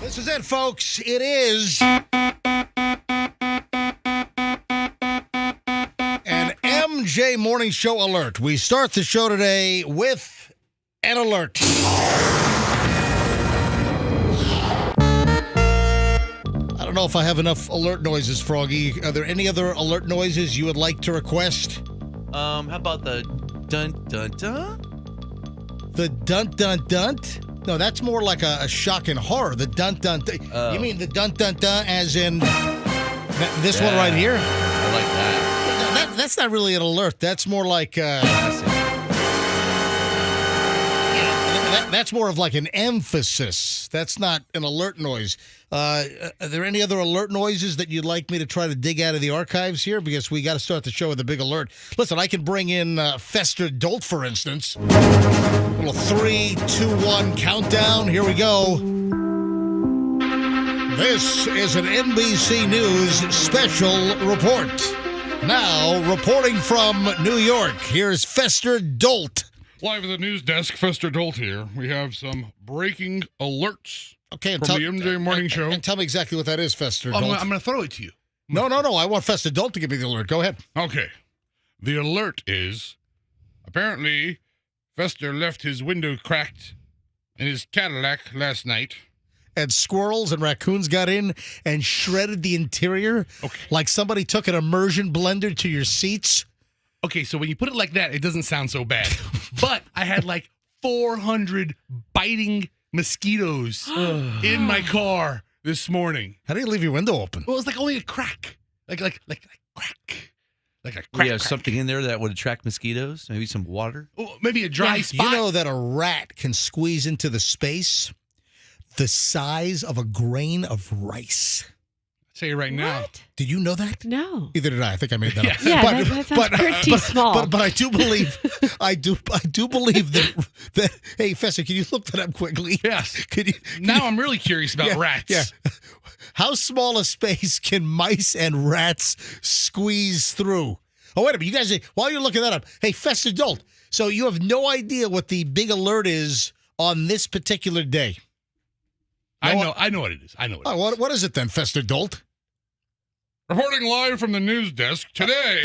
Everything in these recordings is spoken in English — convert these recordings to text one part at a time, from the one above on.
This is it, folks. It is an MJ Morning Show alert. We start the show today with an alert. I don't know if I have enough alert noises, Froggy. Are there any other alert noises you would like to request? How about the dun-dun-dun? The dun-dun-dun? No, that's more like a shock and horror. The dun-dun-dun. You mean the dun-dun-dun as in this one right here? I like that. That's not really an alert. That's more like... that's more of like an emphasis. That's not an alert noise. Are there any other alert noises that you'd like me to try to dig out of the archives here? Because we got to start the show with a big alert. Listen, I can bring in Fester Dolt, for instance. A little 3, 2, 1 countdown. Here we go. This is an NBC News special report. Now, reporting from New York, here's Fester Dolt. Live at the news desk, Fester Dolt here. We have some breaking alerts from the MJ Morning Show. And tell me exactly what that is, Fester Dolt. I'm going to throw it to you. No. I want Fester Dolt to give me the alert. Go ahead. Okay. The alert is, apparently, Fester left his window cracked in his Cadillac last night. and squirrels and raccoons got in and shredded the interior like somebody took an immersion blender to your seats. Okay, so when you put it like that, it doesn't sound so bad. But I had like 400 biting mosquitoes in my car this morning. How do you leave your window open? Well, it was like only a crack. Like crack. Like a crack. We have something in there that would attract mosquitoes? Maybe some water? Oh, maybe a dry spot. You know that a rat can squeeze into the space the size of a grain of rice. I'll tell you right now. What? Did you know that? No. Either did I. I think I made that up. Yeah, that sounds pretty small. But I do believe, I do believe that. Hey, Fester, can you look that up quickly? Yes. Now I'm really curious about rats. Yeah. How small a space can mice and rats squeeze through? Oh, wait a minute. You guys, while you're looking that up, hey, Fester Dolt. So you have no idea what the big alert is on this particular day. I know what it is. What is it then, Fester Dolt? Reporting live from the news desk today,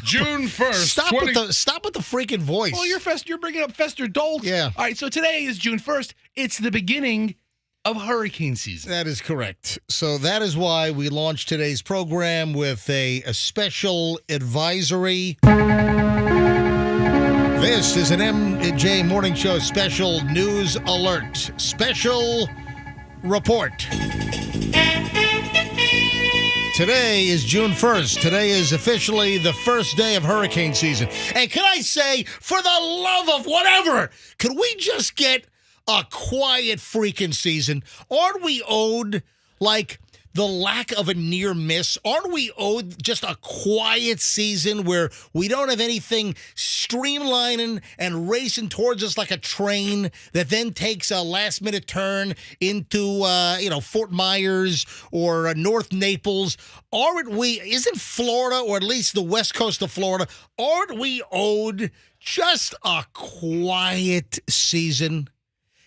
June 1st. Stop with the freaking voice. Well, you're bringing up Fester Dolt. Yeah. All right, so today is June 1st. It's the beginning of hurricane season. That is correct. So that is why we launched today's program with a special advisory. This is an MJ Morning Show special news alert. Special report. Today is June 1st. Today is officially the first day of hurricane season. And can I say, for the love of whatever, could we just get a quiet freaking season? Aren't we owed, like, the lack of a near miss? Aren't we owed just a quiet season where we don't have anything streamlining and racing towards us like a train that then takes a last-minute turn into, Fort Myers or North Naples? Isn't Florida, or at least the west coast of Florida, aren't we owed just a quiet season?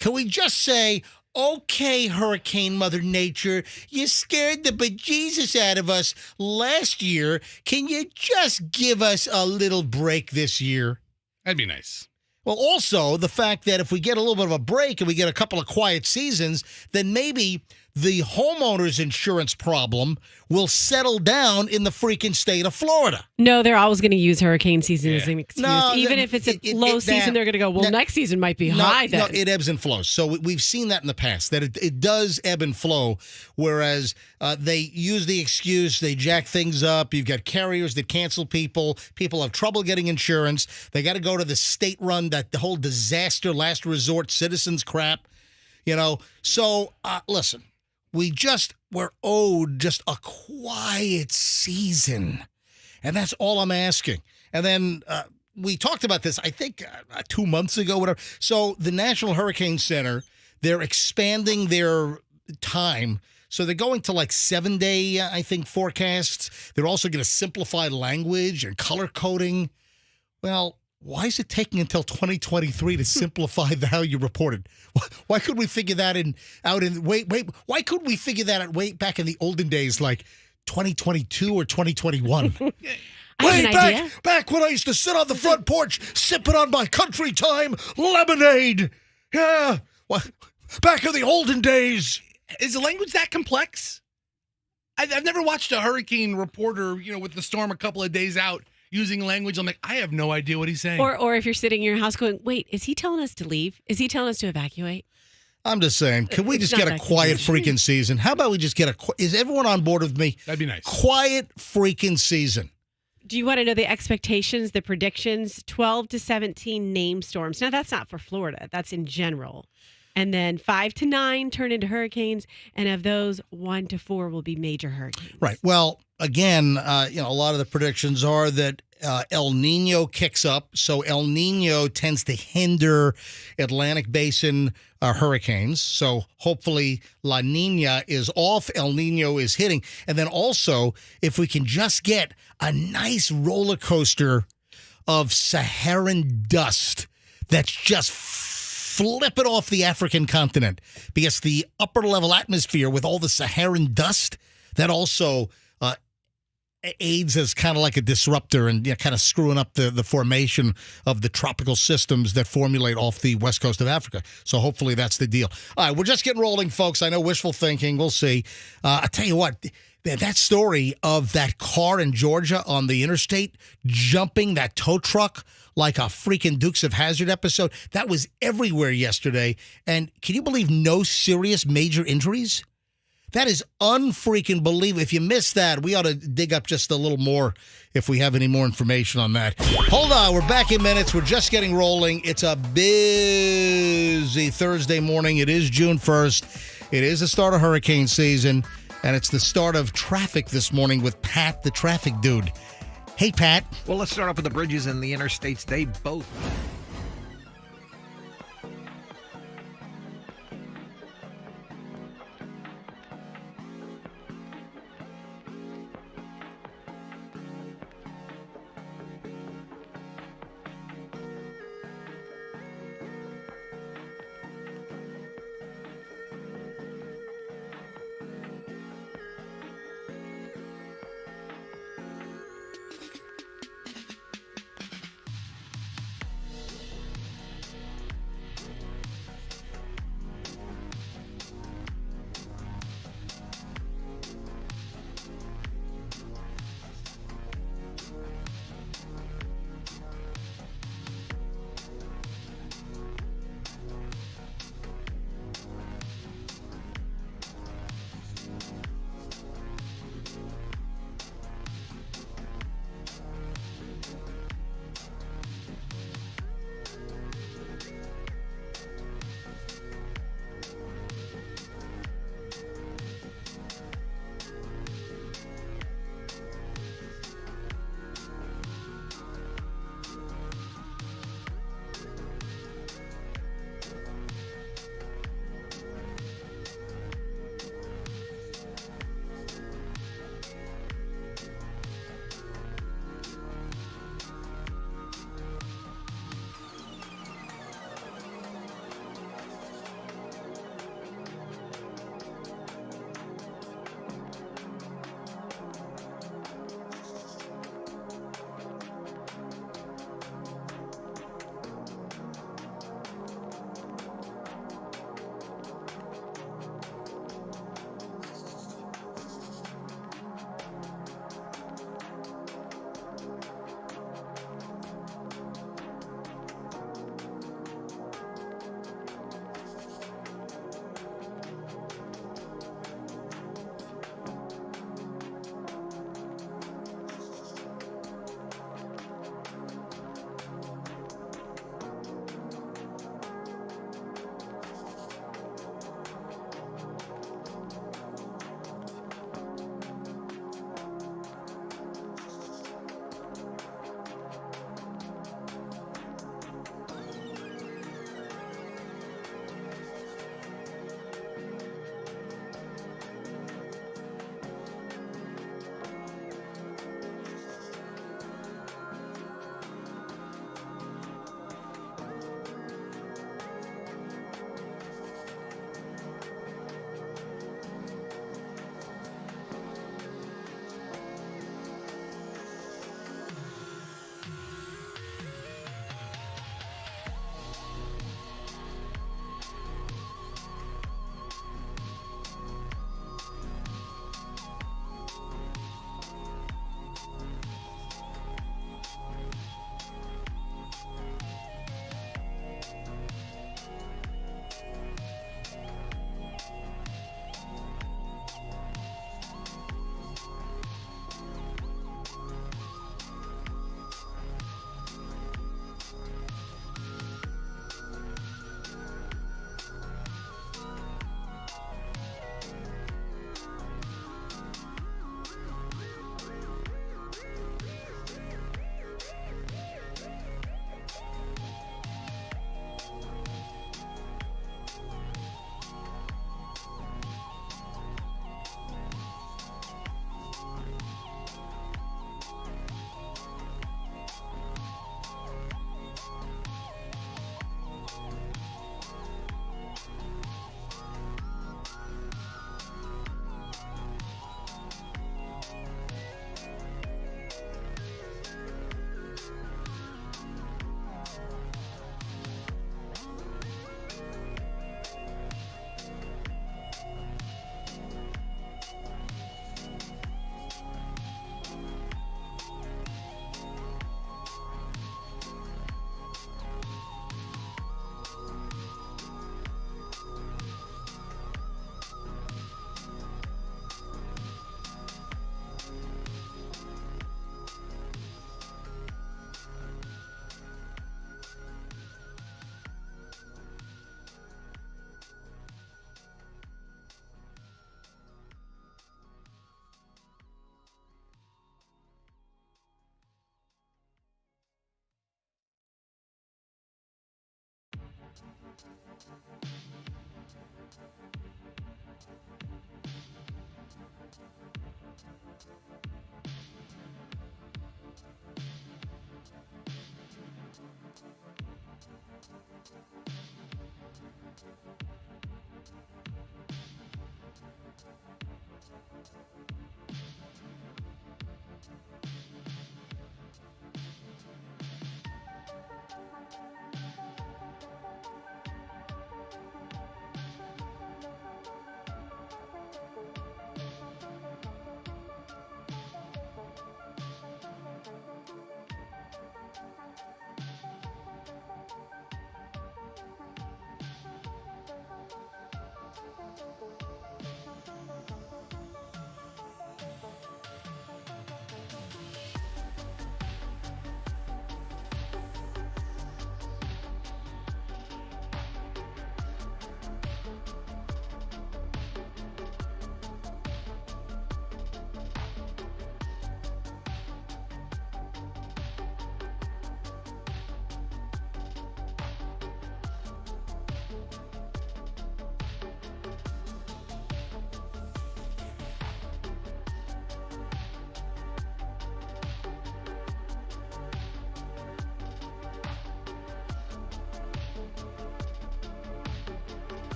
Can we just say, okay, Hurricane Mother Nature, you scared the bejesus out of us last year. Can you just give us a little break this year? That'd be nice. Well, also, the fact that if we get a little bit of a break and we get a couple of quiet seasons, then maybe the homeowner's insurance problem will settle down in the freaking state of Florida. No, they're always going to use hurricane season as an excuse. No, even if it's a low season, they're going to go, next season might be high then. No, it ebbs and flows. So we've seen that in the past, that it does ebb and flow, whereas they use the excuse, they jack things up. You've got carriers that cancel people. People have trouble getting insurance. They got to go to the state-run, the whole disaster, last resort, citizens crap. So listen. We're owed just a quiet season. And that's all I'm asking. And then we talked about this, I think, 2 months ago, whatever. So the National Hurricane Center, they're expanding their time. So they're going to like 7-day, I think, forecasts. They're also going to simplify language and color coding. Well, why is it taking until 2023 to simplify how you reported? Why couldn't we figure that why couldn't we figure that out way back in the olden days, like 2022 or 2021? Back when I used to sit on the front porch sipping on my country time lemonade. Yeah. Back in the olden days. Is the language that complex? I've never watched a hurricane reporter, with the storm a couple of days out, using language. I'm like, I have no idea what he's saying. Or if you're sitting in your house going, wait, is he telling us to leave? Is he telling us to evacuate? I'm just saying, can we just get a quiet freaking season? How about we just get is everyone on board with me? That'd be nice. Quiet freaking season. Do you want to know the expectations, the predictions? 12 to 17 named storms. Now, that's not for Florida. That's in general. And then 5 to 9 turn into hurricanes. And of those, 1 to 4 will be major hurricanes. Right. Well, again, a lot of the predictions are that El Nino kicks up. So El Nino tends to hinder Atlantic Basin hurricanes. So hopefully La Nina is off, El Nino is hitting. And then also, if we can just get a nice roller coaster of Saharan dust that's just flipping off the African continent, because the upper level atmosphere with all the Saharan dust, that also aids as kind of like a disruptor and kind of screwing up the formation of the tropical systems that formulate off the west coast of Africa. So hopefully that's the deal. All right, we're just getting rolling, folks. I know wishful thinking. We'll see. I tell you what, that story of that car in Georgia on the interstate jumping that tow truck like a freaking Dukes of Hazzard episode, that was everywhere yesterday. And can you believe no serious major injuries? That is unfreaking believable. If you missed that, we ought to dig up just a little more if we have any more information on that. Hold on. We're back in minutes. We're just getting rolling. It's a busy Thursday morning. It is June 1st. It is the start of hurricane season, and it's the start of traffic this morning with Pat, the traffic dude. Hey, Pat. Well, let's start off with the bridges and the interstates. They both...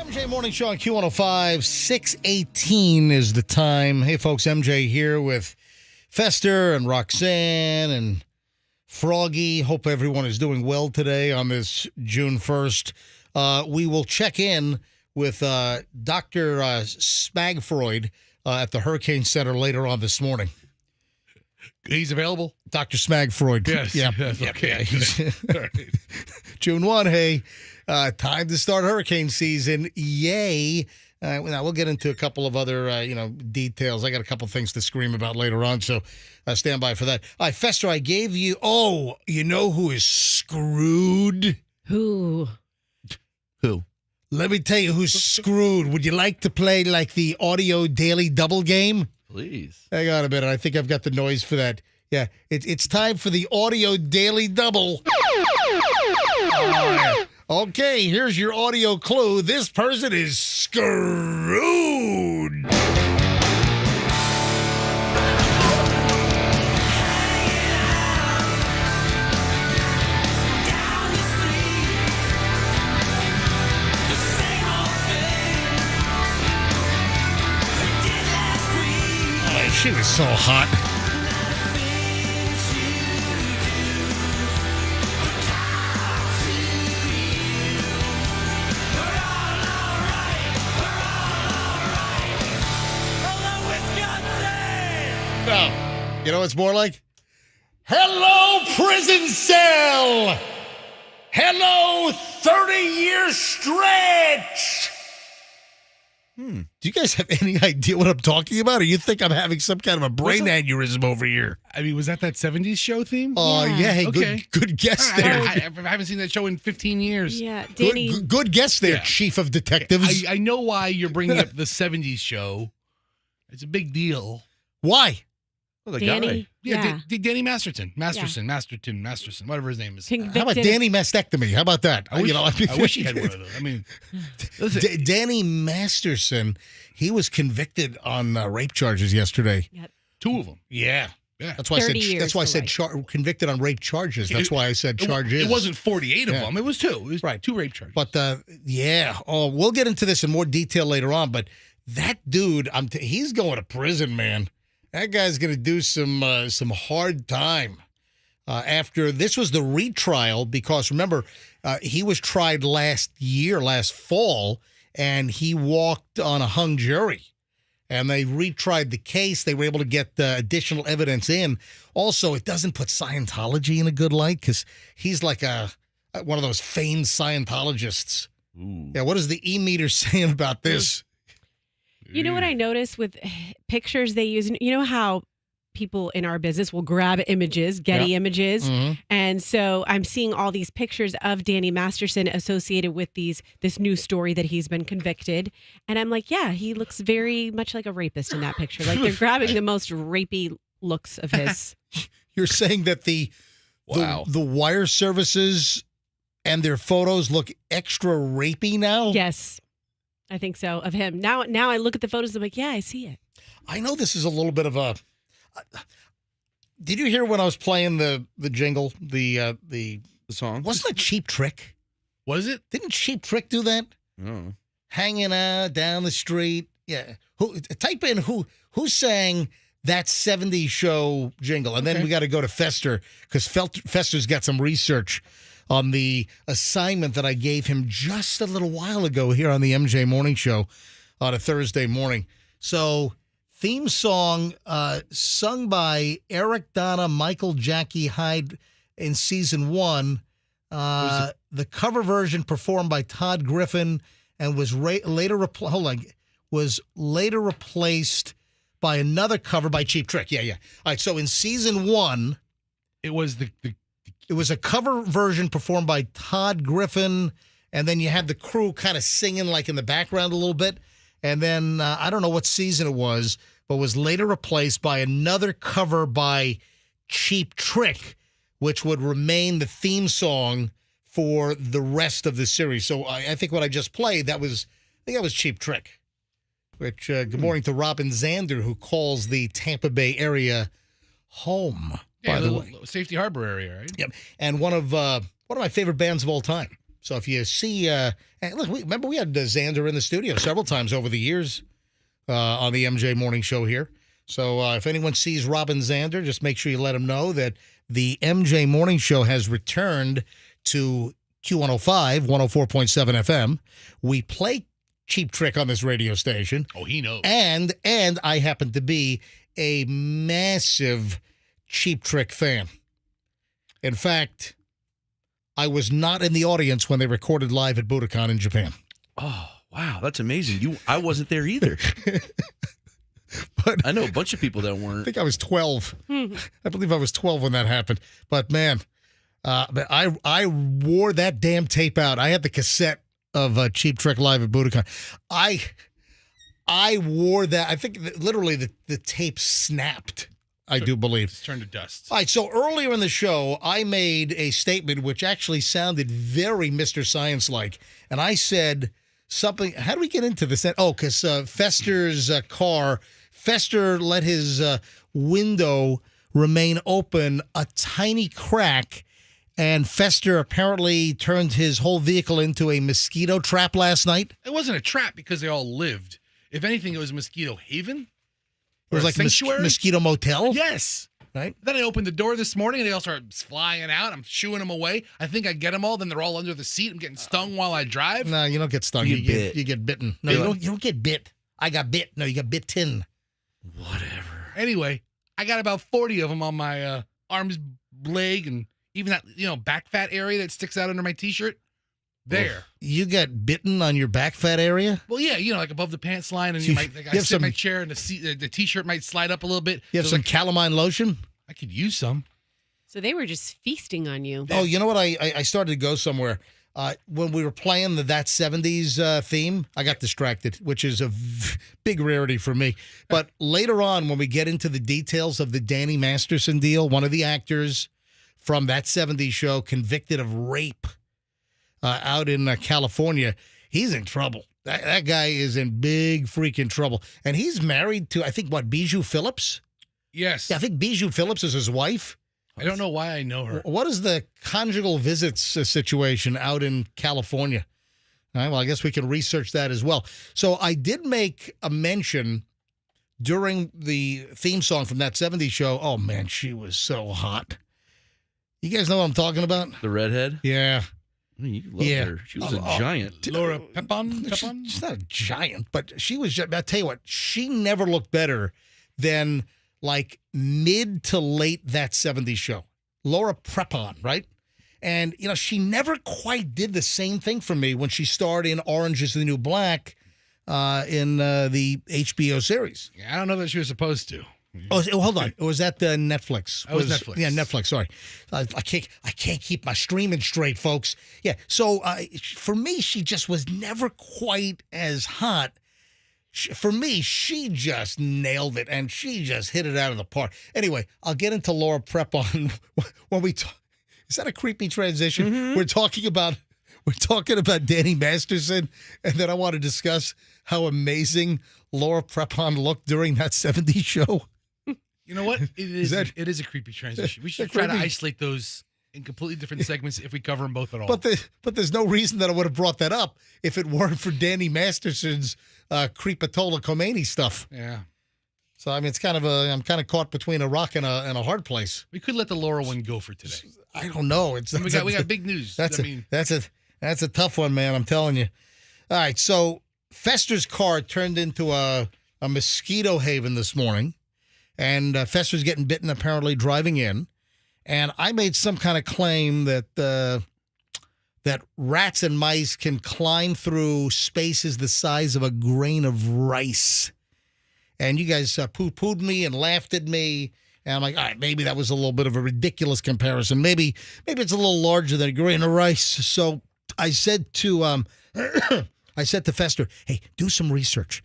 MJ Morning Show on Q105, 6:18 is the time. Hey, folks, MJ here with Fester and Roxanne and Froggy. Hope everyone is doing well today on this June 1st. We will check in with Dr. Smagfreud at the Hurricane Center later on this morning. He's available? Dr. Smagfreud. Yes. Yeah. Yes, okay. All right. June 1, hey, time to start hurricane season. Yay. Now, we'll get into a couple of other, details. I got a couple things to scream about later on, so stand by for that. All right, Fester, I gave you, you know who is screwed? Who? Let me tell you who's screwed. Would you like to play like the audio daily double game? Please. Hang on a minute. I think I've got the noise for that. Yeah, it's time for the audio daily double. Okay, here's your audio clue. This person is screwed. She was so hot. No. You know what it's more like? Hello, prison cell! Hello, 30-year stretch! Do you guys have any idea what I'm talking about? Or you think I'm having some kind of a brain aneurysm over here? I mean, was that 70s show theme? Oh, yeah. Hey, Okay. good guess there. I haven't seen that show in 15 years. Yeah, Danny. Good guess there, Yeah. Chief of Detectives. I know why you're bringing up the 70s show. It's a big deal. Why? Well, the Danny. guy. Yeah. Danny Masterson, whatever his name is. Convicted. How about Danny Mastectomy? How about that? I wish he had one of those. I mean, listen, Danny Masterson, he was convicted on rape charges yesterday. Yep. 2 of them. Yeah. Yeah. That's why I 30 said. years That's why I to said life. convicted on rape charges. That's why I said charges. It wasn't 48 of Yeah. them. It was 2. It was Right. 2 rape charges. But yeah. Oh, we'll get into this in more detail later on. But that dude, he's going to prison, man. That guy's going to do some hard time. After this was the retrial, because remember, he was tried last fall, and he walked on a hung jury. And they retried the case. They were able to get additional evidence in. Also, it doesn't put Scientology in a good light because he's like one of those famed Scientologists. Ooh. Yeah, what is the E-meter saying about this? You know what I noticed with pictures they use? You know how people in our business will grab images, Getty images. Mhm. And so I'm seeing all these pictures of Danny Masterson associated with this new story that he's been convicted. And I'm like, yeah, he looks very much like a rapist in that picture. Like they're grabbing the most rapey looks of his. You're saying that the wire services and their photos look extra rapey now? Yes, I think so, of him. Now I look at the photos, I'm like, yeah, I see it. I know this is a little bit of a... Did you hear when I was playing the jingle? The song? Wasn't it Cheap Trick? Was it? Didn't Cheap Trick do that? Oh. Hanging out down the street. Yeah. Type in who sang that 70s show jingle. And then we got to go to Fester because Fester's got some research on the assignment that I gave him just a little while ago here on the MJ Morning Show on a Thursday morning. So, theme song sung by Eric Donna, Michael Jackie Hyde in season 1. The cover version performed by Todd Griffin and was later replaced by another cover by Cheap Trick. Yeah. All right, so in season 1, It was it was a cover version performed by Todd Griffin, and then you had the crew kind of singing like in the background a little bit. And then I don't know what season it was, but was later replaced by another cover by Cheap Trick, which would remain the theme song for the rest of the series. So I think what I just played, that was Cheap Trick. Which good morning to Robin Zander, who calls the Tampa Bay area home. By the way, Safety Harbor area, right? yep, and one of my favorite bands of all time. So if you see, and look, remember we had Xander in the studio several times over the years on the MJ Morning Show here. So if anyone sees Robin Xander, just make sure you let him know that the MJ Morning Show has returned to Q105, 104.7 FM. We play Cheap Trick on this radio station. Oh, he knows. And I happen to be a massive Cheap Trick fan. In fact, I was not in the audience when they recorded live at Budokan in Japan. Oh, wow. That's amazing. I wasn't there either. But I know a bunch of people that weren't. I think I was 12. I believe I was 12 when that happened. But man, but I wore that damn tape out. I had the cassette of Cheap Trick live at Budokan. I wore that. I think literally the tape snapped. I do believe. It's turned to dust. All right, so earlier in the show, I made a statement which actually sounded very Mr. Science-like. And I said something. How do we get into this? Oh, because Fester's car, Fester let his window remain open a tiny crack, and Fester apparently turned his whole vehicle into a mosquito trap last night. It wasn't a trap because they all lived. If anything, it was a mosquito haven. It was like a sanctuary. mosquito motel. Yes. Right? Then I opened the door this morning and they all start flying out. I'm shooing them away. I think I get them all. Then they're all under the seat. I'm getting stung while I drive. No, you don't get stung. You get bitten. No, you don't get bit. I got bit. No, you got bitten. Whatever. Anyway, I got about 40 of them on my arm's leg and even that back fat area that sticks out under my T-shirt. There. You got bitten on your back fat area? Well, yeah, like above the pants line, and I sit in my chair, and the T-shirt might slide up a little bit. You have some calamine lotion? I could use some. So they were just feasting on you. Oh, you know what? I started to go somewhere. When we were playing the That 70s theme, I got distracted, which is a big rarity for me. But later on, when we get into the details of the Danny Masterson deal, one of the actors from That 70s show convicted of rape out in California, he's in trouble. That guy is in big freaking trouble. And he's married to, I think, Bijou Phillips? Yes. Yeah, I think Bijou Phillips is his wife. I don't know why I know her. What is the conjugal visits situation out in California? All right, well, I guess we can research that as well. So I did make a mention during the theme song from That 70s show. Oh, man, she was so hot. You guys know what I'm talking about? The redhead? Yeah. I mean, you loved her. She was a giant. Laura Pepon? She's not a giant, but she was, I'll tell you what, she never looked better than like mid to late That 70s show. Laura Prepon, right? And, she never quite did the same thing for me when she starred in Orange is the New Black in the HBO series. Yeah, I don't know that she was supposed to. Oh, hold on. Was that Netflix? That was Netflix. Yeah, Netflix. Sorry, I can't keep my streaming straight, folks. Yeah. So for me, she just was never quite as hot. For me, she just nailed it, and she just hit it out of the park. Anyway, I'll get into Laura Prepon when we talk. Is that a creepy transition? Mm-hmm. We're talking about Danny Masterson, and then I want to discuss how amazing Laura Prepon looked during That 70s show. You know what? It is a creepy transition. We should try to isolate those in completely different segments if we cover them both at all. But there's no reason that I would have brought that up if it weren't for Danny Masterson's Creepatola Khomeini stuff. Yeah. So I mean, I'm kind of caught between a rock and a hard place. We could let the Laura one go for today. I don't know. We got big news. That's a tough one, man. I'm telling you. All right, so Fester's car turned into a mosquito haven this morning, and Fester's getting bitten apparently driving in, and I made some kind of claim that rats and mice can climb through spaces the size of a grain of rice. And you guys poo-pooed me and laughed at me. And I'm like, all right, maybe that was a little bit of a ridiculous comparison. Maybe it's a little larger than a grain of rice. So I said to Fester, hey, do some research.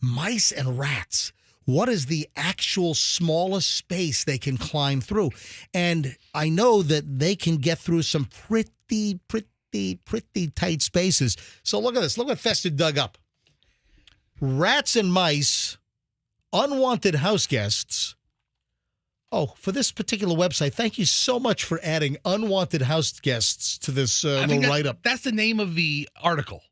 Mice and rats, what is the actual smallest space they can climb through? And I know that they can get through some pretty tight spaces. So look at this. Look what Fester dug up. Rats and mice, unwanted house guests, Oh, for this particular website, thank you so much for adding unwanted house guests to this little write-up. That's the name of the article.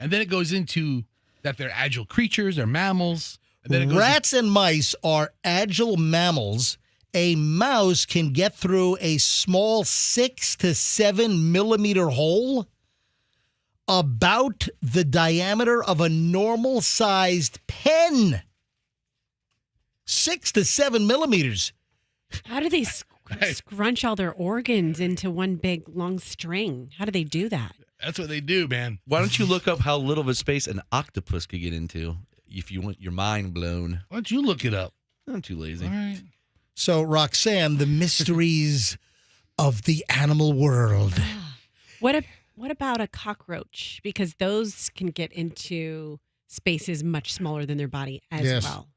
And then it goes into that they're agile creatures, they're mammals. And then it goes Rats and mice are agile mammals. A mouse can get through a small 6 to 7 millimeter hole about the diameter of a normal-sized pen. 6 to 7 millimeters. How do they scrunch all their organs into one big long string? How do they do that? That's what they do, man. Why don't you look up how little of a space an octopus could get into if you want your mind blown? Why don't you look it up? I'm too lazy. All right. So, Roxanne, the mysteries of the animal world. What about a cockroach? Because those can get into spaces much smaller than their body as well.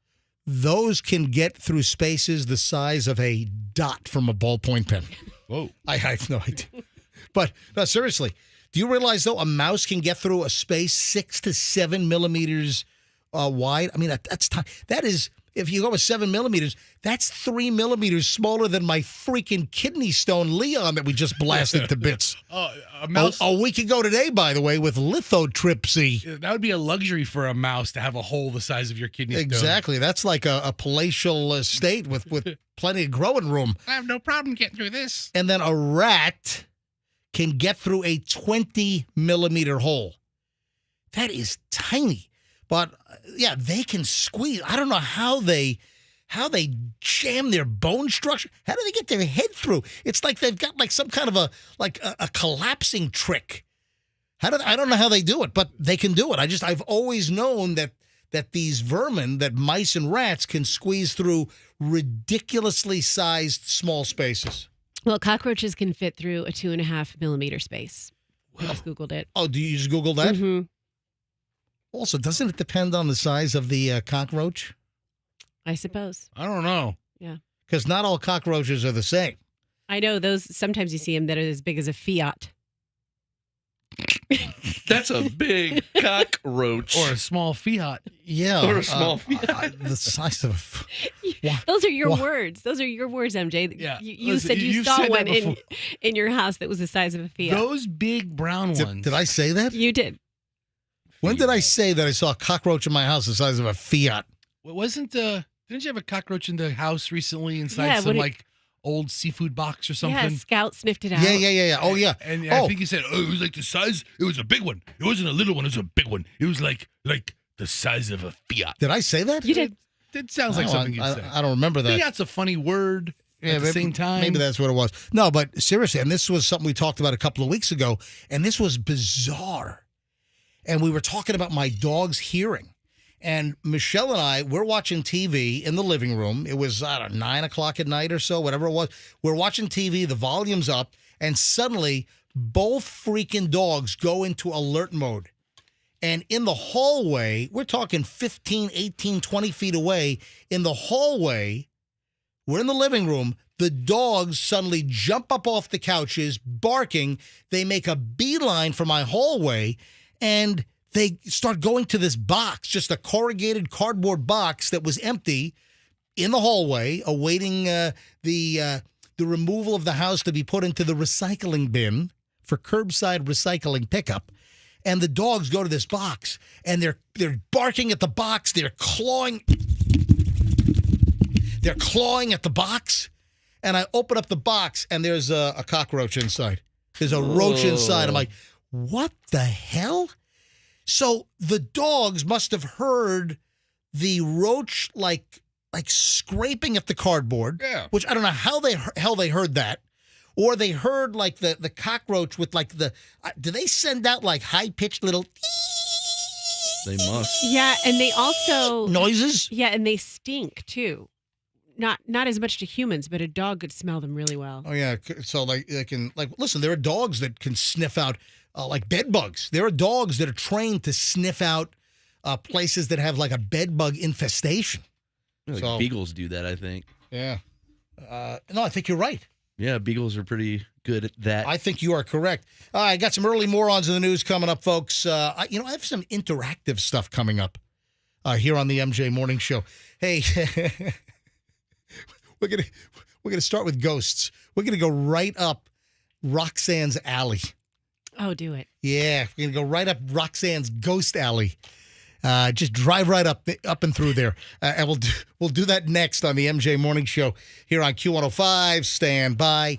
Those can get through spaces the size of a dot from a ballpoint pen. Whoa. I have no idea. But no, seriously, do you realize, though, a mouse can get through a space 6 to 7 millimeters wide? I mean, that's tiny. That is, if you go with 7 millimeters, that's 3 millimeters smaller than my freaking kidney stone Leon that we just blasted to bits. A mouse. A week ago today, by the way, with lithotripsy. That would be a luxury for a mouse to have a hole the size of your kidney stone. Exactly. That's like a palatial estate with plenty of growing room. I have no problem getting through this. And then a rat can get through a 20 millimeter hole. That is tiny. But yeah, they can squeeze. I don't know how they jam their bone structure. How do they get their head through? It's like they've got like some kind of a collapsing trick. I don't know how they do it, but they can do it. I've always known that these vermin, that mice and rats, can squeeze through ridiculously sized small spaces. Well, cockroaches can fit through a 2.5 millimeter space. I just Googled it. Oh, do you just Google that? Mm-hmm. Also, doesn't it depend on the size of the cockroach? I suppose. I don't know. Yeah. Because not all cockroaches are the same. I know those. Sometimes you see them that are as big as a Fiat. That's a big cockroach. Or a small Fiat. Yeah. Or a small the size of Those are your words. Those are your words, MJ. Yeah. You Listen, said you you've saw said one that before. in your house that was the size of a Fiat. Those big brown ones. Did I say that? You did. When did I say that I saw a cockroach in my house the size of a Fiat? Didn't you have a cockroach in the house recently inside some old seafood box or something? Yeah, Scout sniffed it out. Yeah. Oh, yeah. And I think you said, it was like the size, it was a big one. It wasn't a little one, it was a big one. It was like the size of a Fiat. Did I say that? You did. It sounds like something you'd say. I don't remember that. Fiat's a funny word at the same time. Maybe that's what it was. No, but seriously, and this was something we talked about a couple of weeks ago, and this was bizarre. And we were talking about my dog's hearing. And Michelle and I, we're watching TV in the living room. It was, 9 o'clock at night or so, whatever it was. We're watching TV, the volume's up, and suddenly both freaking dogs go into alert mode. And in the hallway, we're talking 15, 18, 20 feet away, in the hallway, we're in the living room, the dogs suddenly jump up off the couches, barking. They make a beeline for my hallway, and they start going to this box, just a corrugated cardboard box that was empty in the hallway, awaiting the removal of the house to be put into the recycling bin for curbside recycling pickup. And the dogs go to this box, and they're barking at the box. They're clawing at the box. And I open up the box, and there's a cockroach inside. There's a roach inside. I'm like, what the hell? So the dogs must have heard the roach like scraping at the cardboard, which I don't know how they heard that, or they heard like the cockroach with like do they send out like high pitched little? They must. Yeah, and they also noises. Yeah, and they stink too. Not as much to humans, but a dog could smell them really well. Oh yeah, so like they can listen. There are dogs that can sniff out like bed bugs. There are dogs that are trained to sniff out places that have like a bed bug infestation. Like beagles do that, I think. Yeah. No, I think you're right. Yeah, beagles are pretty good at that. I think you are correct. I got some early morons in the news coming up, folks. I have some interactive stuff coming up here on the MJ Morning Show. Hey. we're gonna start with ghosts. We're gonna go right up Roxanne's alley. Oh, do it. Yeah, we're gonna go right up Roxanne's ghost alley. Just drive right up and through there, and we'll do that next on the MJ Morning Show here on Q105. Stand by.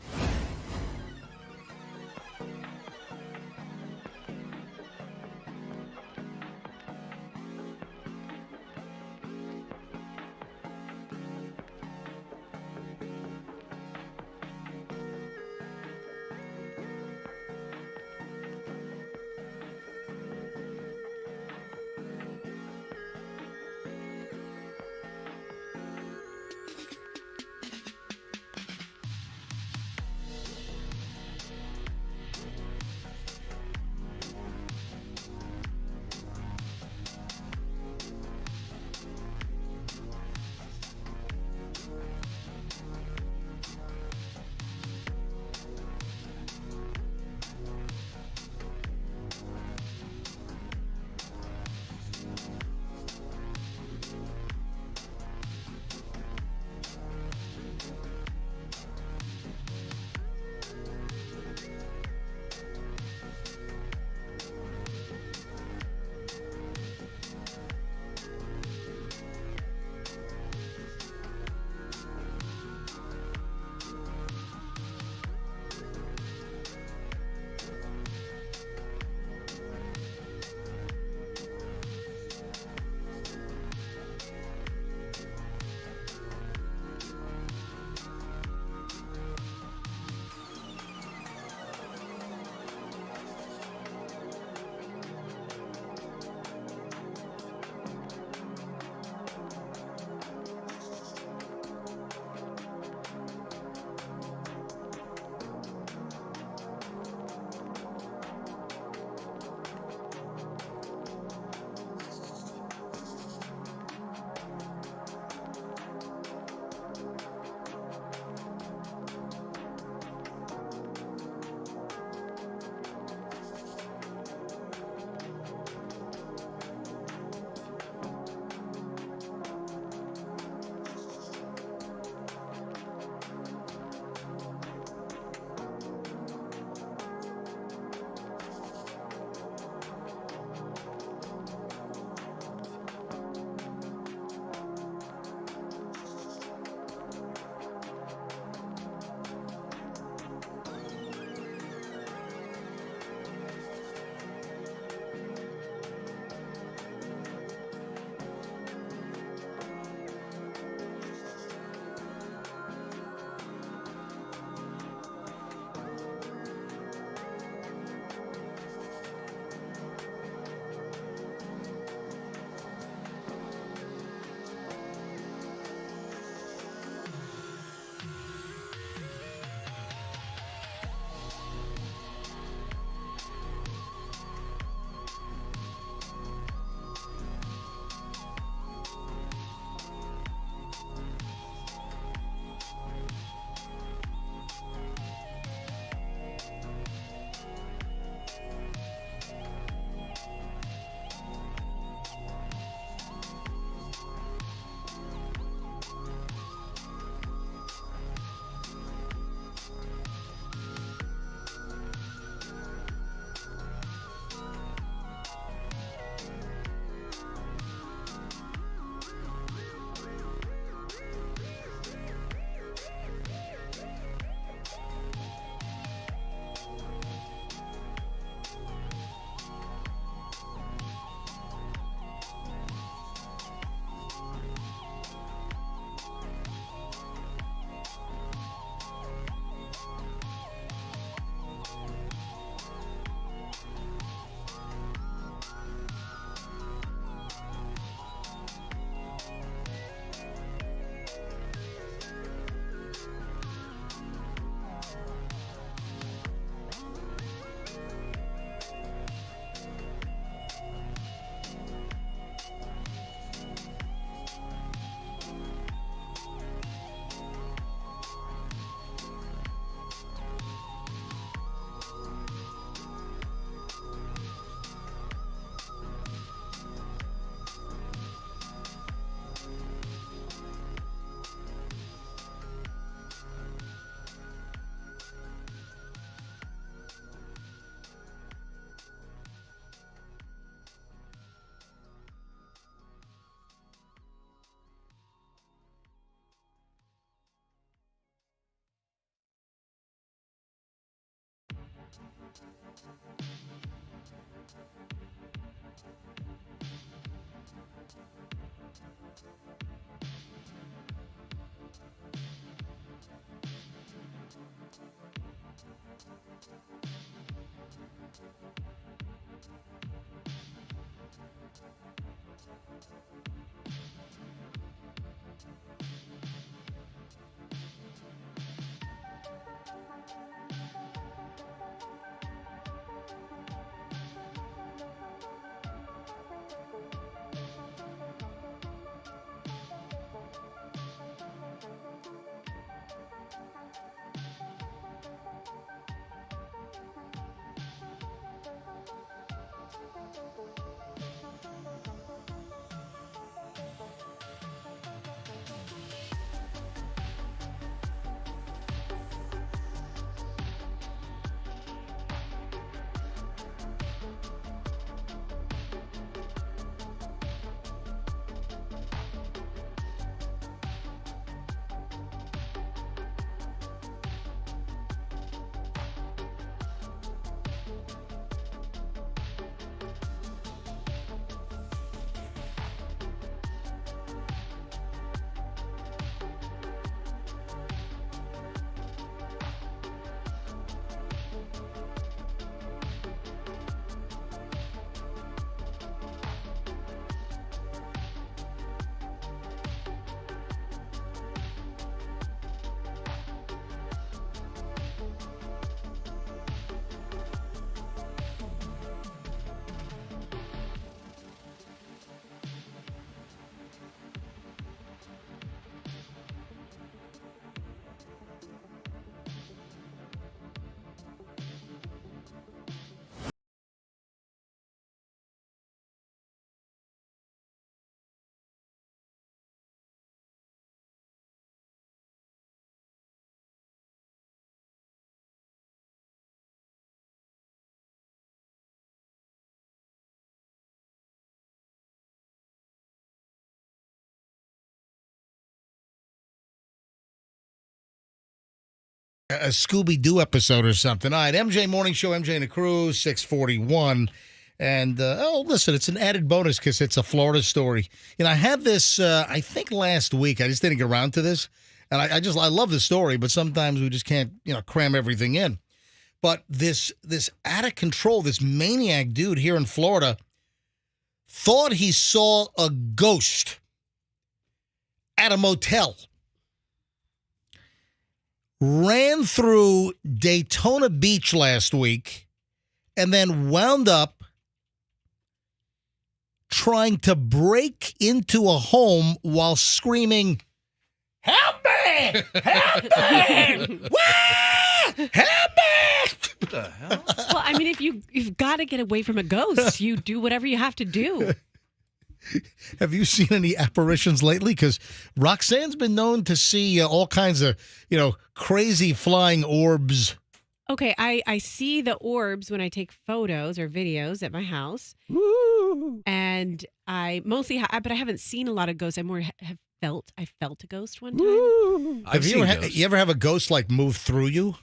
A Scooby-Doo episode or something. All right, MJ Morning Show, MJ and the Crew, 641. And, listen, it's an added bonus because it's a Florida story. You know, I had this, I think last week. I just didn't get around to this. And I love the story, but sometimes we just can't, cram everything in. But this out of control, this maniac dude here in Florida thought he saw a ghost at a motel. Ran through Daytona Beach last week and then wound up trying to break into a home while screaming, "Help me! Help me! Wah! Help me!" What the hell? Well, I mean, if you've got to get away from a ghost, you do whatever you have to do. Have you seen any apparitions lately? Because Roxanne's been known to see all kinds of, crazy flying orbs. Okay, I see the orbs when I take photos or videos at my house. Woo. And I mostly, but I haven't seen a lot of ghosts. I more I felt a ghost one time. Woo. I've seen ghosts. You ever have a ghost move through you?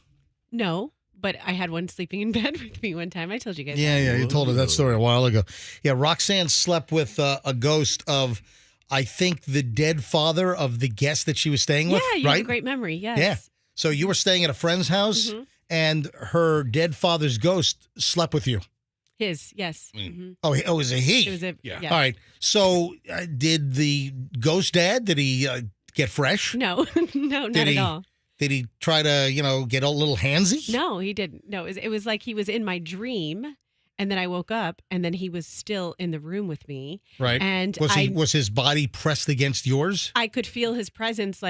No, but I had one sleeping in bed with me one time. I told you guys. Yeah, you told us that story a while ago. Yeah, Roxanne slept with a ghost of, I think, the dead father of the guest that she was staying with. Yeah, you right? have a great memory. Yes. Yeah. So you were staying at a friend's house, and her dead father's ghost slept with you. His, yes. Mm-hmm. Oh, it was a he. It was a Yeah. yes. All right. So did the ghost dad? Did he get fresh? No, no, not Did at he- all. Did he try to get a little handsy? No, he didn't. No, it was like he was in my dream, and then I woke up, and then he was still in the room with me. Right. And Was his body pressed against yours? I could feel his presence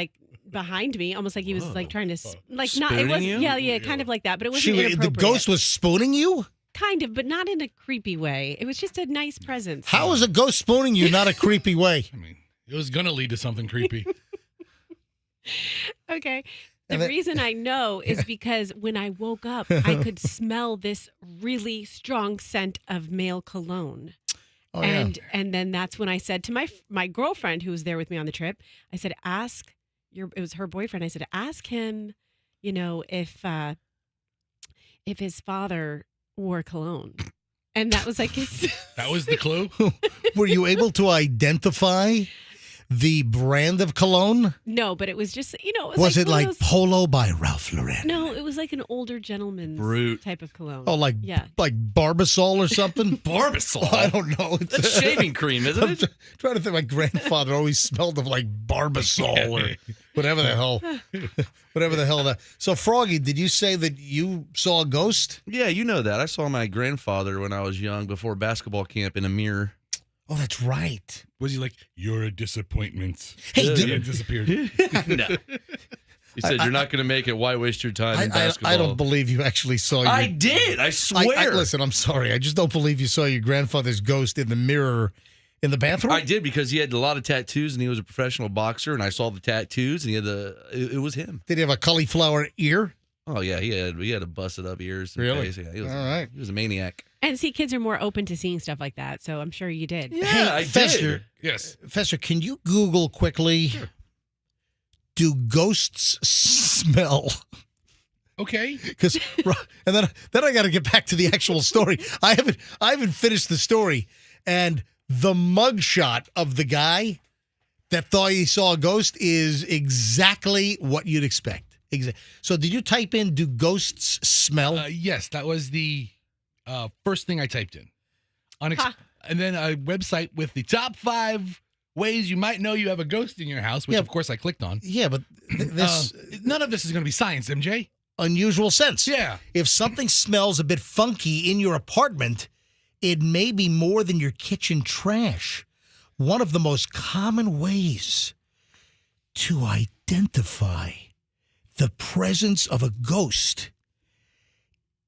behind me, almost like he was trying to not. It Spooning was you? yeah, kind of like that, but it wasn't The inappropriate. ghost was spooning you? Kind of, but not in a creepy way. It was just a nice presence. How is a ghost spooning you not a creepy way? I mean, it was going to lead to something creepy. Okay. The And then- reason I know is because when I woke up, I could smell this really strong scent of male cologne. Oh, yeah. And then that's when I said to my girlfriend who was there with me on the trip, I said, it was her boyfriend. I said, ask him, if his father wore cologne. And that was like his. That was the clue? Were you able to identify the brand of cologne? No, but it was just, it Was like it one of like those- Polo by Ralph Lauren? No, it was like an older gentleman's Brute. type of cologne. Oh, like Barbasol or something? Barbasol. I don't know. That's shaving cream, isn't I'm it? trying to think. My grandfather always smelled of like Barbasol or whatever the hell. Whatever the hell that. So, Froggy, did you say that you saw a ghost? Yeah, you know that. I saw my grandfather when I was young before basketball camp in a mirror. Oh, that's right. Was he like, you're a disappointment? Hey, He had disappeared. No. He said, you're not going to make it. Why waste your time in basketball? I don't believe you actually saw your... I did. I swear. Listen, I'm sorry. I just don't believe you saw your grandfather's ghost in the mirror in the bathroom. I did because he had a lot of tattoos and he was a professional boxer and I saw the tattoos and he had it was him. Did he have a cauliflower ear? Oh yeah, he had a busted up ears. And Really? face. Yeah, he was, All right. He was a maniac. And see, kids are more open to seeing stuff like that, so I'm sure you did. Yeah, Hey, I Fester, did. Yes. Fester, can you Google quickly? Do ghosts smell? Okay. Because and then I got to get back to the actual story. I haven't finished the story, and the mugshot of the guy that thought he saw a ghost is exactly what you'd expect. So, did you type in "Do ghosts smell"? Yes, that was the first thing I typed in. And then a website with the top 5 ways you might know you have a ghost in your house, which Yeah. of course I clicked on. Yeah, but this None of this is going to be science, MJ. unusual sense. Yeah. If something smells a bit funky in your apartment, it may be more than your kitchen trash. One of the most common ways to identify the presence of a ghost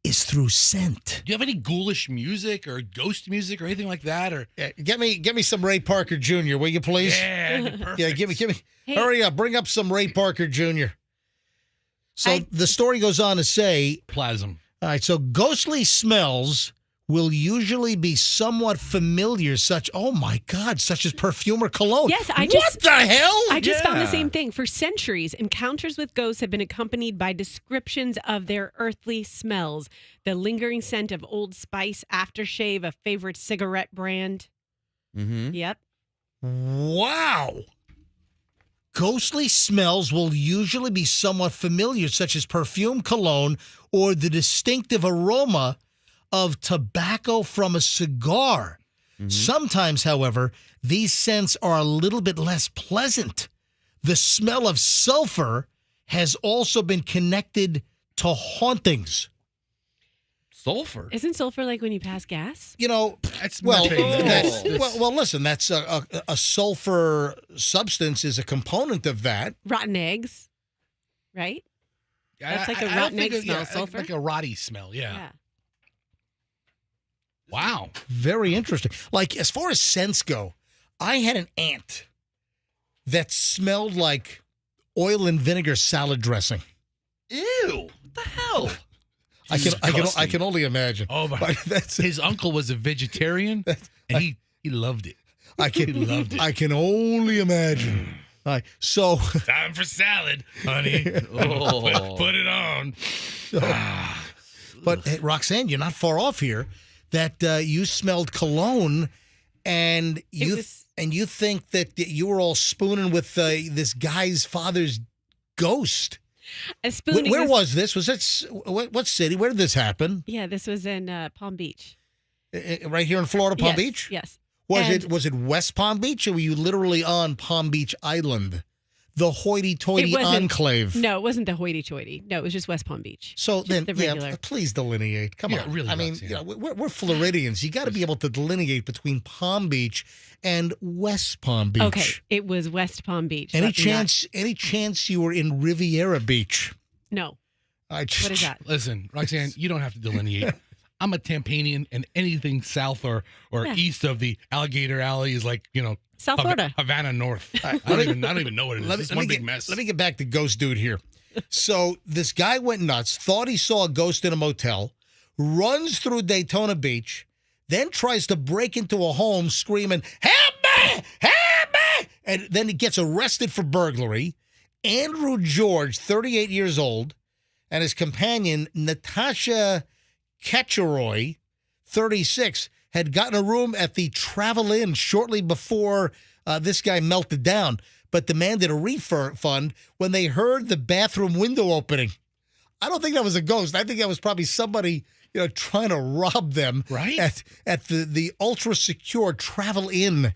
is through scent. Do you have any ghoulish music or ghost music or anything like that? Or Get me some Ray Parker Jr., will you please? yeah, perfect. Yeah, give me. Hey. Hurry up, bring up some Ray Parker Jr. So the story goes on to say, Plasm. all right, so ghostly smells will usually be somewhat familiar, such as perfume or cologne. Yes, what the hell? I just found the Yeah. same thing. For centuries, encounters with ghosts have been accompanied by descriptions of their earthly smells. The lingering scent of Old Spice aftershave, a favorite cigarette brand. Mm-hmm. Yep. Wow. Ghostly smells will usually be somewhat familiar, such as perfume, cologne, or the distinctive aroma of tobacco from a cigar. Sometimes, however, these scents are a little bit less pleasant. The smell of sulfur has also been connected to hauntings. Sulfur. Isn't sulfur like when you pass gas? That's Well, methane. listen, that's a sulfur substance is a component of that. Rotten eggs, right? That's like a I don't rotten think egg smell, like sulfur? Like a rotty smell, yeah. Wow. Very interesting. Like, as far as scents go, I had an aunt that smelled like oil and vinegar salad dressing. Ew. What the hell? I can only imagine. Oh, my. But that's His uncle was a vegetarian, and he loved it. he loved it. I can only imagine. All right, so Time for salad, honey. Oh. Put it on. but hey, Roxanne, you're not far off here. That you smelled cologne, and you think that you were all spooning with this guy's father's ghost. Where was this? Was it what city? Where did this happen? Yeah, this was in Palm Beach. Right here in Florida, Palm Yes, Beach. Yes. Was it West Palm Beach, or were you literally on Palm Beach Island, the hoity-toity enclave? No, it wasn't the hoity-toity. No, it was just West Palm Beach. So Just then, the regular. please delineate. Come Yeah, on. really, I mean, Roxanne. we're Floridians. You got to be able to delineate between Palm Beach and West Palm Beach. Okay, it was West Palm Beach. Any Let me not- chance you were in Riviera Beach? No. What What is that? Listen, Roxanne, you don't have to delineate. I'm a Tampanian, and anything south or Yeah. east of the Alligator Alley is like, South Florida. Havana North. right, I don't even know what it is. It's one big mess. Let me get back to Ghost Dude here. So this guy went nuts, thought he saw a ghost in a motel, runs through Daytona Beach, then tries to break into a home screaming, "Help me! Help me!" And then he gets arrested for burglary. Andrew George, 38 years old, and his companion, Natasha Ketcheroy, 36, had gotten a room at the Travel Inn shortly before this guy melted down, but demanded a refund when they heard the bathroom window opening. I don't think that was a ghost. I think that was probably somebody, trying to rob them Right? at the ultra-secure Travel Inn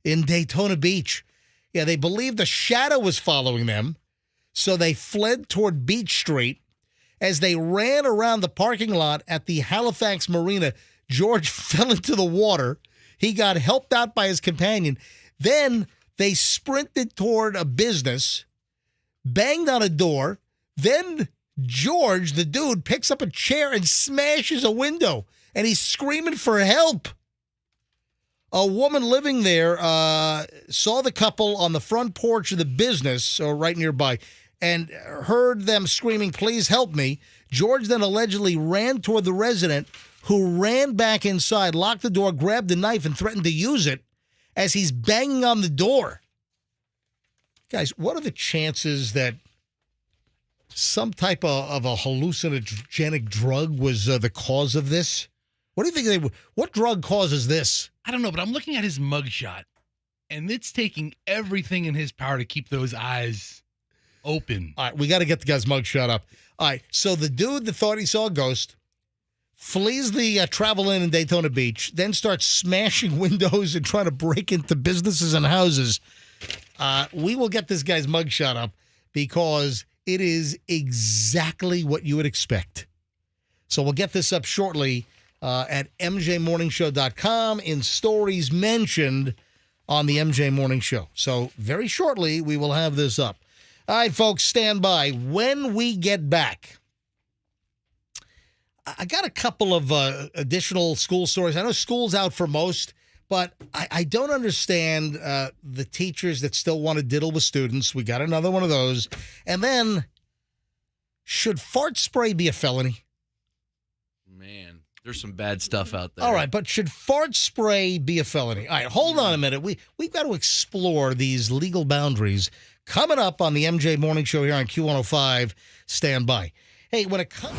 in Daytona Beach. Yeah, they believed a shadow was following them, so they fled toward Beach Street. As they ran around the parking lot at the Halifax Marina, George fell into the water. He got helped out by his companion. Then they sprinted toward a business, banged on a door. Then George, the dude, picks up a chair and smashes a window, and he's screaming for help. A woman living there saw the couple on the front porch of the business, or right nearby, and heard them screaming, "Please help me." George then allegedly ran toward the resident, who ran back inside, locked the door, grabbed a knife, and threatened to use it as he's banging on the door. Guys, what are the chances that some type of a hallucinogenic drug was the cause of this? What do you think what drug causes this? I don't know, but I'm looking at his mugshot, and it's taking everything in his power to keep those eyes open. All right, we got to get the guy's mugshot up. All right, so the dude that thought he saw a ghost flees the Travel Inn in Daytona Beach, then starts smashing windows and trying to break into businesses and houses. We will get this guy's mugshot up because it is exactly what you would expect. So we'll get this up shortly at mjmorningshow.com in stories mentioned on the MJ Morning Show. So very shortly, we will have this up. All right, folks, stand by. When we get back, I got a couple of additional school stories. I know school's out for most, but I don't understand the teachers that still want to diddle with students. We got another one of those. And then, should fart spray be a felony? Man, there's some bad stuff out there. All right, but should fart spray be a felony? All right, hold on a minute. We've got to explore these legal boundaries. Coming up on the MJ Morning Show here on Q105. Stand by. Hey, when it comes...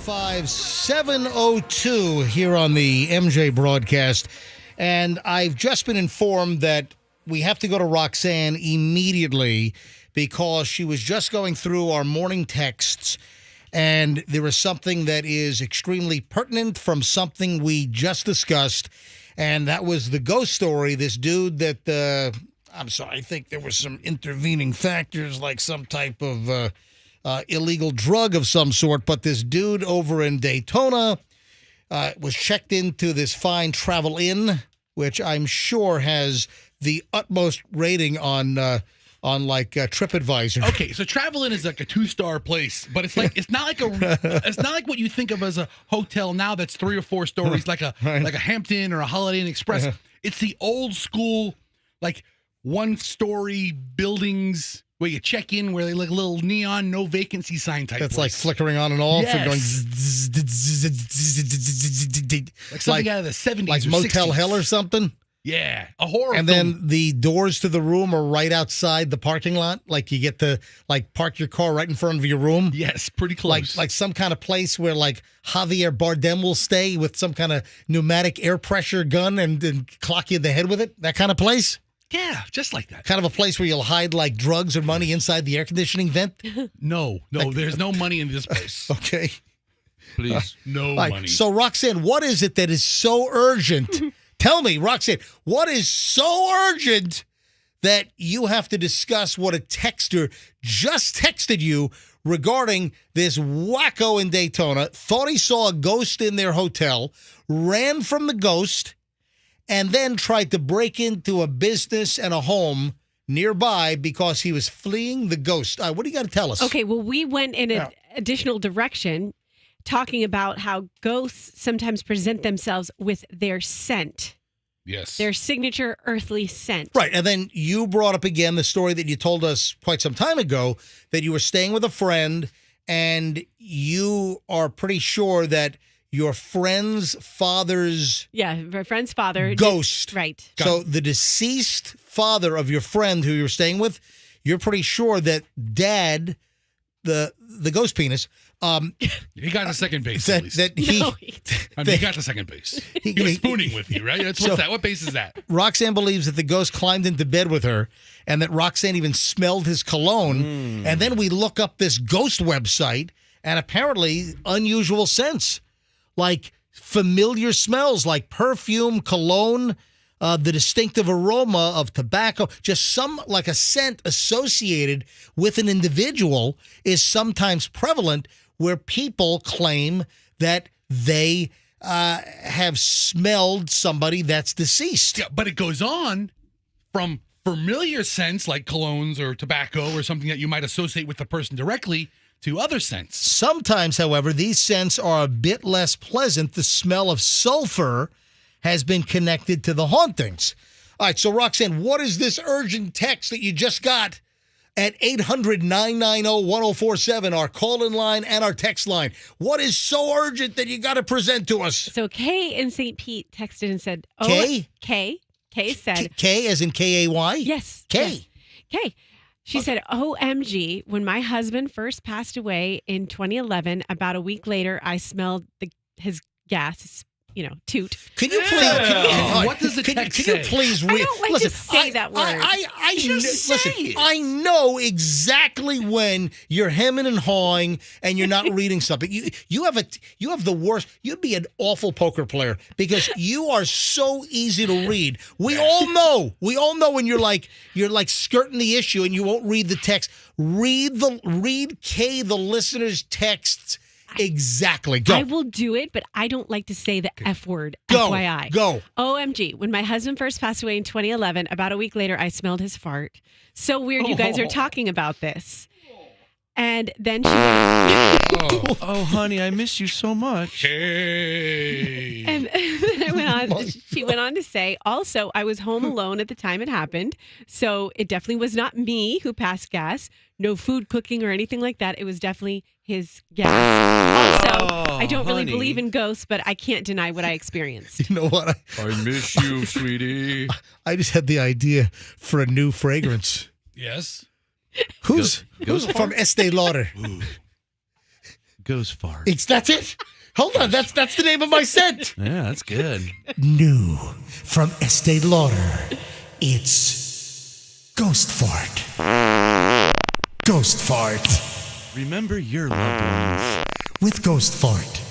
7:02 here on the MJ broadcast. And I've just been informed that we have to go to Roxanne immediately because she was just going through our morning texts. And there is something that is extremely pertinent from something we just discussed. And that was the ghost story. This dude that, I'm sorry, I think there was some intervening factors like some type of illegal drug of some sort. But this dude over in Daytona was checked into this fine Travel Inn, which I'm sure has the utmost rating on TripAdvisor. Okay, so Travel Inn is like a 2-star place, but it's like it's not like what you think of as a hotel now that's 3 or 4 stories, like a Hampton or a Holiday Inn Express. It's the old school, like 1-story buildings where you check in, where they like little neon no vacancy sign type. That's place. like flickering on and off and going like something out of the 70s, like or Motel 60s. Hell or something. Yeah, a horror. And film. then the doors to the room are right outside the parking lot. Like you get to park your car right in front of your room. Yes, pretty close. Like some kind of place where like Javier Bardem will stay with some kind of pneumatic air pressure gun and clock you in the head with it. That kind of place. Yeah, just like that. Kind of a place where you'll hide like drugs or money inside the air conditioning vent. No, there's no money in this place. Okay. Please. No All right, money. so Roxanne, what is it that is so urgent? Tell me, Roxanne, what is so urgent that you have to discuss what a texter just texted you regarding this wacko in Daytona, thought he saw a ghost in their hotel, ran from the ghost, and then tried to break into a business and a home nearby because he was fleeing the ghost. All right, what do you got to tell us? Okay, well, we went in an additional direction talking about how ghosts sometimes present themselves with their scent. Yes. Their signature earthly scent. Right. And then you brought up again the story that you told us quite some time ago that you were staying with a friend and you are pretty sure that your friend's father's my friend's father. ghost. Right. So the deceased father of your friend who you were staying with, you're pretty sure that dad, the ghost penis, he got to second base. that, At least. that he, he got to second base. He was spooning with you, right? What's that? What base is that? Roxanne believes that the ghost climbed into bed with her and that Roxanne even smelled his cologne. And then we look up this ghost website and apparently unusual scents, like familiar smells like perfume, cologne, the distinctive aroma of tobacco, just like a scent associated with an individual is sometimes prevalent where people claim that they have smelled somebody that's deceased. Yeah, but it goes on from familiar scents like colognes or tobacco or something that you might associate with the person directly to other scents. Sometimes, however, these scents are a bit less pleasant. The smell of sulfur has been connected to the hauntings. All right, so Roxanne, what is this urgent text that you just got at 800-990-1047, our call-in line and our text line? What is so urgent that you got to present to us? So Kay in St. Pete texted and said, Kay? Kay said, K as in K-A-Y? yes. K. Yes. Kay. She said, OMG, when my husband first passed away in 2011, about a week later, I smelled his gas, toot. Can you please? What does the text Can you say? please read? I don't like to say that word. I know exactly when you're hemming and hawing and you're not reading something. You have the worst. You'd be an awful poker player because you are so easy to read. We all know when you're like skirting the issue and you won't read the text. Read Kay the listener's texts. Exactly. Go. I will do it, but I don't like to say the F word. Go. FYI. Go. OMG. When my husband first passed away in 2011, about a week later, I smelled his fart. So weird you guys are talking about this. And then she Oh, honey, I miss you so much. Hey. and then she went on to say, also, I was home alone at the time it happened. So it definitely was not me who passed gas. No food cooking or anything like that. It was definitely his gas. Also, I don't really honey. believe in ghosts, but I can't deny what I experienced. You know what? I miss you, sweetie. I just had the idea for a new fragrance. Yes. Who's Ghost from Estee Lauder? Ghost fart. That's it. Hold on, that's the name of my scent. Yeah, that's good. New from Estee Lauder, it's Ghost Fart. Ghost Fart. Remember your loved ones. With Ghost Fart.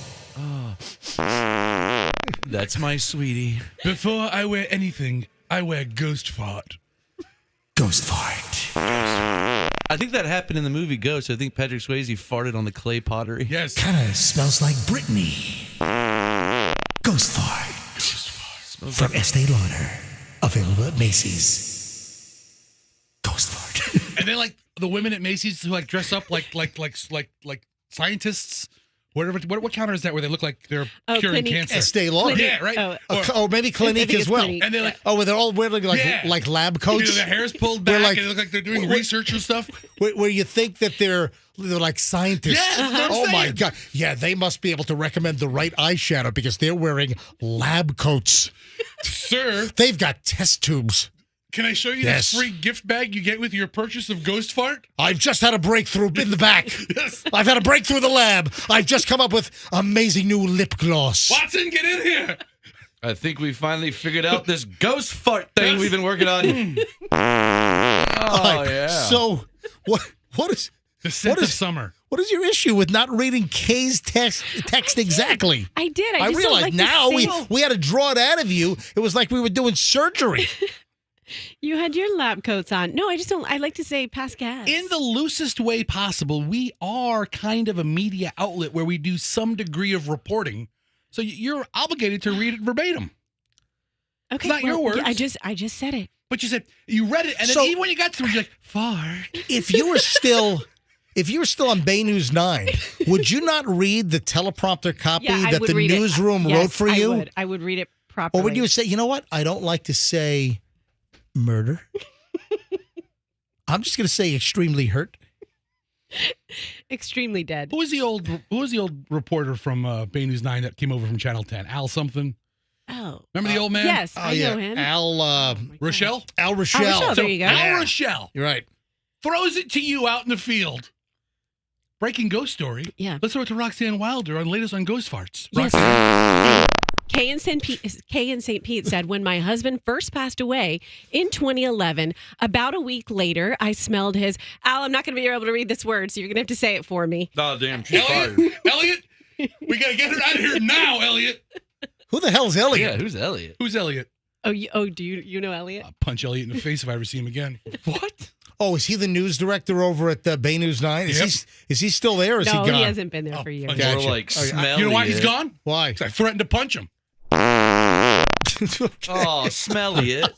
That's my sweetie. Before I wear anything, I wear ghost fart. Ghost Fart. I think that happened in the movie Ghost. I think Patrick Swayze farted on the clay pottery. Yes. Kind of smells like Britney. Ghost Fart. From Estee Lauder. Available at Macy's. Ghost Fart. And then like the women at Macy's who like dress up like scientists. What counter is that where they look like they're curing Clinique. cancer? Estee Lauder. Yeah, right. Or maybe Clinique think as it's well. Clinique. And they're like, Oh, where they're all wearing like lab coats. their hair's pulled They're back like- and they look like they're doing research and stuff. where you think that they're like scientists. Yeah, that's what I'm Oh my saying. God. Yeah, they must be able to recommend the right eyeshadow because they're wearing lab coats. Sir, They've got test tubes. can I show you Yes. this free gift bag you get with your purchase of Ghost Fart? I've just had a breakthrough in the back. Yes. I've had a breakthrough in the lab. I've just come up with amazing new lip gloss. Watson, get in here. I think we finally figured out this ghost fart thing we've been working on. Oh, yeah. So, what is The scent What of is- summer. what is your issue with not reading Kay's text exactly? I did. I just realize don't like now the same- we had to draw it out of you. It was like we were doing surgery. You had your lab coats on. No, I just don't. I like to say pass gas. In the loosest way possible, we are kind of a media outlet where we do some degree of reporting. So you're obligated to read it verbatim. okay, it's not your words. I just said it. But you said you read it, and then So- even when you got to it, you're like, fart. If you were still on Bay News 9, would you not read the teleprompter copy Yeah, I that would the read it. newsroom Yes, wrote for you? I would read it properly. Or would you say, you know what? I don't like to say murder. I'm just going to say extremely hurt. Extremely dead. Who was the old reporter from Bay News 9 that came over from Channel 10? Al something. Oh. Remember the old man? Yes, I know him. Al Oh my Rochelle? Al Rochelle. Rochelle, there you go. Al Rochelle You're right. throws it to you out in the field. Breaking ghost story. Yeah. Let's throw it to Roxanne Wilder on latest on ghost farts. Yes. Roxanne. Kay in St. Pete said, when my husband first passed away in 2011, about a week later, I smelled his. Al, I'm not going to be able to read this word, so you're going to have to say it for me. Oh, damn. She's Elliot, fired. Elliot, we got to get her out of here now, Elliot. Who the hell's Elliot? Yeah, who's Elliot? Who's Elliot? Do you know Elliot? I'll punch Elliot in the face if I ever see him again. What? Oh, is he the news director over at Bay News 9? Is he still there or is No, he gone? he hasn't been there for years. punch Gotcha. More like Oh, yeah. smelly. You know why he's gone? Why? 'Cause I threatened to punch him. Oh, smelly it.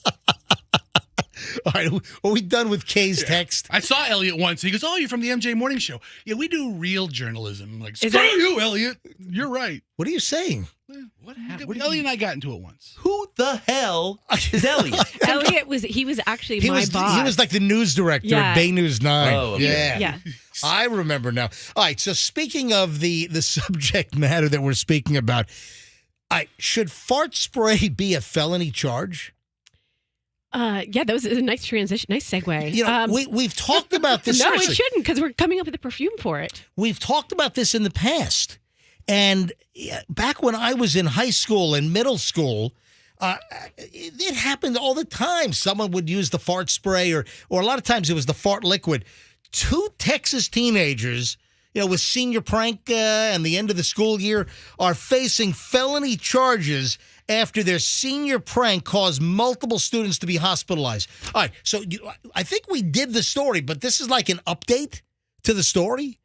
All right, are we done with Kay's text? I saw Elliot once. He goes, "Oh, you're from the MJ Morning Show." Yeah, we do real journalism. Like, screw Is that- you, Elliot. You're right. What are you saying? What happened? Elliot and I got into it once. Who the hell is Elliot? Elliot was actually He my was boss. he was like the news director Yeah. at Bay News 9. Oh, okay. Yeah. Yeah. I remember now. All right, so speaking of the subject matter that we're speaking about, should fart spray be a felony charge? Yeah, that was a nice transition, nice segue. You know, we've talked about this. No, it seriously. shouldn't, because we're coming up with a perfume for it. We've talked about this in the past. And back when I was in high school and middle school, it happened all the time. Someone would use the fart spray or a lot of times it was the fart liquid. 2 Texas teenagers, with senior prank and the end of the school year, are facing felony charges after their senior prank caused multiple students to be hospitalized. All right, so I think we did the story, but this is like an update to the story.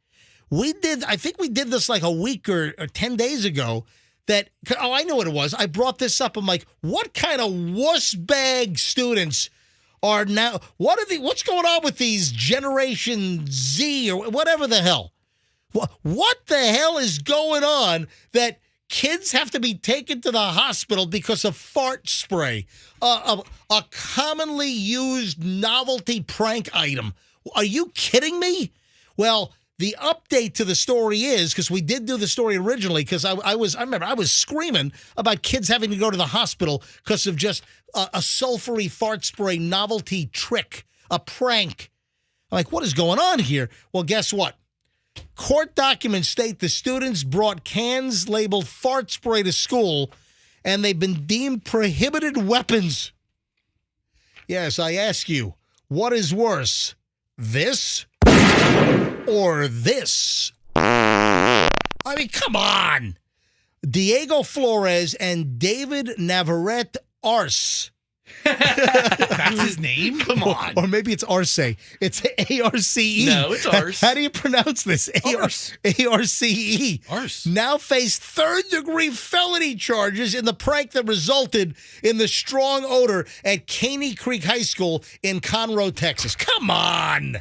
I think we did this like a week or 10 days ago I know what it was. I brought this up. I'm like, what kind of wuss bag students are now, what's going on with these Generation Z or whatever the hell? What the hell is going on that kids have to be taken to the hospital because of fart spray? A commonly used novelty prank item. Are you kidding me? Well, the update to the story is, because we did do the story originally, because I remember I was screaming about kids having to go to the hospital because of just a sulfury fart spray novelty trick, a prank. I'm like, what is going on here? Well, guess what? Court documents state the students brought cans labeled fart spray to school, and they've been deemed prohibited weapons. Yes, I ask you, what is worse, this or this? I mean, come on. Diego Flores and David Navarrete Arce. That's his name? Come on. Or maybe it's Arce. It's A-R-C-E. No, it's Arce. How do you pronounce this? Arce. A-R-C-E. Arce. Now face third-degree felony charges in the prank that resulted in the strong odor at Caney Creek High School in Conroe, Texas. Come on.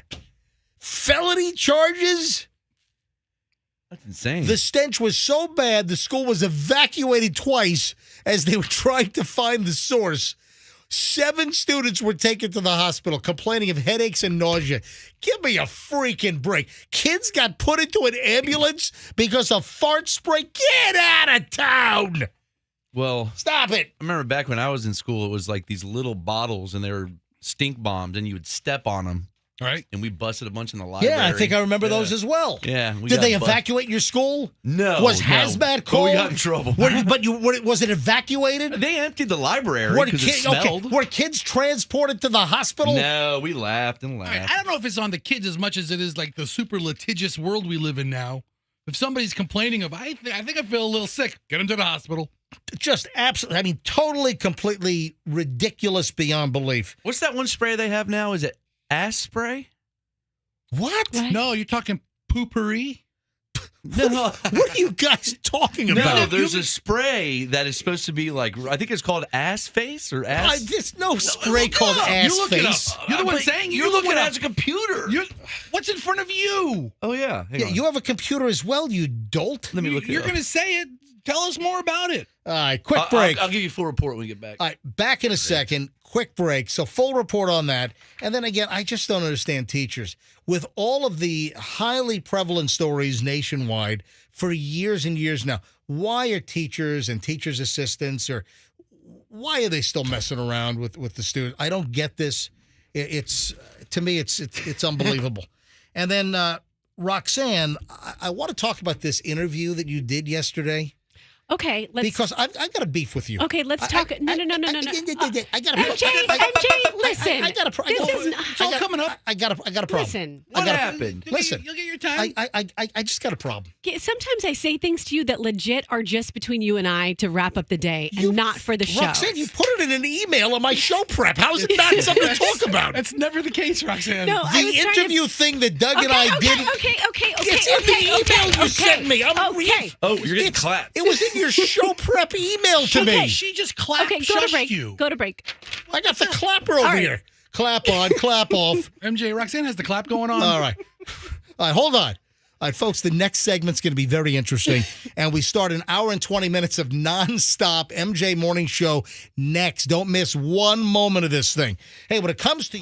Felony charges? That's insane. The stench was so bad, the school was evacuated twice as they were trying to find the source. 7 students were taken to the hospital complaining of headaches and nausea. Give me a freaking break. Kids got put into an ambulance because of fart spray. Get out of town. Well, Stop it. I remember back when I was in school, it was like these little bottles, and they were stink bombs, and you would step on them. All right. And we busted a bunch in the library. Yeah, I think I remember those as well. Yeah. we Did got they bust- evacuate your school? No. Was no. hazmat But called? we got in trouble. Was it evacuated? They emptied the library Were, because it smelled. were kids transported to the hospital? No, we laughed and All right, laughed. I don't know if it's on the kids as much as it is like the super litigious world we live in now. If somebody's complaining of, I think I feel a little sick, get them to the hospital. Just absolutely, I mean, totally, completely ridiculous beyond belief. What's that one spray they have now? Is it ass spray? What? No, you're talking poopery? No. What are you guys talking No, about? there's a spray that is supposed to be like, I think it's called ass face or ass. There's no spray look it called up. ass You look it face. up. You're the one But saying you're you looking look it at up. as a computer. What's in front of you? Oh yeah. Hang Yeah, on. you have a computer as well, you dolt. Let me look. You're it up. going to say it. Tell us more about it. All right, quick break. I'll give you a full report when we get back. All right, back in a second. Quick break. So full report on that. And then again, I just don't understand teachers. With all of the highly prevalent stories nationwide for years and years now, why are teachers and teachers' assistants, or why are they still messing around with the students? I don't get this. It's to me, it's unbelievable. And then Roxanne, I want to talk about this interview that you did yesterday. Okay, let's. Because I got a beef with you. Okay, let's talk. No. I got a MJ, listen. I got a problem. This is not- It's all coming up. I got a problem. Listen. What happened? Listen. You'll get your time. I just got a problem. Sometimes I say things to you that legit are just between you and I to wrap up the day and not for the show. Roxanne, you put it in an email on my show prep. How is it not something to talk about? That's never the case, Roxanne. No, I was The trying to- interview thing that Doug and I did. Okay. It's in the email you sent me. I'm reading. Oh, you're getting clapped. It was in your show prep email to me. She just clapped. Okay, go to break. You. Go to break. I got the clapper over right. here. Clap on, clap off. MJ, Roxanne has the clap going on. All right. All right, hold on. All right, folks, the next segment's going to be very interesting. And we start an hour and 20 minutes of nonstop MJ Morning Show next. Don't miss one moment of this thing. Hey, when it comes to...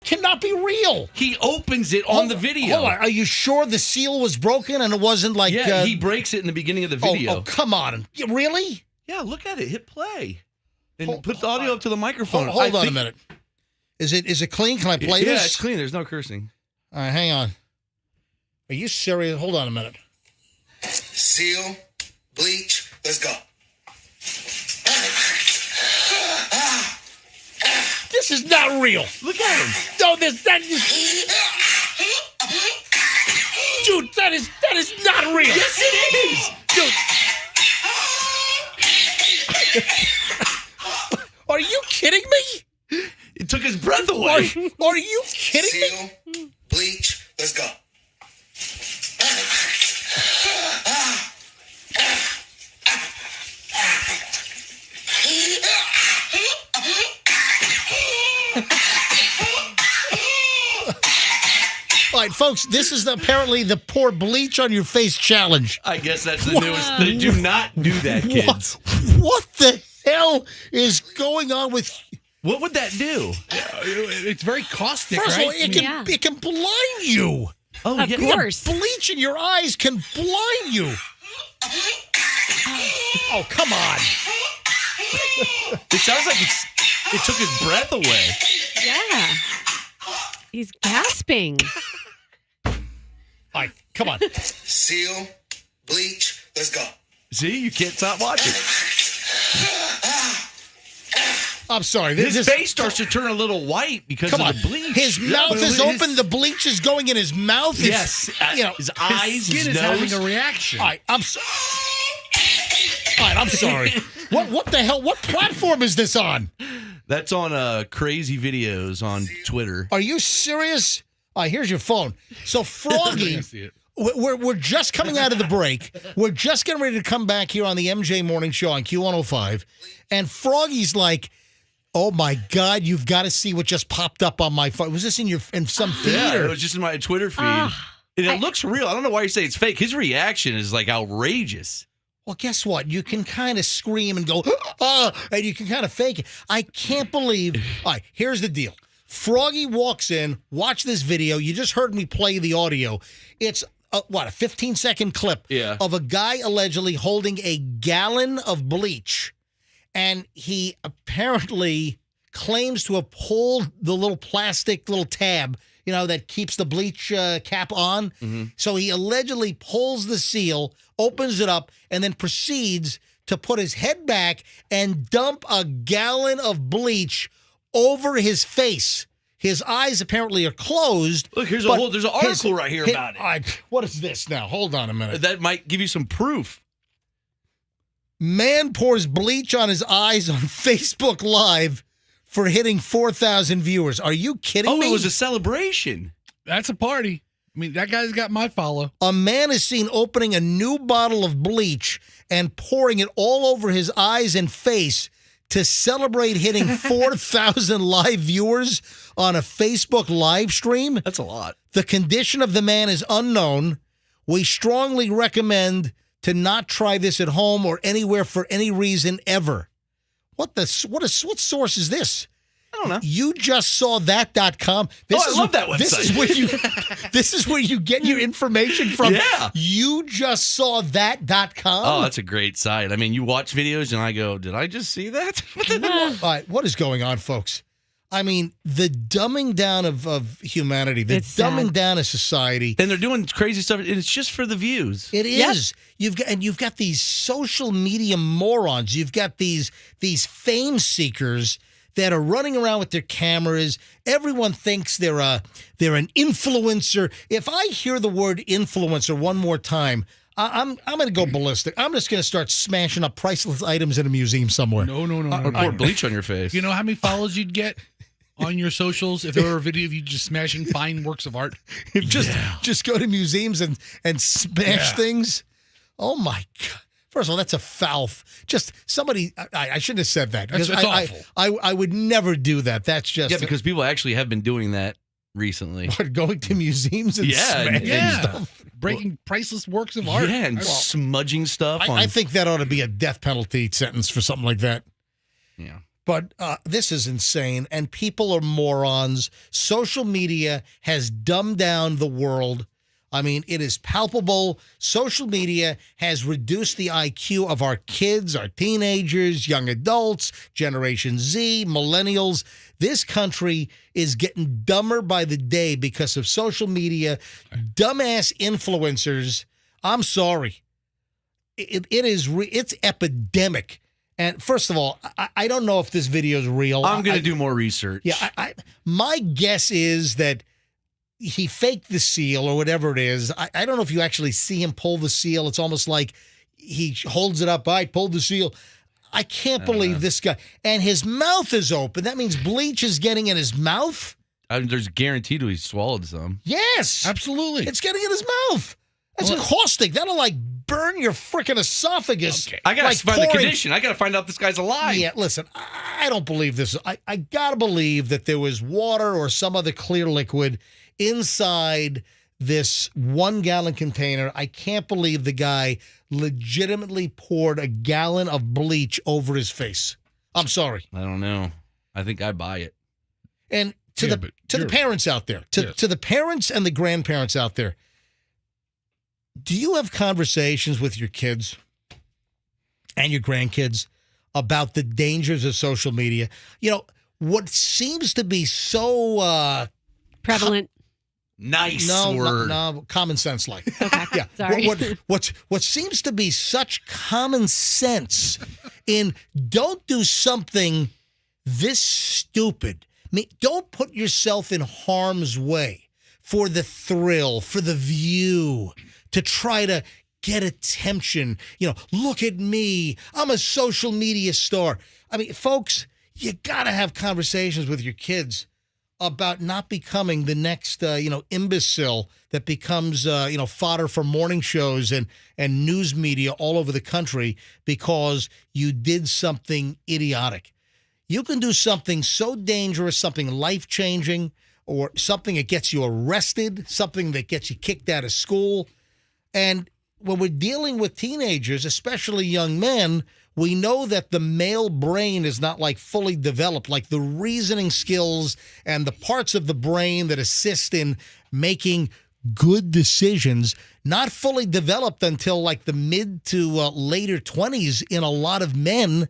Cannot be real. He opens it on the video. Hold on. Are you sure the seal was broken and it wasn't like... Yeah, he breaks it in the beginning of the video. Oh, come on. Really? Yeah, look at it. Hit play. And put the audio up to the microphone. Hold on a minute. Is it clean? Can I play this? Yeah, it's clean. There's no cursing. All right, hang on. Are you serious? Hold on a minute. Seal, bleach, let's go. This is not real. Look at him. No, dude, that is not real. Yes, it is. Dude. Are you kidding me? It took his breath away. Are you kidding me? Seal, bleach, let's go. All right, folks, this is apparently the pour bleach on your face challenge. I guess that's the newest. They do not do that, kids. What the hell is going on with... What would that do? It's very caustic, First right? of all, it can blind you. Oh, Of course. Bleach in your eyes can blind you. Oh, come on. It sounds like it took his breath away. Yeah. He's gasping. All right, come on. Seal, bleach, let's go. See, you can't stop watching. I'm sorry. His face starts to turn a little white because of the bleach. His mouth is open. The bleach is going in his mouth. Yes. His eyes, His skin his is nose. having a reaction. All right, I'm sorry. What the hell? What platform is this on? That's on Crazy Videos on Twitter. Are you serious? All right, here's your phone. So Froggy, we're just coming out of the break. We're just getting ready to come back here on the MJ Morning Show on Q105. And Froggy's like, oh, my God, you've got to see what just popped up on my phone. Was this in some feed? Yeah, it was just in my Twitter feed. And it looks real. I don't know why you say it's fake. His reaction is like outrageous. Well, guess what? You can kind of scream and go, and you can kind of fake it. I can't believe. All right, here's the deal. Froggy walks in, watch this video. You just heard me play the audio. It's, a 15-second clip of a guy allegedly holding a gallon of bleach. And he apparently claims to have pulled the little plastic tab, that keeps the bleach cap on. Mm-hmm. So he allegedly pulls the seal, opens it up, and then proceeds to put his head back and dump a gallon of bleach over his face. His eyes apparently are closed. Look, there's an article right here about it. What is this now? Hold on a minute. That might give you some proof. Man pours bleach on his eyes on Facebook Live for hitting 4,000 viewers. Are you kidding me? Oh, it was a celebration. That's a party. I mean, that guy's got my follow. A man is seen opening a new bottle of bleach and pouring it all over his eyes and face to celebrate hitting 4,000 live viewers on a Facebook live stream. That's a lot. The condition of the man is unknown. We strongly recommend to not try this at home or anywhere for any reason ever. What source is this? I don't know. You just saw that.com. I love that website. This is where you get your information from. Yeah. You just saw that.com. Oh, that's a great site. I mean, you watch videos and I go, did I just see that? All right, what is going on, folks? I mean, the dumbing down of humanity, the dumbing down of society. And they're doing crazy stuff, and it's just for the views. It is. You've got these social media morons. You've got these fame seekers that are running around with their cameras. Everyone thinks they're an influencer. If I hear the word influencer one more time, I'm going to go ballistic. I'm just going to start smashing up priceless items in a museum somewhere. No. Or pour bleach on your face. You know how many follows you'd get on your socials if there were a video of you just smashing fine works of art? Just go to museums and smash things. Oh, my God. First of all, that's a foul. Just somebody. I shouldn't have said that. That's awful. I would never do that. That's just because people actually have been doing that recently. What, going to museums and smashing stuff, breaking priceless works of art. Yeah, and smudging stuff. I think that ought to be a death penalty sentence for something like that. Yeah. But this is insane, and people are morons. Social media has dumbed down the world. I mean, it is palpable. Social media has reduced the IQ of our kids, our teenagers, young adults, Generation Z, millennials. This country is getting dumber by the day because of social media, dumbass influencers. I'm sorry. It's epidemic. And first of all, I don't know if this video is real. I'm going to do more research. Yeah, my guess is that he faked the seal or whatever it is. I don't know if you actually see him pull the seal. It's almost like he holds it up. I pulled the seal. I can't believe this guy. And his mouth is open. That means bleach is getting in his mouth. There's guaranteed he swallowed some. Yes. Absolutely. It's getting in his mouth. That's caustic. That'll burn your freaking esophagus. Okay. I got to find the condition. I got to find out this guy's alive. Yeah, listen, I don't believe this. I got to believe that there was water or some other clear liquid inside this 1 gallon container. I can't believe the guy legitimately poured a gallon of bleach over his face. I'm sorry. I don't know. I think I buy it. And to the parents out there, to the parents and the grandparents out there, do you have conversations with your kids and your grandkids about the dangers of social media? You know, what seems to be so prevalent. Nice word. No, common sense like. Okay, yeah. sorry. What seems to be such common sense in don't do something this stupid. I mean, don't put yourself in harm's way for the thrill, for the view, to try to get attention. You know, look at me. I'm a social media star. I mean, folks, you got to have conversations with your kids about not becoming the next, imbecile that becomes, fodder for morning shows and news media all over the country because you did something idiotic. You can do something so dangerous, something life-changing, or something that gets you arrested, something that gets you kicked out of school. And when we're dealing with teenagers, especially young men, we know that the male brain is not like fully developed, like the reasoning skills and the parts of the brain that assist in making good decisions, not fully developed until like the mid to later 20s in a lot of men.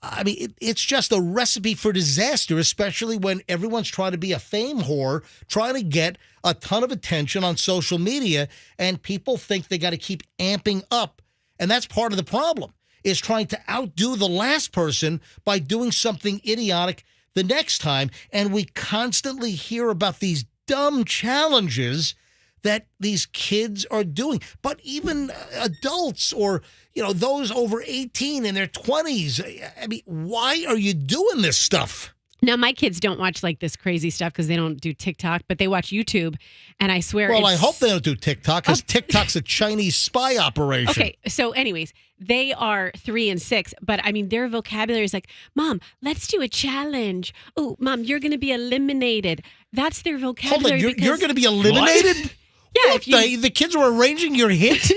I mean, it's just a recipe for disaster, especially when everyone's trying to be a fame whore, trying to get a ton of attention on social media, and people think they got to keep amping up. And that's part of the problem, is trying to outdo the last person by doing something idiotic the next time. And we constantly hear about these dumb challenges that these kids are doing. But even adults or, those over 18 in their 20s, I mean, why are you doing this stuff? Now, my kids don't watch like this crazy stuff because they don't do TikTok, but they watch YouTube, and I swear. Well, I hope they don't do TikTok because TikTok's a Chinese spy operation. Okay, so anyways, they are 3 and 6, but I mean, their vocabulary is like, Mom, let's do a challenge. Oh, Mom, you're going to be eliminated. That's their vocabulary. Hold on, you're going to be eliminated? What? Yeah, the kids are arranging your hit?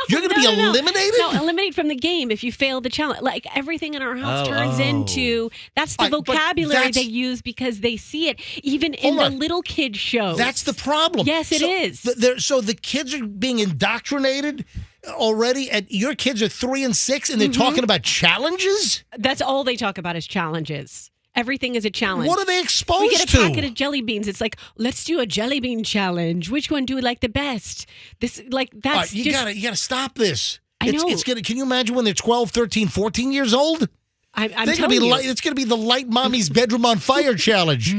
You're going to be eliminated? No, eliminate from the game if you fail the challenge. Like everything in our house turns into, that's the vocabulary they use because they see it even in the little kid shows. That's the problem. Yes, it is. So the kids are being indoctrinated already, and your kids are 3 and 6 and they're talking about challenges? That's all they talk about is challenges. Everything is a challenge. What are they exposed to? We get a packet of jelly beans. It's like, let's do a jelly bean challenge. Which one do we like the best? This, like, that's you gotta stop this. I know. Can you imagine when they're 12, 13, 14 years old? I'm telling you. It's going to be the Light Mommy's Bedroom on Fire challenge.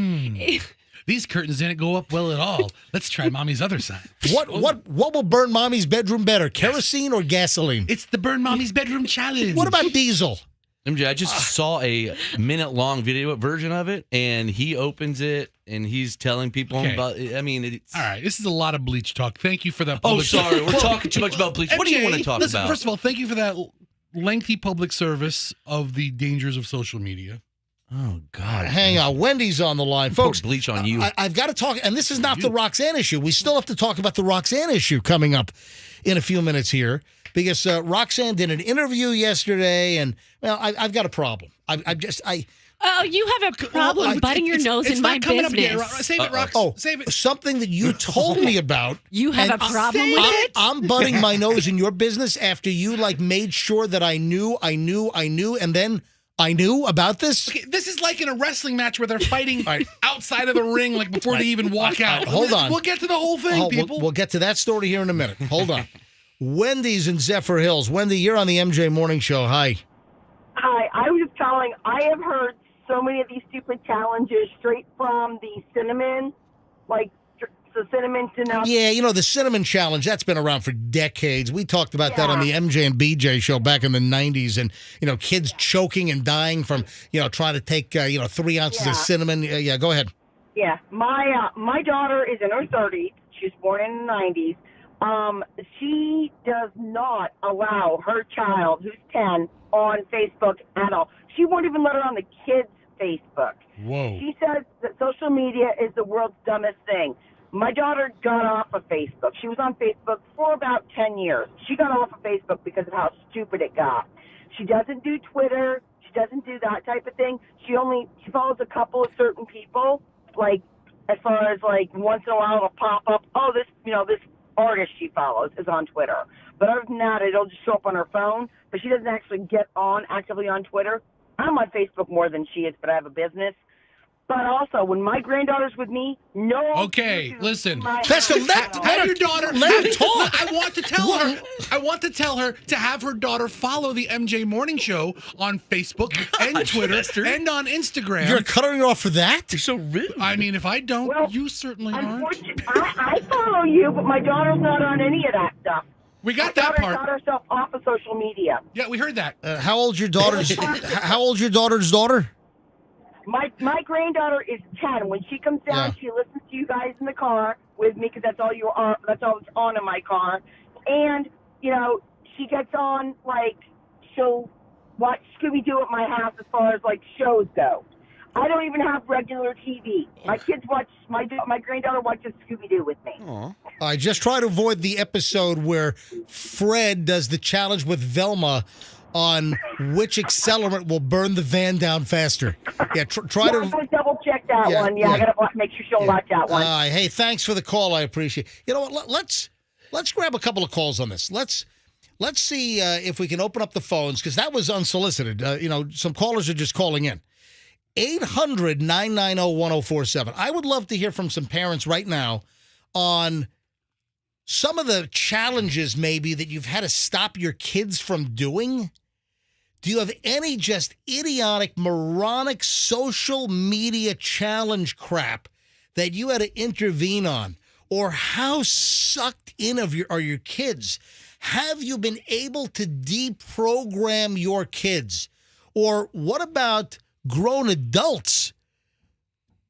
These curtains didn't go up well at all. Let's try Mommy's other side. What will burn Mommy's bedroom better, kerosene or gasoline? It's the Burn Mommy's Bedroom challenge. What about diesel? MJ, I just saw a minute-long video version of it, and he opens it, and he's telling people about it. I mean, it's... All right, this is a lot of bleach talk. Thank you for that. Oh, sorry, we're talking too much about bleach. What do you want to talk about? First of all, thank you for that lengthy public service of the dangers of social media. Oh, God. Hang on. Wendy's on the line. Folks, bleach on you. I've got to talk, and this is not the Roxanne issue. We still have to talk about the Roxanne issue coming up in a few minutes here. Because Roxanne did an interview yesterday, and I've got a problem. Oh, you have a problem butting your nose in my business. Save it, Rox. Save it. Something that you told me about. You have a problem with it? I'm butting my nose in your business after you made sure that I knew, and then I knew about this. Okay, this is like in a wrestling match where they're fighting outside of the ring, before they even walk out. Hold on. We'll get to the whole thing, people. We'll get to that story here in a minute. Hold on. Wendy's in Zephyr Hills. Wendy, you're on the MJ Morning Show. Hi. Hi. I was just calling. I have heard so many of these stupid challenges straight from the cinnamon, the cinnamon to now. Yeah, the cinnamon challenge, that's been around for decades. We talked about that on the MJ and BJ show back in the 90s. And, kids choking and dying from, trying to take, 3 ounces of cinnamon. Yeah, go ahead. Yeah. My daughter is in her 30s. She was born in the 90s. She does not allow her child, who's 10, on Facebook at all. She won't even let her on the kids' Facebook. Whoa. She says that social media is the world's dumbest thing. My daughter got off of Facebook. She was on Facebook for about 10 years. She got off of Facebook because of how stupid it got. She doesn't do Twitter. She doesn't do that type of thing. She follows a couple of certain people, as far as once in a while it'll pop up, this artist she follows is on Twitter. But other than that, it'll just show up on her phone. But she doesn't actually get actively on Twitter. I'm on Facebook more than she is, but I have a business. But also, when my granddaughter's with me, no. Okay, listen. Have your daughter. Let her talk. I want to tell her to have her daughter follow the MJ Morning Show on Facebook and Twitter and on Instagram. You're cutting her off for that? You're so rude. I mean, if I don't, you certainly aren't. I follow you, but my daughter's not on any of that stuff. We got that part. Got herself off of social media. Yeah, we heard that. How old's your daughter's? How old's your daughter's daughter? My granddaughter is 10. When she comes down, she listens to you guys in the car with me because that's all that's all that's on in my car. And she gets on she'll watch Scooby-Doo at my house as far as shows go. I don't even have regular TV. My kids watch. My granddaughter watches Scooby-Doo with me. Aww. I just try to avoid the episode where Fred does the challenge with Velma on which accelerant will burn the van down faster. Yeah, try to. I'm gonna double check that one. I gotta make sure she'll watch that one. Hey, thanks for the call. I appreciate it. You know what? Let's grab a couple of calls on this. Let's see if we can open up the phones because that was unsolicited. Some callers are just calling in. 800-990-1047. I would love to hear from some parents right now on some of the challenges maybe that you've had to stop your kids from doing. Do you have any just idiotic, moronic social media challenge crap that you had to intervene on? Or how sucked in are your kids? Have you been able to deprogram your kids? Or what about grown adults?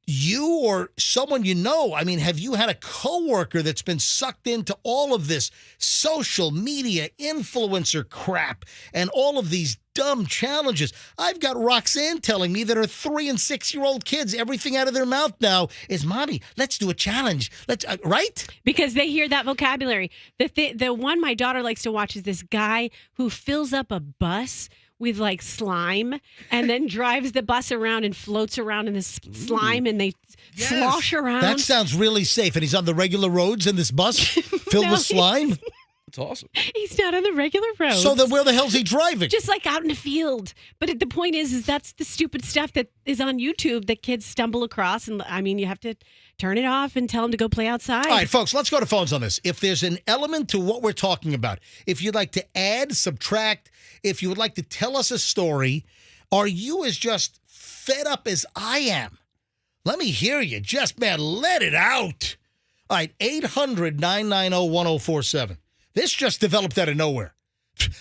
You or someone have you had a coworker that's been sucked into all of this social media influencer crap and all of these dumb challenges? I've got Roxanne telling me that her 3- and 6-year-old kids, everything out of their mouth now is, "Mommy, let's do a challenge." Let's right? Because they hear that vocabulary. The one my daughter likes to watch is this guy who fills up a bus with slime and then drives the bus around and floats around in this slime and they slosh around. That sounds really safe. And he's on the regular roads in this bus filled with slime? That's awesome. He's not on the regular road. So then where the hell's he driving? Just out in the field. But the point is that's the stupid stuff that is on YouTube that kids stumble across. And you have to turn it off and tell them to go play outside. All right, folks, let's go to phones on this. If there's an element to what we're talking about, if you'd like to add, subtract, if you would like to tell us a story, are you as just fed up as I am? Let me hear you. Let it out. All right, 800-990-1047. This just developed out of nowhere.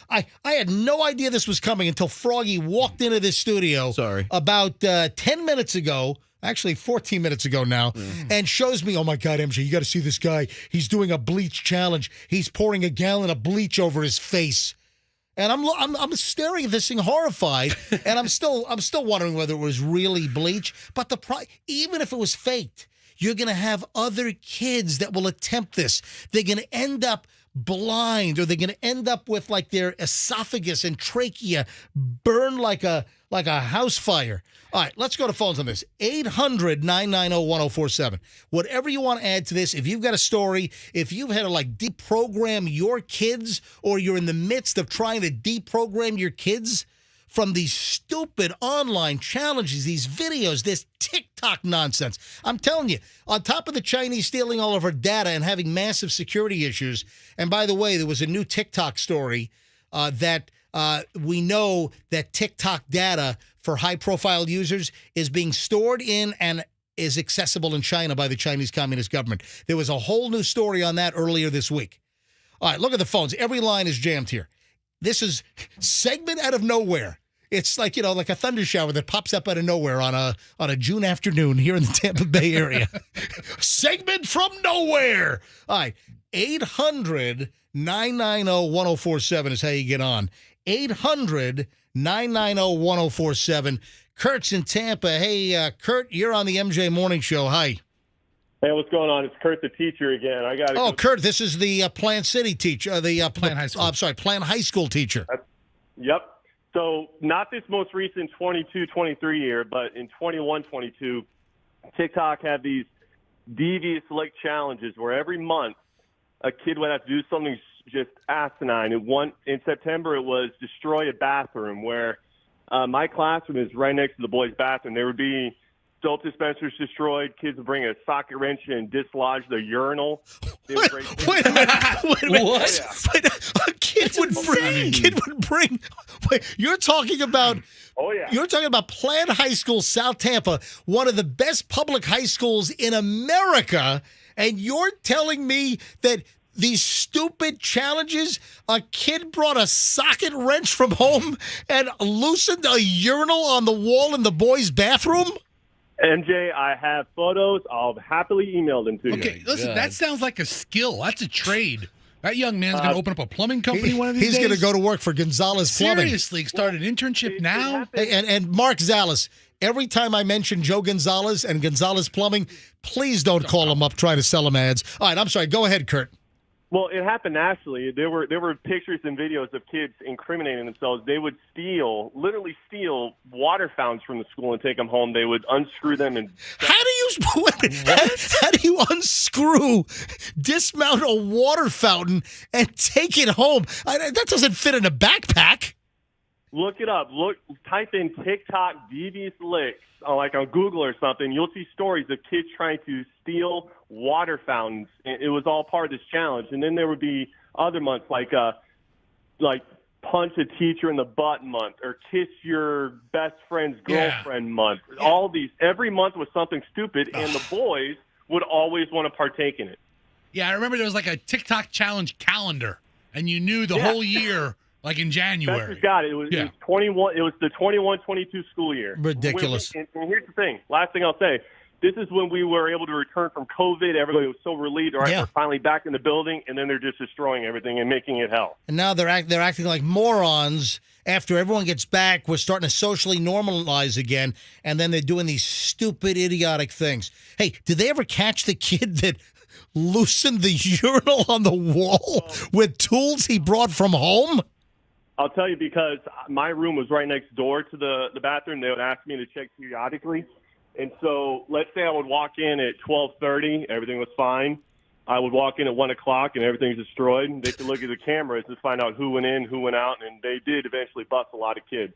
I had no idea this was coming until Froggy walked into this studio about 10 minutes ago, actually 14 minutes ago now, and shows me, "Oh my God, MJ, you got to see this guy. He's doing a bleach challenge. He's pouring a gallon of bleach over his face." And I'm staring at this thing horrified, and I'm still wondering whether it was really bleach. But even if it was faked, you're going to have other kids that will attempt this. They're going to end up blind, or they're going to end up with their esophagus and trachea burn like a house fire. All right, let's go to phones on this. 800-990-1047. Whatever you want to add to this, if you've got a story, if you've had to deprogram your kids, or you're in the midst of trying to deprogram your kids from these stupid online challenges, these videos, this TikTok nonsense. I'm telling you, on top of the Chinese stealing all of our data and having massive security issues, and by the way, there was a new TikTok story that we know that TikTok data for high-profile users is being stored in and is accessible in China by the Chinese Communist government. There was a whole new story on that earlier this week. All right, look at the phones. Every line is jammed here. This is segment out of nowhere. It's like a thunder shower that pops up out of nowhere on a June afternoon here in the Tampa Bay area. Segment from nowhere. All right, 800-990-1047 is how you get on. 800-990-1047. Kurt's in Tampa. Hey, Kurt, you're on the MJ Morning Show. Hi. Hey, what's going on? It's Kurt, the teacher again. Kurt, this is the Plant City teacher. Plant High School. Plant High School teacher. Yep. So not this most recent 22-23 year, but in 21-22, TikTok had these devious challenges where every month a kid would have to do something just asinine. In September, it was destroy a bathroom, where my classroom is right next to the boys' bathroom. There would be soap dispensers destroyed. Kids would bring a socket wrench and dislodge the urinal. Wait a minute. What? A kid would bring. Wait, you're talking about. Oh yeah. You're talking about Plant High School, South Tampa, one of the best public high schools in America, and you're telling me that these stupid challenges. A kid brought a socket wrench from home and loosened a urinal on the wall in the boys' bathroom. MJ, I have photos. I'll happily email them to you. Okay, listen, that sounds like a skill. That's a trade. That young man's going to open up a plumbing company one of these days. He's going to go to work for Gonzalez Plumbing. Seriously, start an internship now? And Mark Zales, every time I mention Joe Gonzalez and Gonzalez Plumbing, please don't call him up trying to sell him ads. All right, I'm sorry. Go ahead, Kurt. Well, it happened nationally. There were pictures and videos of kids incriminating themselves. They would literally steal water fountains from the school and take them home. They would unscrew them and. How do you dismount a water fountain and take it home? That doesn't fit in a backpack. Look it up. Type in TikTok devious licks, like on Google or something. You'll see stories of kids trying to steal water fountains. It was all part of this challenge. And then there would be other months like punch a teacher in the butt month or kiss your best friend's girlfriend month. Yeah. All these, every month was something stupid, and the boys would always want to partake in it. Yeah, I remember there was like a TikTok challenge calendar, and you knew the whole year. Like in January. That's got it. It was 21. It was the 21-22 school year. Ridiculous. And here's the thing. Last thing I'll say. This is when we were able to return from COVID. Everybody was so relieved. All right, we're finally back in the building, and then they're just destroying everything and making it hell. And now they're acting like morons. After everyone gets back, we're starting to socially normalize again, and then they're doing these stupid, idiotic things. Hey, did they ever catch the kid that loosened the urinal on the wall with tools he brought from home? I'll tell you, because my room was right next door to the bathroom. They would ask me to check periodically. And so let's say I would walk in at 12:30, everything was fine. I would walk in at 1 o'clock and everything's destroyed. They could look at the cameras to find out who went in, who went out, and they did eventually bust a lot of kids.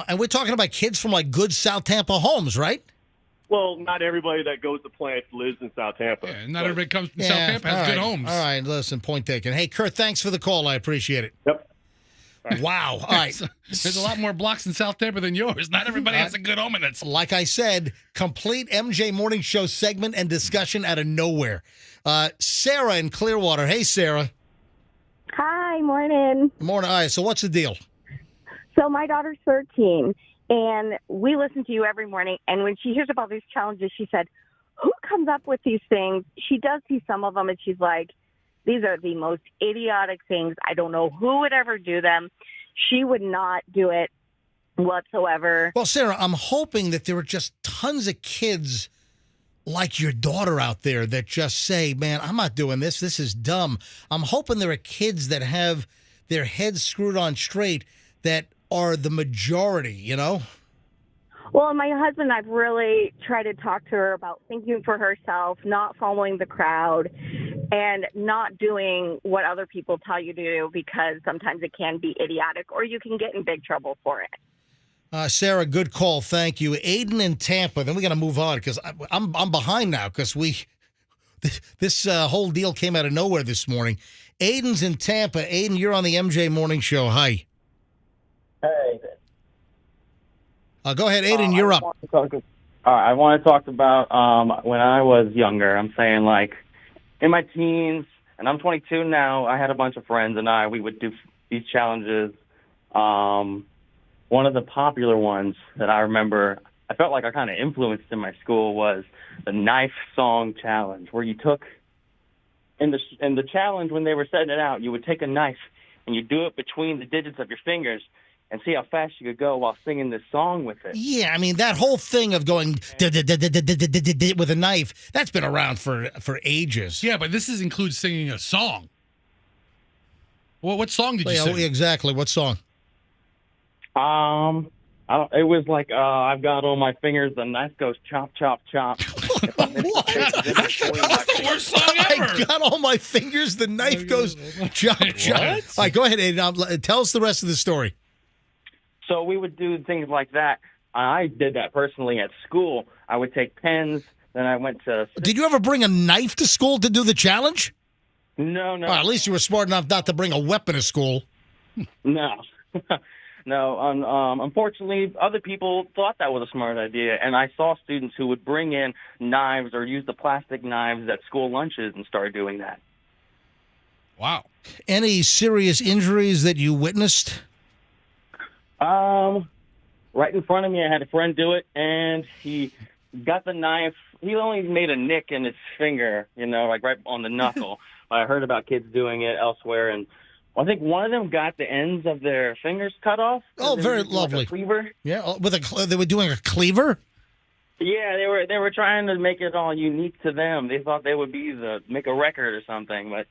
And we're talking about kids from like good South Tampa homes, right? Well, not everybody that goes to plants lives in South Tampa. Yeah, not everybody comes from South Tampa has good homes. All right, listen, point taken. Hey, Kurt, thanks for the call. I appreciate it. Yep. Wow. All right. There's a lot more blocks in South Tampa than yours. Not everybody has a good home in it. Like I said, complete MJ Morning Show segment and discussion out of nowhere. Sarah in Clearwater. Hey, Sarah. Hi, morning. Morning. All right, so what's the deal? So my daughter's 13, and we listen to you every morning, and when she hears about these challenges, she said, who comes up with these things? She does see some of them, and she's like, these are the most idiotic things. I don't know who would ever do them. She would not do it whatsoever. Well, Sarah, I'm hoping that there are just tons of kids like your daughter out there that just say, man, I'm not doing this. This is dumb. I'm hoping there are kids that have their heads screwed on straight that are the majority, you know? Well, my husband, I've really tried to talk to her about thinking for herself, not following the crowd, and not doing what other people tell you to do, because sometimes it can be idiotic or you can get in big trouble for it. Sarah, good call. Thank you. Aiden in Tampa. Then we got to move on because I'm behind now because this whole deal came out of nowhere this morning. Aiden's in Tampa. Aiden, you're on the MJ Morning Show. Hi. Hey. Go ahead, Aiden. You're up. I want to talk about when I was younger. I'm saying like in my teens, and I'm 22 now. I had a bunch of friends, and we would do these challenges. One of the popular ones that I remember, I felt like I kind of influenced in my school, was the knife song challenge, where you took in the challenge when they were setting it out, you would take a knife and you do it between the digits of your fingers and see how fast you could go while singing this song with it. Yeah, I mean, that whole thing of going with a knife, that's been around for ages. Yeah, but this includes singing a song. Well, what song did you sing? Exactly, what song? It was like, I've got on my fingers, the knife goes chop, chop, chop. What? That's the worst song ever. I got all my fingers, the knife goes chop, chop. All right, go ahead, Aiden. Tell us the rest of the story. So we would do things like that. I did that personally at school. I would take pens, then I went to... Did you ever bring a knife to school to do the challenge? No. Well, at least you were smart enough not to bring a weapon to school. No. No, unfortunately, other people thought that was a smart idea, and I saw students who would bring in knives or use the plastic knives at school lunches and start doing that. Wow. Any serious injuries that you witnessed? Right in front of me, I had a friend do it, and he got the knife. He only made a nick in his finger, like right on the knuckle. I heard about kids doing it elsewhere, and I think one of them got the ends of their fingers cut off. Oh, very lovely. Like a cleaver. Yeah, they were doing a cleaver? Yeah, they were trying to make it all unique to them. They thought they would make a record or something, but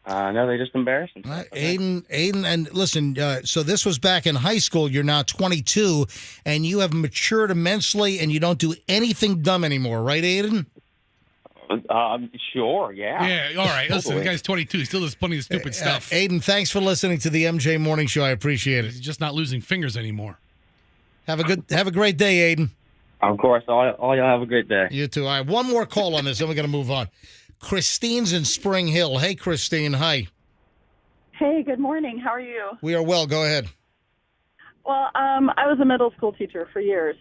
no, they just embarrassed themselves. Aiden, and listen, so this was back in high school. You're now 22, and you have matured immensely, and you don't do anything dumb anymore, right, Aiden? Sure, yeah. Yeah, all right. Listen, the guy's 22. He still does plenty of stupid stuff. Aiden, thanks for listening to the MJ Morning Show. I appreciate it. He's just not losing fingers anymore. Have a great day, Aiden. Of course. All y'all have a great day. You too. All right, one more call on this, then we're going to move on. Christine's in Spring Hill. Hey, Christine. Hi. Hey, good morning. How are you? We are well. Go ahead. Well, I was a middle school teacher for years.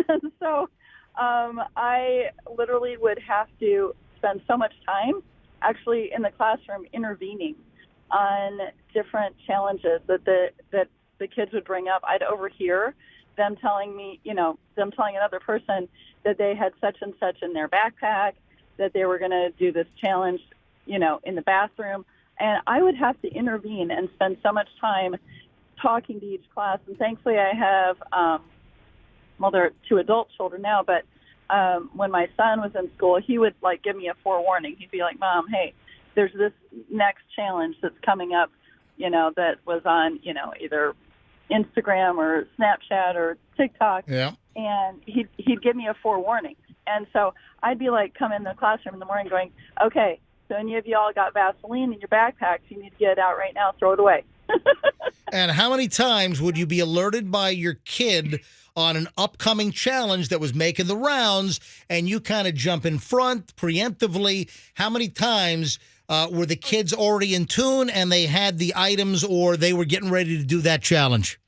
And so I literally would have to spend so much time actually in the classroom intervening on different challenges that the kids would bring up. I'd overhear them telling me, them telling another person that they had such and such in their backpack, that they were going to do this challenge, in the bathroom. And I would have to intervene and spend so much time talking to each class. And thankfully I have, they're 2 adult children now, but when my son was in school, he would give me a forewarning. He'd be like, Mom, hey, there's this next challenge that's coming up, that was on, either Instagram or Snapchat or TikTok. Yeah. And he'd give me a forewarning. And so I'd be come in the classroom in the morning going, okay, so any of y'all got Vaseline in your backpacks, you need to get it out right now, throw it away. And how many times would you be alerted by your kid on an upcoming challenge that was making the rounds, and you kind of jump in front preemptively? How many times were the kids already in tune and they had the items, or they were getting ready to do that challenge?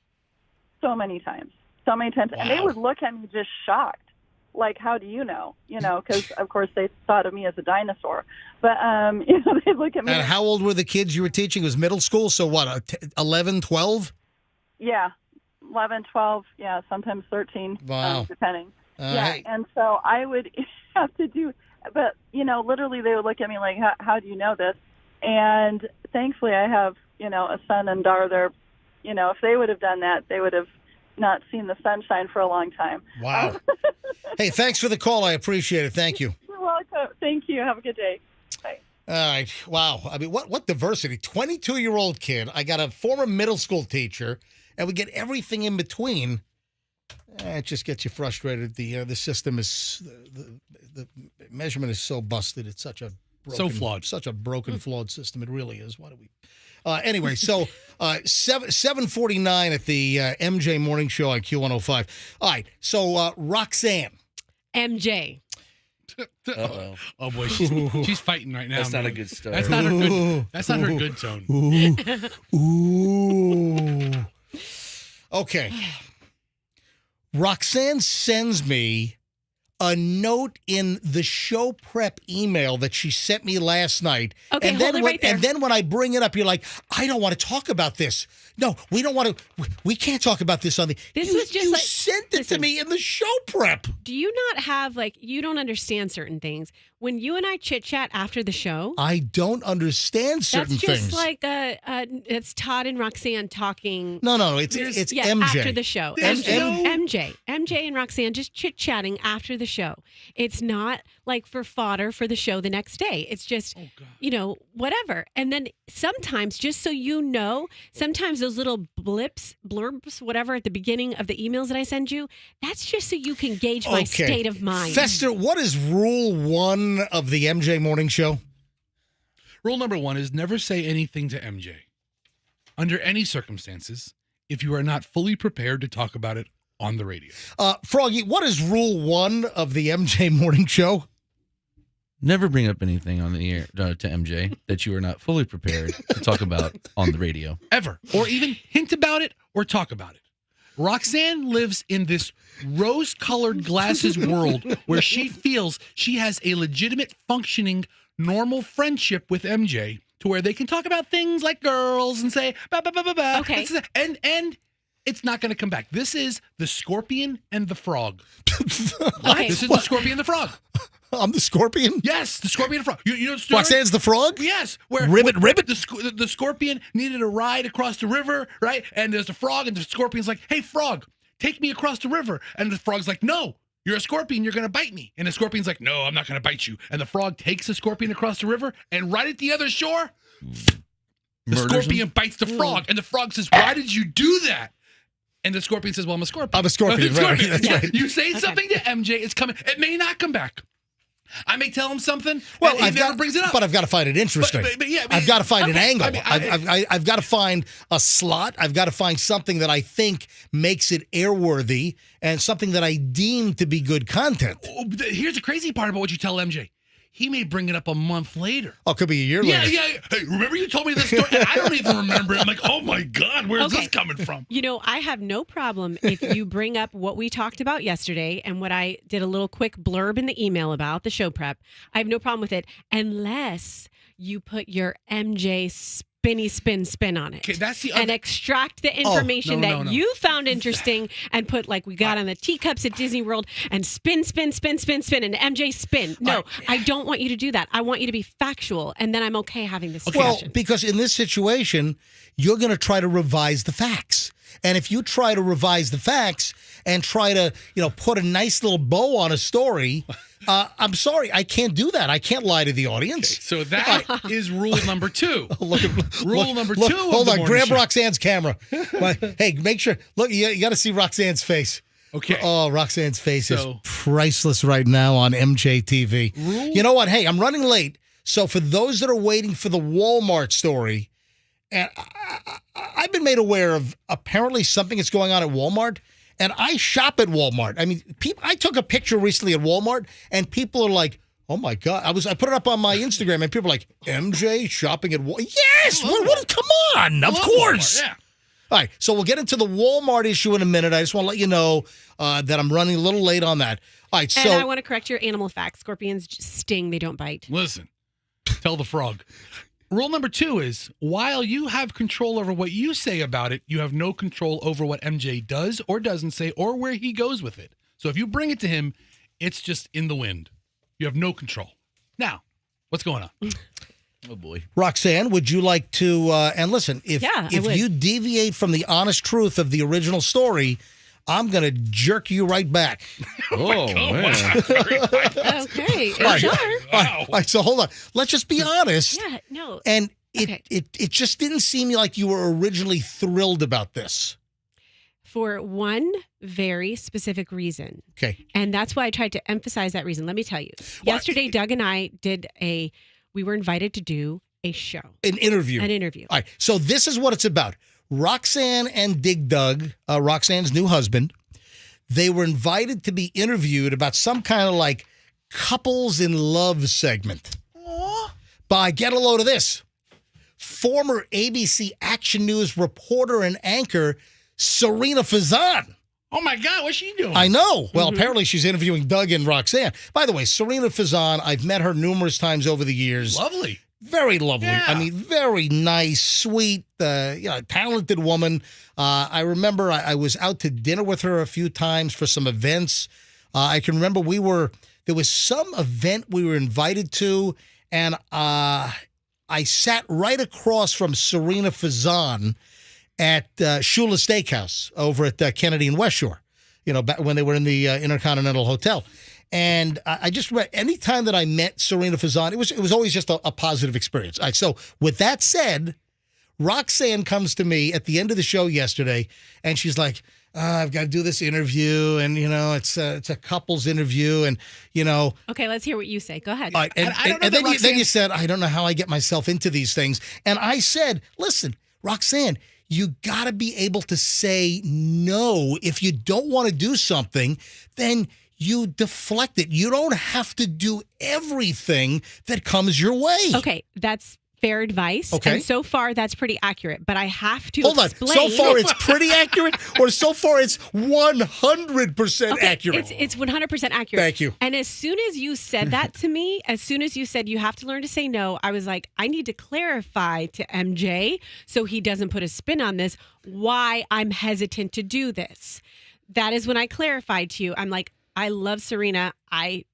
So many times. Wow. And they would look at me just shocked. Like, how do you know? Because, of course, they thought of me as a dinosaur. But, they look at me. And how old were the kids you were teaching? It was middle school? So what, 11, 12? Yeah, 11, 12, yeah, sometimes 13, wow. Depending. Yeah, right. And so I would have to do, but, literally they would look at me like, how do you know this? And thankfully I have, a son and daughter there. If they would have done that, they would have not seen the sunshine for a long time. Wow. Hey, thanks for the call. I appreciate it. Thank you. You're welcome. Thank you. Have a good day. Bye. All right. Wow. I mean, what diversity? 22-year-old kid. I got a former middle school teacher, and we get everything in between. It just gets you frustrated. The system is the measurement is so busted. It's such a broken, flawed, such a broken, flawed system. It really is. Why do we? Anyway, so 7:49 at the MJ Morning Show on Q105. All right, so Roxanne. MJ. Uh-oh. Oh boy, she's fighting right now. That's not a good start. That's not her good. That's not her good tone. Ooh. Okay. Roxanne sends me a note in the show prep email that she sent me last night. Okay, and hold then it right there. And then when I bring it up, you're like, I don't want to talk about this. No, we don't want to. We can't talk about this on the. This was just you like, sent it to me in the show prep. Do you not have you don't understand certain things? When you and I chit chat after the show, I don't understand certain that's just things. like it's Todd and Roxanne talking. No, it's MJ after the show. MJ and Roxanne just chit chatting after the show. It's not like for fodder for the show the next day. It's just whatever. And then sometimes, just so you know, sometimes those little blurbs, whatever, at the beginning of the emails that I send you, that's just so you can gauge my state of mind. Fester, what is rule 1 of the MJ Morning Show? Rule number 1 is never say anything to MJ. Under any circumstances, if you are not fully prepared to talk about it on the radio. Froggy, what is rule 1 of the MJ Morning Show? Never bring up anything on the air to MJ that you are not fully prepared to talk about on the radio. Ever. Or even hint about it or talk about it. Roxanne lives in this rose-colored glasses world where she feels she has a legitimate, functioning, normal friendship with MJ to where they can talk about things like girls and say, ba, ba, ba, ba, ba. Okay. And it's not going to come back. This is the scorpion and the frog. Okay. This is the scorpion and the frog. I'm the scorpion? Yes, the scorpion and the frog. You know the story? Roxanne's the frog? Yes. Ribbit. The scorpion needed a ride across the river, right? And there's a frog, and the scorpion's like, hey, frog, take me across the river. And the frog's like, no, you're a scorpion, you're going to bite me. And the scorpion's like, no, I'm not going to bite you. And the frog takes the scorpion across the river, and right at the other shore, the scorpion bites the frog. And the frog says, why did you do that? And the scorpion says, well, I'm a scorpion. I'm a scorpion, right? That's right. You say something to MJ, it's coming. It may not come back. I may tell him something, well, and he never brings it up. But I've got to find it interesting. I've got to find an angle. I've got to find a slot. I've got to find something that I think makes it airworthy and something that I deem to be good content. Here's the crazy part about what you tell MJ. He may bring it up a month later. Oh, it could be a year later. Yeah. Hey, remember you told me this story? And I don't even remember it. I'm like, oh my God, where's this coming from? You know, I have no problem if you bring up what we talked about yesterday and what I did a little quick blurb in the email about the show prep. I have no problem with it unless you put your MJ spin on it. Okay, that's the and extract the information no. you found interesting and put like we got on the teacups at Disney World and spin, and MJ spin. No, I don't want you to do that. I want you to be factual, and then I'm okay having this discussion. Well, because in this situation, you're going to try to revise the facts. And if you try to revise the facts and try to, put a nice little bow on a story, I'm sorry, I can't do that. I can't lie to the audience. Okay, so that is rule number 2. Rule number 2. Hold on, grab Roxanne's camera. Hey, make sure. Look, you got to see Roxanne's face. Okay. Oh, Roxanne's face is priceless right now on MJTV. You know what? Hey, I'm running late. So for those that are waiting for the Walmart story, and I've been made aware of apparently something that's going on at Walmart, and I shop at Walmart. I mean, I took a picture recently at Walmart, and people are like, oh my God. I put it up on my Instagram, and people are like, MJ shopping at Walmart? Yes! Come on! Of course! Walmart, yeah. All right, so we'll get into the Walmart issue in a minute. I just want to let you know that I'm running a little late on that. All right, so... And I want to correct your animal facts. Scorpions sting, they don't bite. Listen, tell the frog. Rule number 2 is, while you have control over what you say about it, you have no control over what MJ does or doesn't say or where he goes with it. So if you bring it to him, it's just in the wind. You have no control. Now, what's going on? Oh, boy. Roxanne, would you like to, and listen, if you deviate from the honest truth of the original story, I'm going to jerk you right back. Oh, man. Okay. All right, so hold on. Let's just be honest. Yeah, no. And it just didn't seem like you were originally thrilled about this. For one very specific reason. Okay. And that's why I tried to emphasize that reason. Let me tell you. Yesterday, Doug and I we were invited to do a show. An interview. All right, so this is what it's about. Roxanne and Dig Dug, Roxanne's new husband, they were invited to be interviewed about some kind of like couples in love segment. By, get a load of this, former ABC Action News reporter and anchor Serena Fazan. Oh my God, what's she doing? I know. Well, apparently she's interviewing Doug and Roxanne. By the way, Serena Fazan, I've met her numerous times over the years. Lovely. Very lovely. Yeah. I mean, very nice, sweet, talented woman. I remember I was out to dinner with her a few times for some events. I can remember there was some event we were invited to, and I sat right across from Serena Fazan at Shula Steakhouse over at Kennedy and West Shore, back when they were in the Intercontinental Hotel. And I just read, anytime that I met Serena Fazan, it was always just a positive experience. All right, so with that said, Roxanne comes to me at the end of the show yesterday, and she's like, I've got to do this interview, and, it's a couples interview, and, Okay, let's hear what you say. Go ahead. All right, and then you said, I don't know how I get myself into these things. And I said, listen, Roxanne, you got to be able to say no. If you don't want to do something, then you deflect it. You don't have to do everything that comes your way. Okay, that's fair advice. Okay. And so far, that's pretty accurate. But I have to Hold on. explain. So far, it's pretty accurate, or so far, it's 100% accurate? It's 100% accurate. Thank you. And as soon as you said that to me, as soon as you said you have to learn to say no, I was like, I need to clarify to MJ so he doesn't put a spin on this why I'm hesitant to do this. That is when I clarified to you. I'm like, I love Serena. I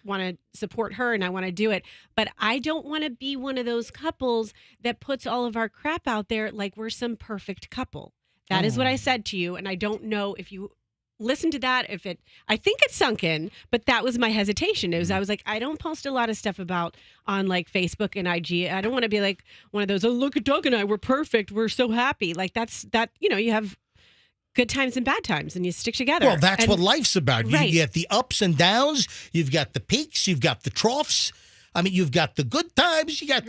want to support her and I want to do it. But I don't want to be one of those couples that puts all of our crap out there like we're some perfect couple. That is what I said to you. And I don't know if you listened to that, I think it sunk in, but that was my hesitation. I was like, I don't post a lot of stuff on like Facebook and IG. I don't want to be like one of those, oh, look at Doug and I, we're perfect. We're so happy. Like you have good times and bad times, and you stick together. Well, that's what life's about. Right. You get the ups and downs. You've got the peaks. You've got the troughs. I mean, you've got the good times. You got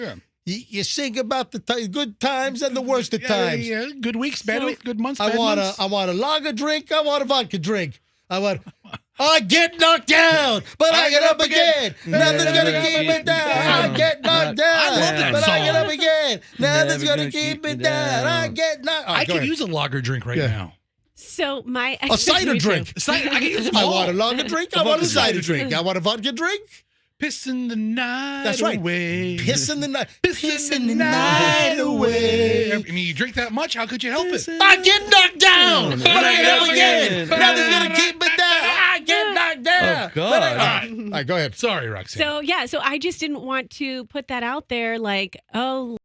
you sing about the good times and the worst of times. Yeah, good weeks, bad weeks, good months, bad I want a lager drink. I want a vodka drink. I get knocked down, but I get up again. Nothing's gonna keep me down. I get knocked down, I love that but song. I get up again. Nothing's gonna keep me down. I get knocked. I could use a lager drink right now. So a cider drink. I can use them I all. want a lager drink. I want a cider drink. I want a vodka drink. Pissing the night That's right. away. Pissing the night. Pissing the night away. I mean, you drink that much, how could you help it? I get knocked down, but I get up again. Nothing's gonna keep me down. I get knocked down. Oh, God. But all right, go ahead. Sorry, Roxanne. So I just didn't want to put that out there like, oh,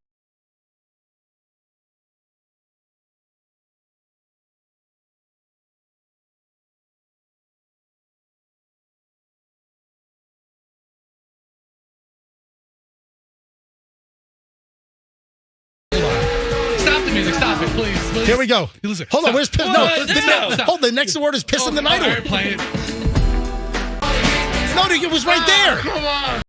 Stop the music. Stop it, please. Here we go. Listen, Hold on. stop. Where's piss? Whoa, No. stop. Hold. The next word is pissing the night All away. right, play it. No, it was right there. Come on.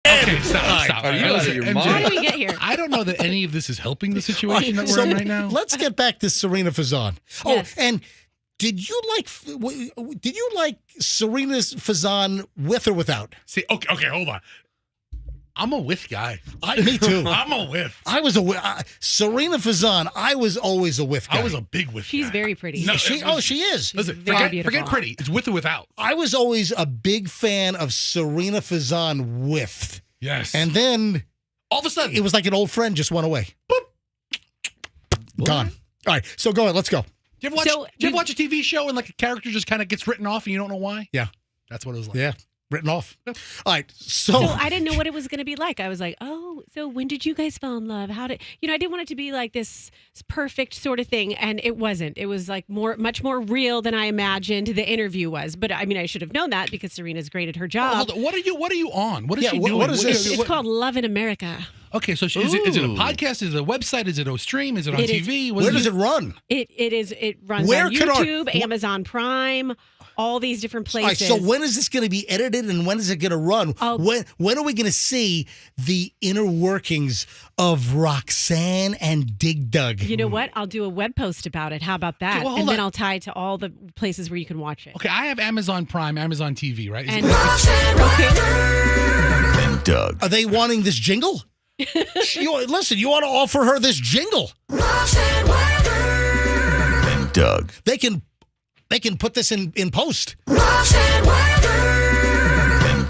Okay, stop. Are you out of your MJ, mind? how did we get here? I don't know that any of this is helping the situation that we're in right now. Let's get back to Serena Fazan. Oh, Yes. and did you like Serena Fazan with or without? See, okay, hold on. I'm a with guy. Me too. I'm a with. I was Serena Fazan. I was always a with guy. I was a big with She's guy. very pretty. No, she is. Listen, very beautiful. forget pretty. It's with or without. I was always a big fan of Serena Fazan with. Yes. And then all of a sudden, it was like an old friend just went away. Boop. Gone. All right, so go ahead. Let's go. Do you ever watch a TV show and like a character just kind of gets written off and you don't know why? Yeah. That's what it was like. Yeah. Written off. All right. So I didn't know what it was going to be like. I was like, oh, so when did you guys fall in love? I didn't want it to be like this perfect sort of thing. And it wasn't. It was like much more real than I imagined the interview was. But I mean, I should have known that because Serena's great at her job. Hold on. What are you on? What is she doing? What is this? It's called Love in America. Okay, so is it a podcast? Is it a website? Is it a stream? Is it on TV? Where does it run? It runs on YouTube, Amazon Prime, all these different places. All right, so when is this going to be edited and when is it going to run? When are we going to see the inner workings of Roxanne and Dig Dug? You know what? I'll do a web post about it. How about that? Okay, well, and then I'll tie it to all the places where you can watch it. Okay, I have Amazon Prime, Amazon TV, right? And And Doug. Are they wanting this jingle? Listen, you want to offer her this jingle. And Doug. They can put this in post. And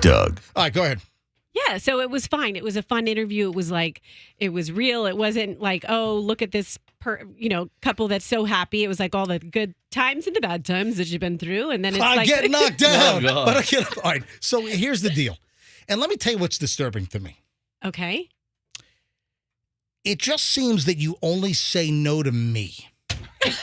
Doug. All right, go ahead. Yeah, so it was fine. It was a fun interview. It was real. It wasn't like, oh, look at this couple that's so happy. It was like all the good times and the bad times that you've been through. And then it's I like get knocked down. Oh, God. But I get up. All right, so here's the deal. And let me tell you what's disturbing to me. Okay. It just seems that you only say no to me. Because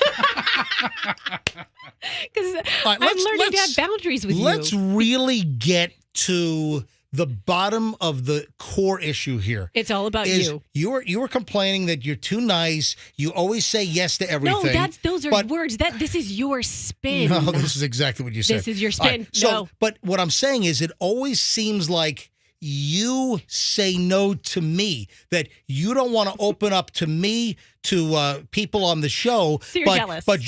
I'm learning to have boundaries with you. Let's really get to the bottom of the core issue here. It's all about is you. You were complaining that you're too nice. You always say yes to everything. No, those are words. This is your spin. No, this is exactly what you said. This is your spin. Right, so, no. But what I'm saying is it always seems like you say no to me, that you don't want to open up to me, to people on the show. So you're jealous. But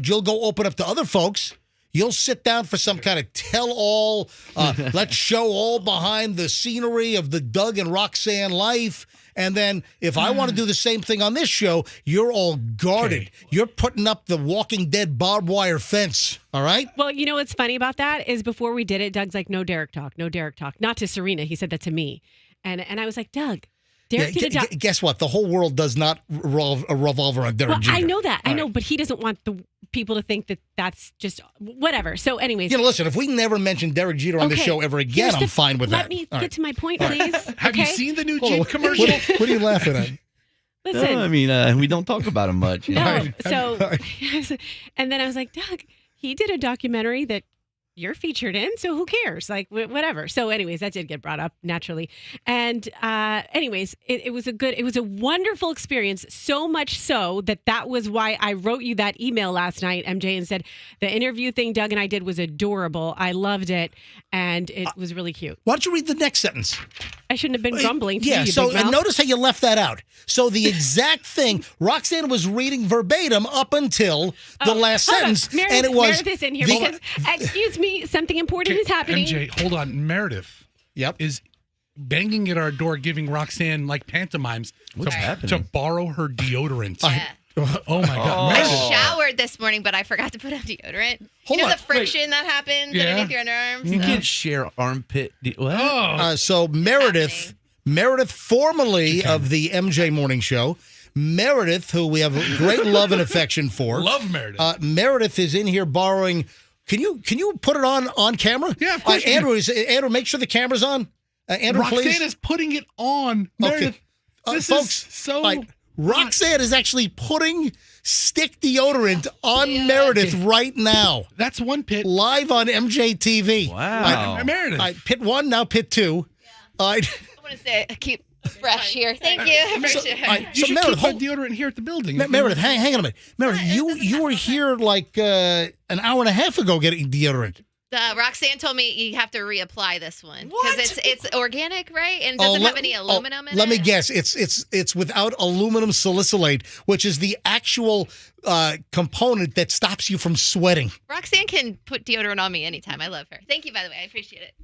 you'll go open up to other folks. You'll sit down for some kind of tell-all, let's show all behind the scenery of the Doug and Roxanne life. And then if I want to do the same thing on this show, you're all guarded. Okay. You're putting up the Walking Dead barbed wire fence, all right? Well, you know what's funny about that is before we did it, Doug's like, no Derek talk, no Derek talk. Not to Serena. He said that to me. And I was like, Doug, Derek did a doc. Guess what? The whole world does not revolve around Derek Jeter. I know that. All I know, right. but he doesn't want the people to think that that's just whatever. So anyways. Listen, if we never mention Derek Jeter on the show ever again, I'm fine with that. Let me get to my point, please. Have you seen the new Jeep commercial? What are you laughing at? Listen. No, I mean, we don't talk about him much. No. So, and then I was like, Doug, he did a documentary that you're featured in, so who cares? Like, whatever. So anyways, that did get brought up naturally. And anyways, it was a wonderful experience, so much so that was why I wrote you that email last night, MJ, and said the interview thing Doug and I did was adorable. I loved it, and it was really cute. Why don't you read the next sentence? I shouldn't have been grumbling to you. Yeah, so and notice how you left that out. So the exact thing, Roxanne was reading verbatim up until the last sentence, and it was... Meredith is in here because, excuse me, something important is happening. MJ, hold on. Meredith is banging at our door, giving Roxanne like pantomimes to borrow her deodorant. Oh my God! I showered this morning, but I forgot to put on deodorant. Hold on, the friction that happens underneath your underarms. You can't share armpit. What? So Meredith, formerly of the MJ Morning Show, Meredith, who we have a great love and affection for. Love Meredith. Meredith is in here borrowing. Can you put it on camera? Yeah, of course. Andrew, make sure the camera's on. Andrew, Roxanne please. is putting it on. Meredith, this folks, is so. Roxanne is actually putting stick deodorant on Meredith right now. That's one pit. Live on MJ TV. Wow. Meredith. Pit 1, now pit 2. I want to say, keep fresh here. Thank you. You should Meredith, keep deodorant here at the building. Meredith, hang on a minute. Meredith, you were here like an hour and a half ago getting deodorant. Roxanne told me you have to reapply this one because it's organic, right? And doesn't have any aluminum in it. Let me guess. It's without aluminum salicylate, which is the actual component that stops you from sweating. Roxanne can put deodorant on me anytime. I love her. Thank you, by the way. I appreciate it.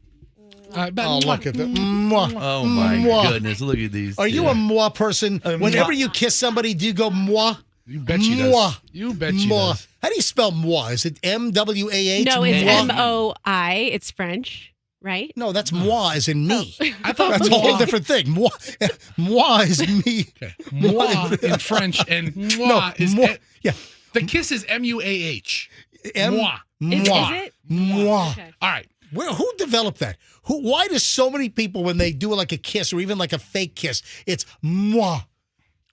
Look at that. Mwah. Oh my goodness! Look at these. Are you a moi person? Whenever you kiss somebody, do you go moi? You bet she does. You bet she does. How do you spell moi? Is it M-W-A-H? No, it's M-O-I. It's French, right? No, that's moi as in me. I thought that's a whole different thing. Moi is me. Okay. Moi in French and moi is... The kiss is M-U-A-H. Moi. Is it? Moi. Okay. All right. Who developed that? Why do so many people, when they do like a kiss or even like a fake kiss, it's moi?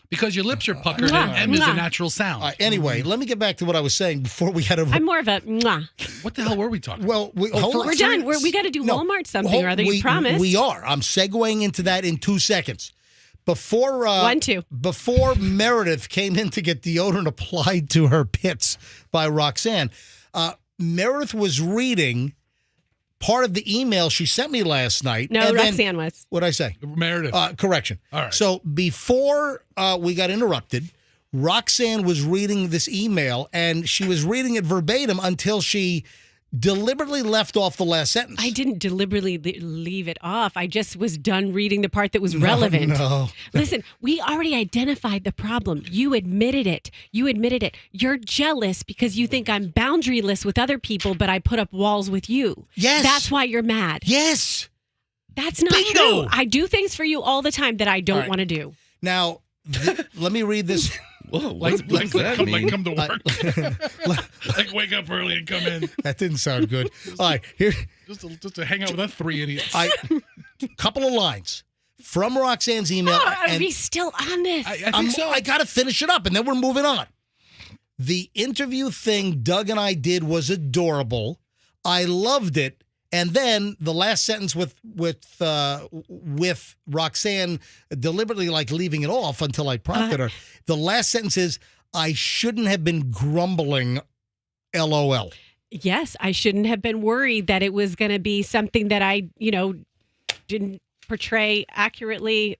Because your lips are puckered and M is a natural sound. Anyway, let me get back to what I was saying before we had a... I'm more of a mwah. What the hell were we talking about? Well, we're done. We got to do Walmart something or other. You promised. We are. I'm segueing into that in 2 seconds. Before 1, 2. Before Meredith came in to get deodorant applied to her pits by Roxanne, Meredith was reading part of the email she sent me last night. No, and Roxanne was. What'd I say? Meredith. Correction. All right. So before we got interrupted, Roxanne was reading this email, and she was reading it verbatim until she deliberately left off the last sentence. I didn't deliberately leave it off. I just was done reading the part that was relevant. No. Listen, we already identified the problem. You admitted it. You're jealous because you think I'm boundaryless with other people, but I put up walls with you. Yes. That's why you're mad. Yes. That's not true. I do things for you all the time that I don't want to do. Now, let me read this. Whoa, like come to work. Like wake up early and come in. That didn't sound good. All right, here. Just to hang out with us 3 idiots. Couple of lines from Roxanne's email. Are we still on this? I think so. I got to finish it up, and then we're moving on. The interview thing Doug and I did was adorable. I loved it, And then the last sentence with Roxanne deliberately like leaving it off until I prompted her. The last sentence is, I shouldn't have been grumbling, LOL. Yes, I shouldn't have been worried that it was going to be something that I, didn't portray accurately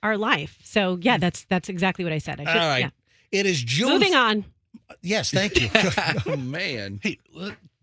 our life. So yeah, that's exactly what I said. I should, All right. Yeah. It is June. Moving on. Yes, thank you. Oh, man. Hey,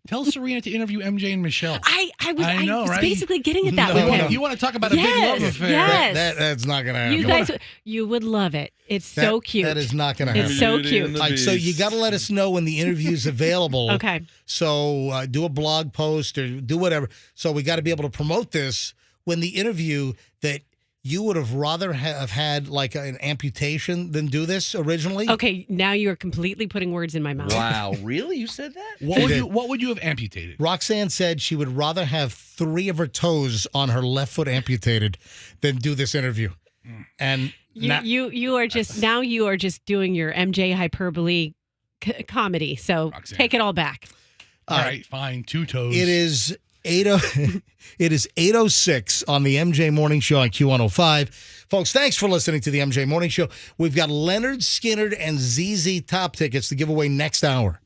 tell Serena to interview MJ and Michelle. I was right? basically getting at that No, with no. him. You want to talk about a big love affair? Yes. That's not going to happen. You guys, you would love it. It's so cute. That is not going to happen. It's so cute. All right, so you got to let us know when the interview's available. Okay. So do a blog post or do whatever. So we got to be able to promote this when the interview that you would have rather have had like an amputation than do this originally. Okay, now you're completely putting words in my mouth. Wow, really? You said that? What would you have amputated? Roxanne said she would rather have 3 of her toes on her left foot amputated than do this interview. And you are just doing your MJ hyperbole comedy. So Roxanne. take it all back. All right, fine. 2 toes. It is 8:06 on the MJ Morning Show on Q105. Folks, thanks for listening to the MJ Morning Show. We've got Leonard Skinner and ZZ Top tickets to give away next hour.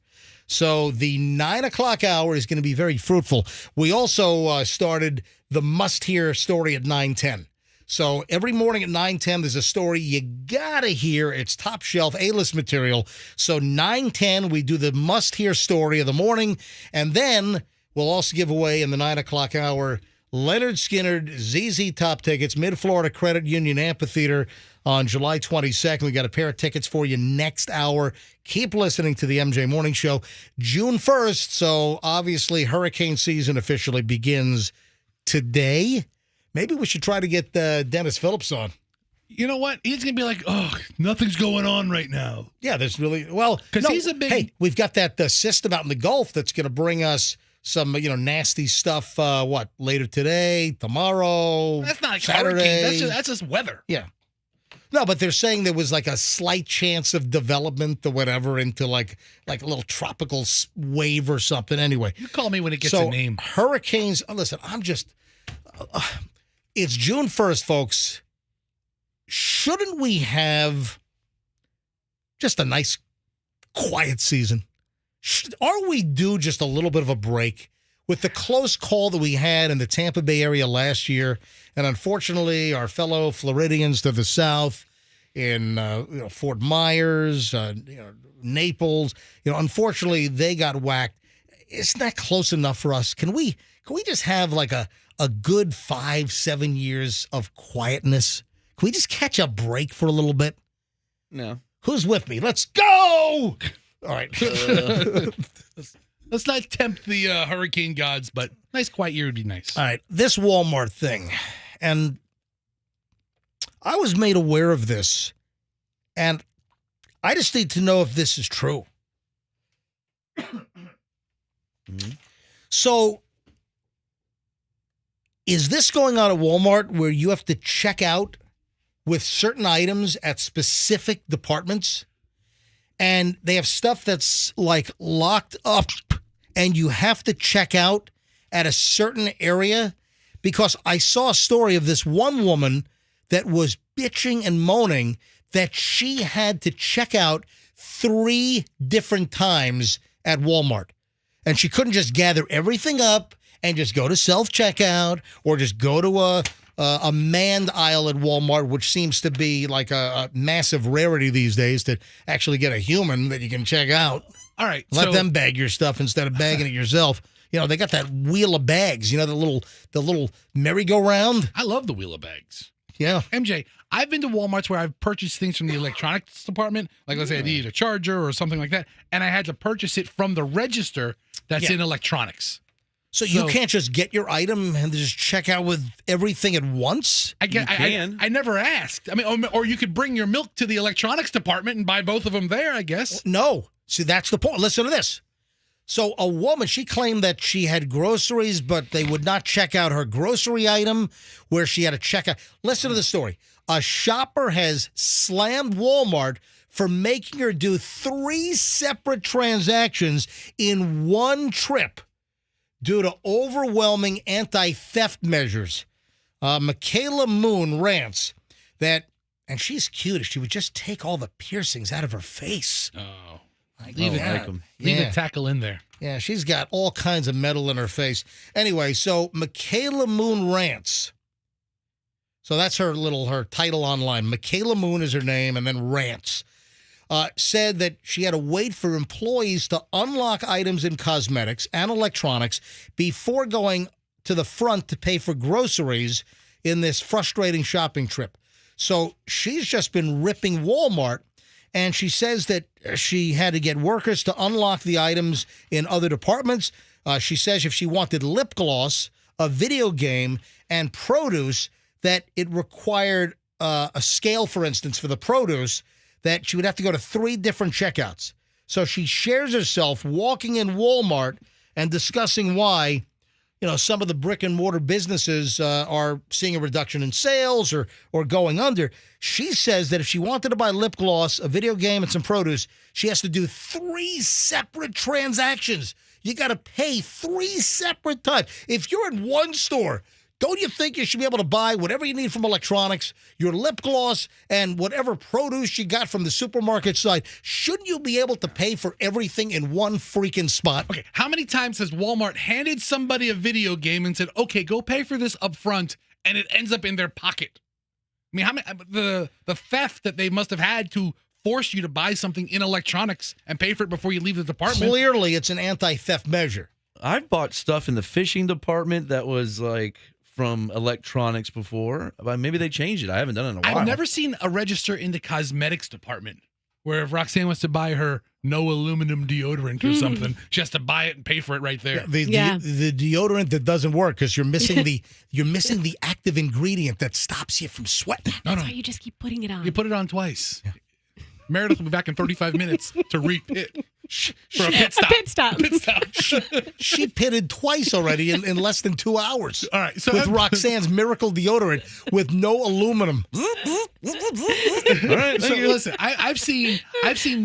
So the 9 o'clock hour is going to be very fruitful. We also started the must-hear story at 9:10. So every morning at 9:10, there's a story you got to hear. It's top shelf, A-list material. So 9:10, we do the must-hear story of the morning, and then we'll also give away in the 9 o'clock hour Leonard Skinner, ZZ Top tickets, Mid-Florida Credit Union Amphitheater on July 22nd. We got a pair of tickets for you next hour. Keep listening to the MJ Morning Show. June 1st, so obviously hurricane season officially begins today. Maybe we should try to get Dennis Phillips on. You know what? He's going to be like, oh, nothing's going on right now. Yeah, there's really, well, because he's a big. Hey, we've got that system out in the Gulf that's going to bring us some, nasty stuff, later today, tomorrow, That's not like Saturday. hurricanes. That's just weather. Yeah. No, but they're saying there was like a slight chance of development or whatever into like a little tropical wave or something. Anyway. You call me when it gets a name. Hurricanes, listen, it's June 1st, folks. Shouldn't we have just a nice, quiet season? Aren't we due just a little bit of a break with the close call that we had in the Tampa Bay area last year? And unfortunately, our fellow Floridians to the south in Fort Myers, Naples, unfortunately, they got whacked. Isn't that close enough for us? Can we just have like a good 5-7 years of quietness? Can we just catch a break for a little bit? No. Who's with me? Let's go! All right. Let's not tempt the hurricane gods, but nice quiet year would be nice. All right. This Walmart thing. And I was made aware of this. And I just need to know if this is true. Mm-hmm. So, is this going on at Walmart where you have to check out with certain items at specific departments? And they have stuff that's like locked up and you have to check out at a certain area? Because I saw a story of this one woman that was bitching and moaning that she had to check out 3 different times at Walmart. And she couldn't just gather everything up and just go to self-checkout or just go to a manned aisle at Walmart, which seems to be like a massive rarity these days to actually get a human that you can check out. All right. Let them bag your stuff instead of bagging it yourself. They got that wheel of bags, the little merry-go-round. I love the wheel of bags. Yeah. MJ, I've been to Walmarts where I've purchased things from the electronics department. Like, let's say I needed a charger or something like that. And I had to purchase it from the register that's in electronics. So you can't just get your item and just check out with everything at once? I never asked. I mean, or you could bring your milk to the electronics department and buy both of them there, I guess. No. See, that's the point. Listen to this. So a woman, she claimed that she had groceries, but they would not check out her grocery item where she had to check out. Listen to the story. A shopper has slammed Walmart for making her do 3 separate transactions in one trip due to overwhelming anti-theft measures. Michaela Moon rants that, and she's cute, she would just take all the piercings out of her face. Oh. Leave the tackle in there. Yeah, she's got all kinds of metal in her face. Anyway, so Michaela Moon rants. So that's her title online. Michaela Moon is her name, and then rants. Said that she had to wait for employees to unlock items in cosmetics and electronics before going to the front to pay for groceries in this frustrating shopping trip. So she's just been ripping Walmart, and she says that she had to get workers to unlock the items in other departments. She says if she wanted lip gloss, a video game, and produce, that it required a scale, for instance, for the produce, that she would have to go to 3 different checkouts. So she shares herself walking in Walmart and discussing why, some of the brick and mortar businesses are seeing a reduction in sales or going under. She says that if she wanted to buy lip gloss, a video game, and some produce, she has to do 3 separate transactions. You got to pay 3 separate times. If you're in one store, don't you think you should be able to buy whatever you need from electronics, your lip gloss, and whatever produce you got from the supermarket side? Shouldn't you be able to pay for everything in one freaking spot? Okay, how many times has Walmart handed somebody a video game and said, okay, go pay for this up front, and it ends up in their pocket? I mean, how many, the theft that they must have had to force you to buy something in electronics and pay for it before you leave the department? Clearly, it's an anti-theft measure. I've bought stuff in the fishing department that was like from electronics before. Maybe they changed it. I haven't done it in a while. I've never seen a register in the cosmetics department where if Roxanne wants to buy her no aluminum deodorant or something, she has to buy it and pay for it right there. The deodorant that doesn't work because you're missing the active ingredient that stops you from sweating. That's why you just keep putting it on. You put it on twice. Yeah. Meredith will be back in 35 minutes to repit for a pit stop. She pitted twice already in less than 2 hours. All right, so with Roxanne's miracle deodorant with no aluminum. All right, so listen, I've seen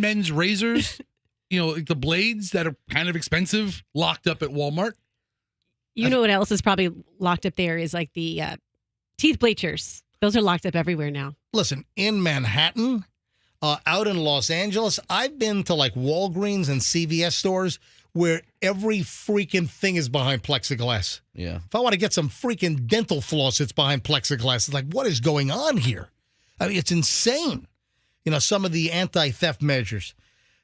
men's razors, the blades that are kind of expensive, locked up at Walmart. You know what else is probably locked up there is like the teeth bleachers. Those are locked up everywhere now. Listen, in Manhattan, out in Los Angeles, I've been to like Walgreens and CVS stores where every freaking thing is behind plexiglass. Yeah. If I want to get some freaking dental floss, it's behind plexiglass. It's like, what is going on here? I mean, it's insane. Some of the anti-theft measures.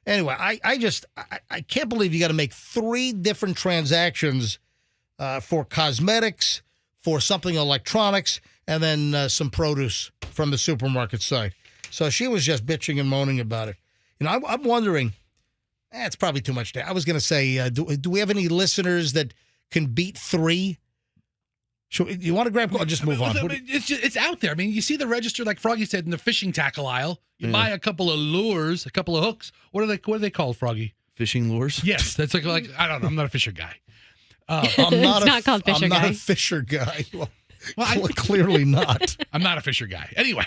Anyway, I can't believe you got to make 3 different transactions for cosmetics, for something electronics, and then some produce from the supermarket side. So she was just bitching and moaning about it. I'm wondering, it's probably too much. I was going to say, do we have any listeners that can beat 3? You want to grab? Or just move on. It's out there. I mean, you see the register, like Froggy said, in the fishing tackle aisle. You buy a couple of lures, a couple of hooks. What are they called, Froggy? Fishing lures? Yes, that's like I don't know. I'm not a fisher guy. I'm not called fisher I'm guy. not a fisher guy. Well, clearly not. I'm not a fisher guy. Anyway,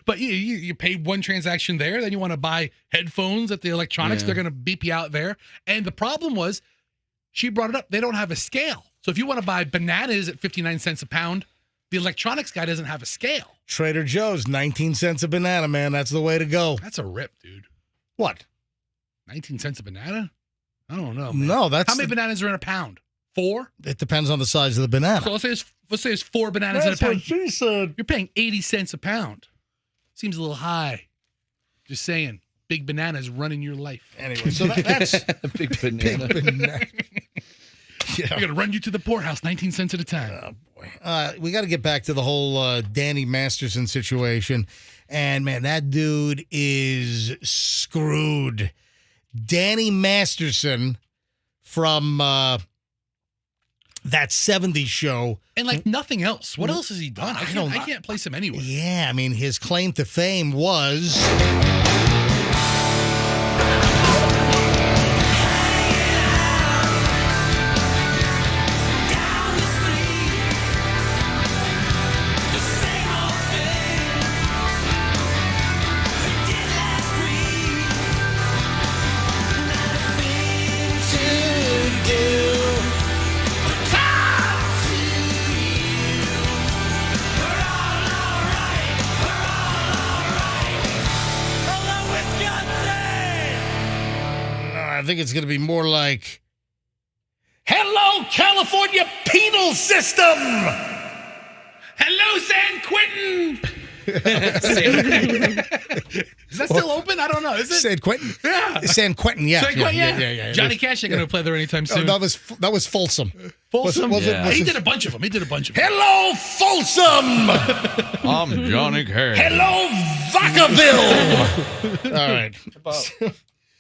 but you paid one transaction there, then you want to buy headphones at the electronics. They're going to beep you out there. And the problem was, she brought it up, they don't have a scale. So if you want to buy bananas at 59 cents a pound, the electronics guy doesn't have a scale. Trader Joe's, 19 cents a banana, man. That's the way to go. That's a rip, dude. What? 19 cents a banana? I don't know, man. No, that's... How many bananas are in a pound? 4? It depends on the size of the banana. So let's say it's 4 bananas in a pound. That's what she said. You're paying 80 cents a pound. Seems a little high. Just saying. Big bananas running your life. Anyway, so that's... Big banana. Big banana. Yeah. We're going to run you to the poorhouse 19 cents at a time. Oh, boy. We got to get back to the whole Danny Masterson situation. And, man, that dude is screwed. Danny Masterson from that 70s show. And like nothing else. What else has he done? I can't place him anywhere. Yeah, I mean, his claim to fame was... think it's going to be more like, "Hello, California penal system." Hello, San Quentin. Is that still open? I don't know. Is it? San Quentin? Yeah. San Quentin, yeah. San Quentin, yeah. Johnny Cash ain't going to play there anytime soon. That was Folsom. Folsom? He it- did a bunch of them. Hello, Folsom! I'm Johnny Cash. Hello, Vacaville! All right.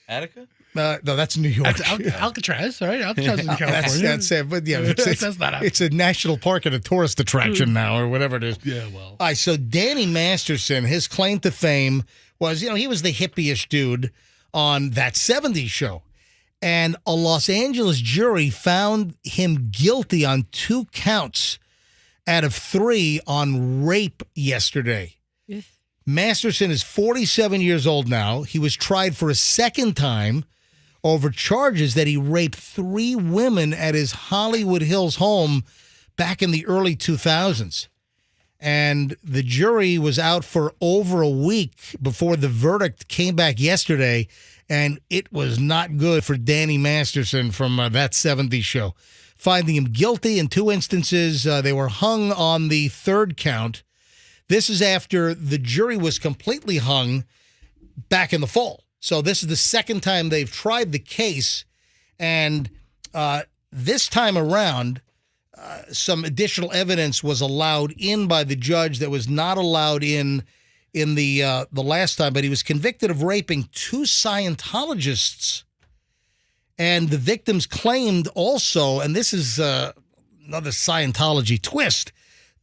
Attica? No, that's New York. That's Alcatraz, all right? Alcatraz is in California. That's it. But yeah, That's not it's a national park and a tourist attraction now, or whatever it is. Yeah, well. All right, so Danny Masterson, his claim to fame was, he was the hippie-ish dude on That 70s Show. And a Los Angeles jury found him guilty on 2 counts out of 3 on rape yesterday. Yes. Masterson is 47 years old now. He was tried for a second time over charges that he raped 3 women at his Hollywood Hills home back in the early 2000s. And the jury was out for over a week before the verdict came back yesterday, and it was not good for Danny Masterson from That 70s Show. Finding him guilty in 2 instances. They were hung on the 3rd count. This is after the jury was completely hung back in the fall. So this is the second time they've tried the case, and this time around, some additional evidence was allowed in by the judge that was not allowed in the last time. But he was convicted of raping 2 Scientologists, and the victims claimed also, and this is another Scientology twist.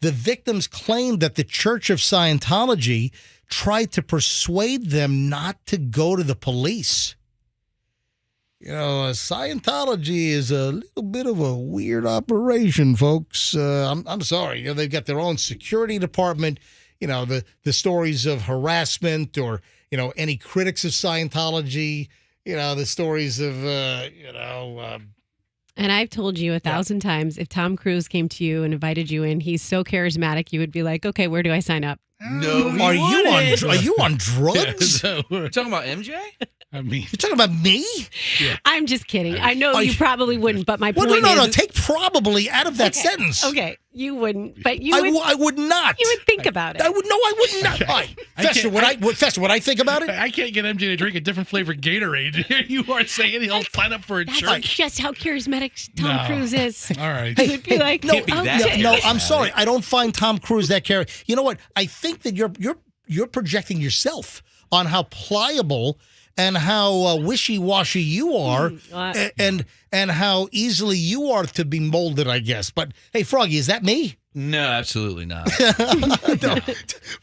The victims claimed that the Church of Scientology tried to persuade them not to go to the police. Scientology is a little bit of a weird operation, folks. I'm sorry. They've got their own security department. The stories of harassment or, any critics of Scientology, the stories of, And I've told you 1,000 times, if Tom Cruise came to you and invited you in, he's so charismatic, you would be like, okay, where do I sign up? No. Are you on drugs? You're talking about MJ? I mean, You're talking about me? Yeah. I'm just kidding. I know you probably wouldn't, but my point is... No. Take probably out of that sentence. Okay, you wouldn't, but you would... I would not. You would think about it. I would not. All right. Fester, would I think about it? I can't get MJ to drink a different flavored Gatorade. Here you are saying he'll sign up for a That's church. just how charismatic Tom Cruise is. All right. He would be like, No, okay. I'm sorry. I don't find Tom Cruise that charismatic. You know what? I think that you're projecting yourself on how pliable and how wishy-washy you are, and how easily you are to be molded, I guess. But, hey, Froggy, is that me? No, absolutely not. No.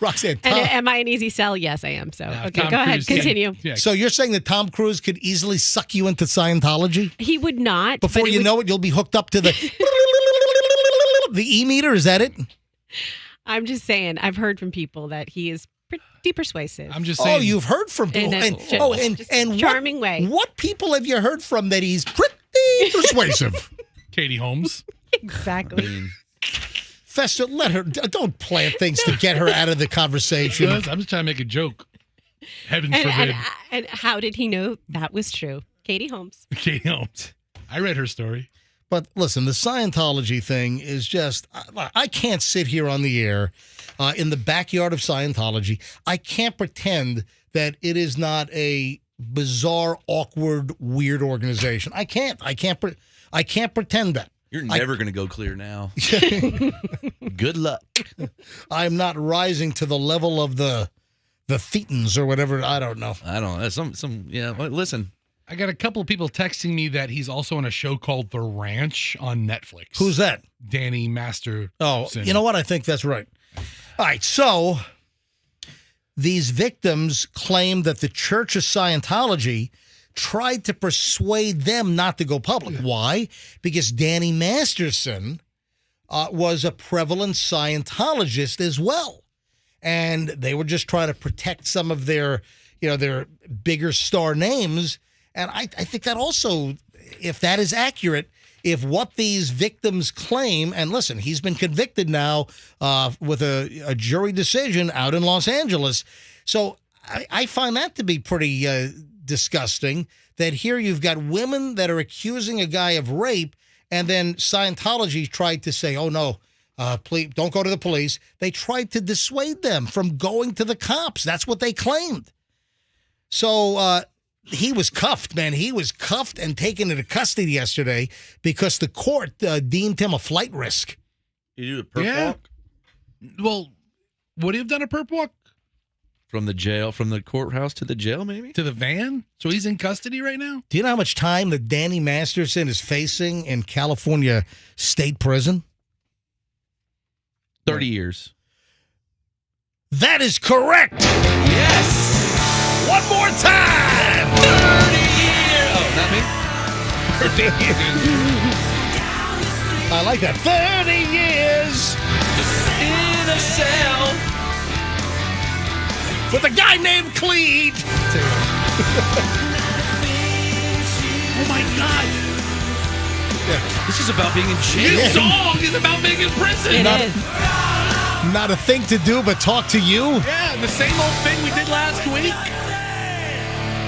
Roxanne, And am I an easy sell? Yes, I am. So, okay, Tom go ahead. Cruise, Continue. Yeah. So you're saying that Tom Cruise could easily suck you into Scientology? He would not. Before you know it, you'll be hooked up to the e-meter? Is that it? I'm just saying, I've heard from people that he is pretty persuasive. I'm just saying. Oh, you've heard from people. And charming way. What people have you heard from that he's pretty persuasive? Katie Holmes. Exactly. Fester, let her. Don't plant things to get her out of the conversation. I'm just trying to make a joke. Heavens forbid. And how did he know that was true? Katie Holmes. Katie Holmes. I read her story. But listen, the Scientology thing is just, I can't sit here on the air in the backyard of Scientology. I can't pretend that it is not a bizarre, awkward, weird organization. I can't pretend that. You're never going to go clear now. Good luck. I'm not rising to the level of the Thetans or whatever. I don't know. Listen. I got a couple of people texting me that he's also on a show called The Ranch on Netflix. Who's that? Danny Masterson. Oh, you know what? I think that's right. All right, so these victims claim that the Church of Scientology tried to persuade them not to go public. Why? Because Danny Masterson was a prevalent Scientologist as well. And they were just trying to protect some of their bigger star names. And I think that also, if that is accurate, if what these victims claim, and listen, he's been convicted now with a jury decision out in Los Angeles. So I find that to be pretty disgusting, that here you've got women that are accusing a guy of rape, and then Scientology tried to say, oh, no, please don't go to the police. They tried to dissuade them from going to the cops. That's what they claimed. So he was cuffed, man. He was cuffed and taken into custody yesterday because the court deemed him a flight risk. You do the perp walk? Well, would he have done a perp walk? From the courthouse to the jail, maybe? To the van? So he's in custody right now? Do you know how much time that Danny Masterson is facing in California State Prison? 30 years. That is correct. Yes. One more time. 30 years. Oh, not me? 30 years. I like that. 30 years. In a cell. With a guy named Cleet. Oh, my God. This is about being in jail. This song is about being in prison. It is. Not a thing to do but talk to you. Yeah, the same old thing we did last week.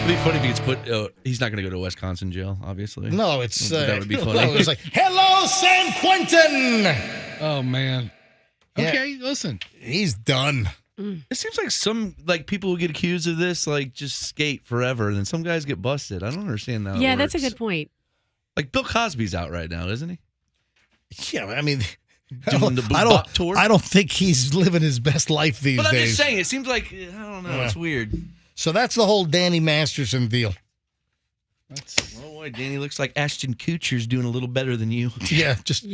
It'd be funny if he gets put. He's not going to go to Wisconsin jail, obviously. No, it's that would be funny. No, it's like, hello, San Quentin. Oh man. Yeah. Okay, listen. He's done. It seems like some people who get accused of this just skate forever, and then some guys get busted. I don't understand that. Yeah, that's a good point. Like Bill Cosby's out right now, isn't he? Yeah, I mean, Doing the Boot tour. I don't think he's living his best life these But I'm days. just saying, it seems like I don't know. It's weird. So that's the whole Danny Masterson deal. Oh boy, Danny looks like Ashton Kutcher's doing a little better than you. Yeah, just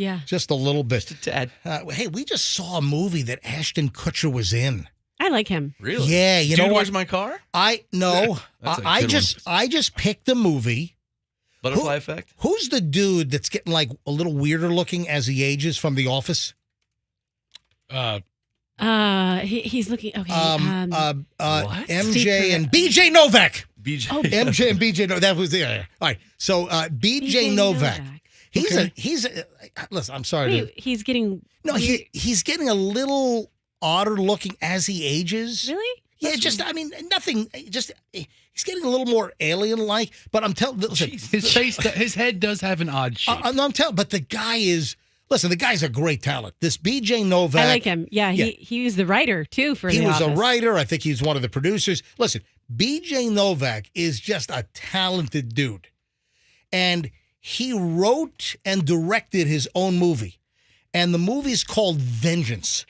a little bit. Just a tad. Hey, we just saw a movie that Ashton Kutcher was in. I like him. Really? Yeah, you know what? Where's My Car? I just picked the movie. Butterfly Effect. Who's the dude that's getting like a little weirder looking as he ages from The Office? He's looking okay. What? MJ and BJ Novak. BJ. Oh, MJ and BJ Novak. That was there. All right. So BJ Novak. He's a listen, I'm sorry. Wait, he's getting he's getting a little odder looking as he ages. Really? Yeah, nothing. Just he's getting a little more alien-like. But I'm telling, listen, his head does have an odd shape. I'm telling, but the guy is. Listen, the guy's a great talent. This BJ Novak. I like him. Yeah, he was the writer too for He The was Office. a writer. I think he's one of the producers. Listen, BJ Novak is just a talented dude, and he wrote and directed his own movie, and the movie's called Vengeance.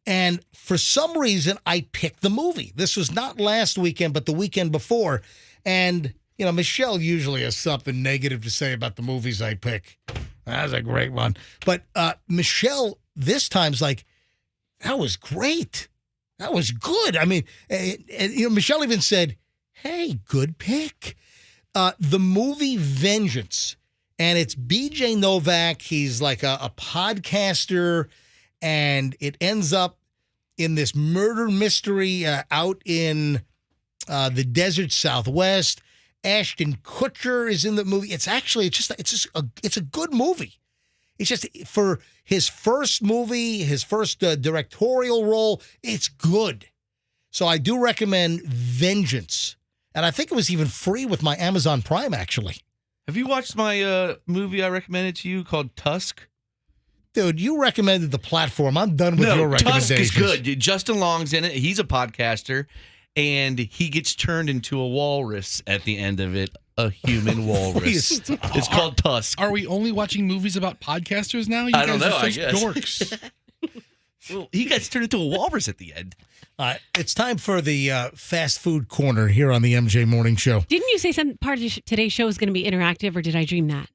And for some reason, I picked the movie. This was not last weekend, but the weekend before. And, Michelle usually has something negative to say about the movies I pick. That's a great one. But Michelle, this time's like, that was great. That was good. I mean, Michelle even said, hey, good pick. The movie Vengeance. And it's BJ Novak. He's like a podcaster. And it ends up in this murder mystery out in the desert Southwest. Ashton Kutcher is in the movie. It's a good movie. It's just for his first movie, his first directorial role. It's good. So I do recommend Vengeance, and I think it was even free with my Amazon Prime. Actually, have you watched my movie I recommended to you called Tusk? Dude, you recommended The Platform. I'm done with your recommendations. Tusk is good. Justin Long's in it. He's a podcaster, and he gets turned into a walrus at the end of it. A human walrus. It's called Tusk. Are we only watching movies about podcasters now? You I don't guys know, are I such guess. dorks. Well, he gets turned into a walrus at the end. It's time for the fast food corner here on the MJ Morning Show. Didn't you say some part of today's show is going to be interactive, or did I dream that?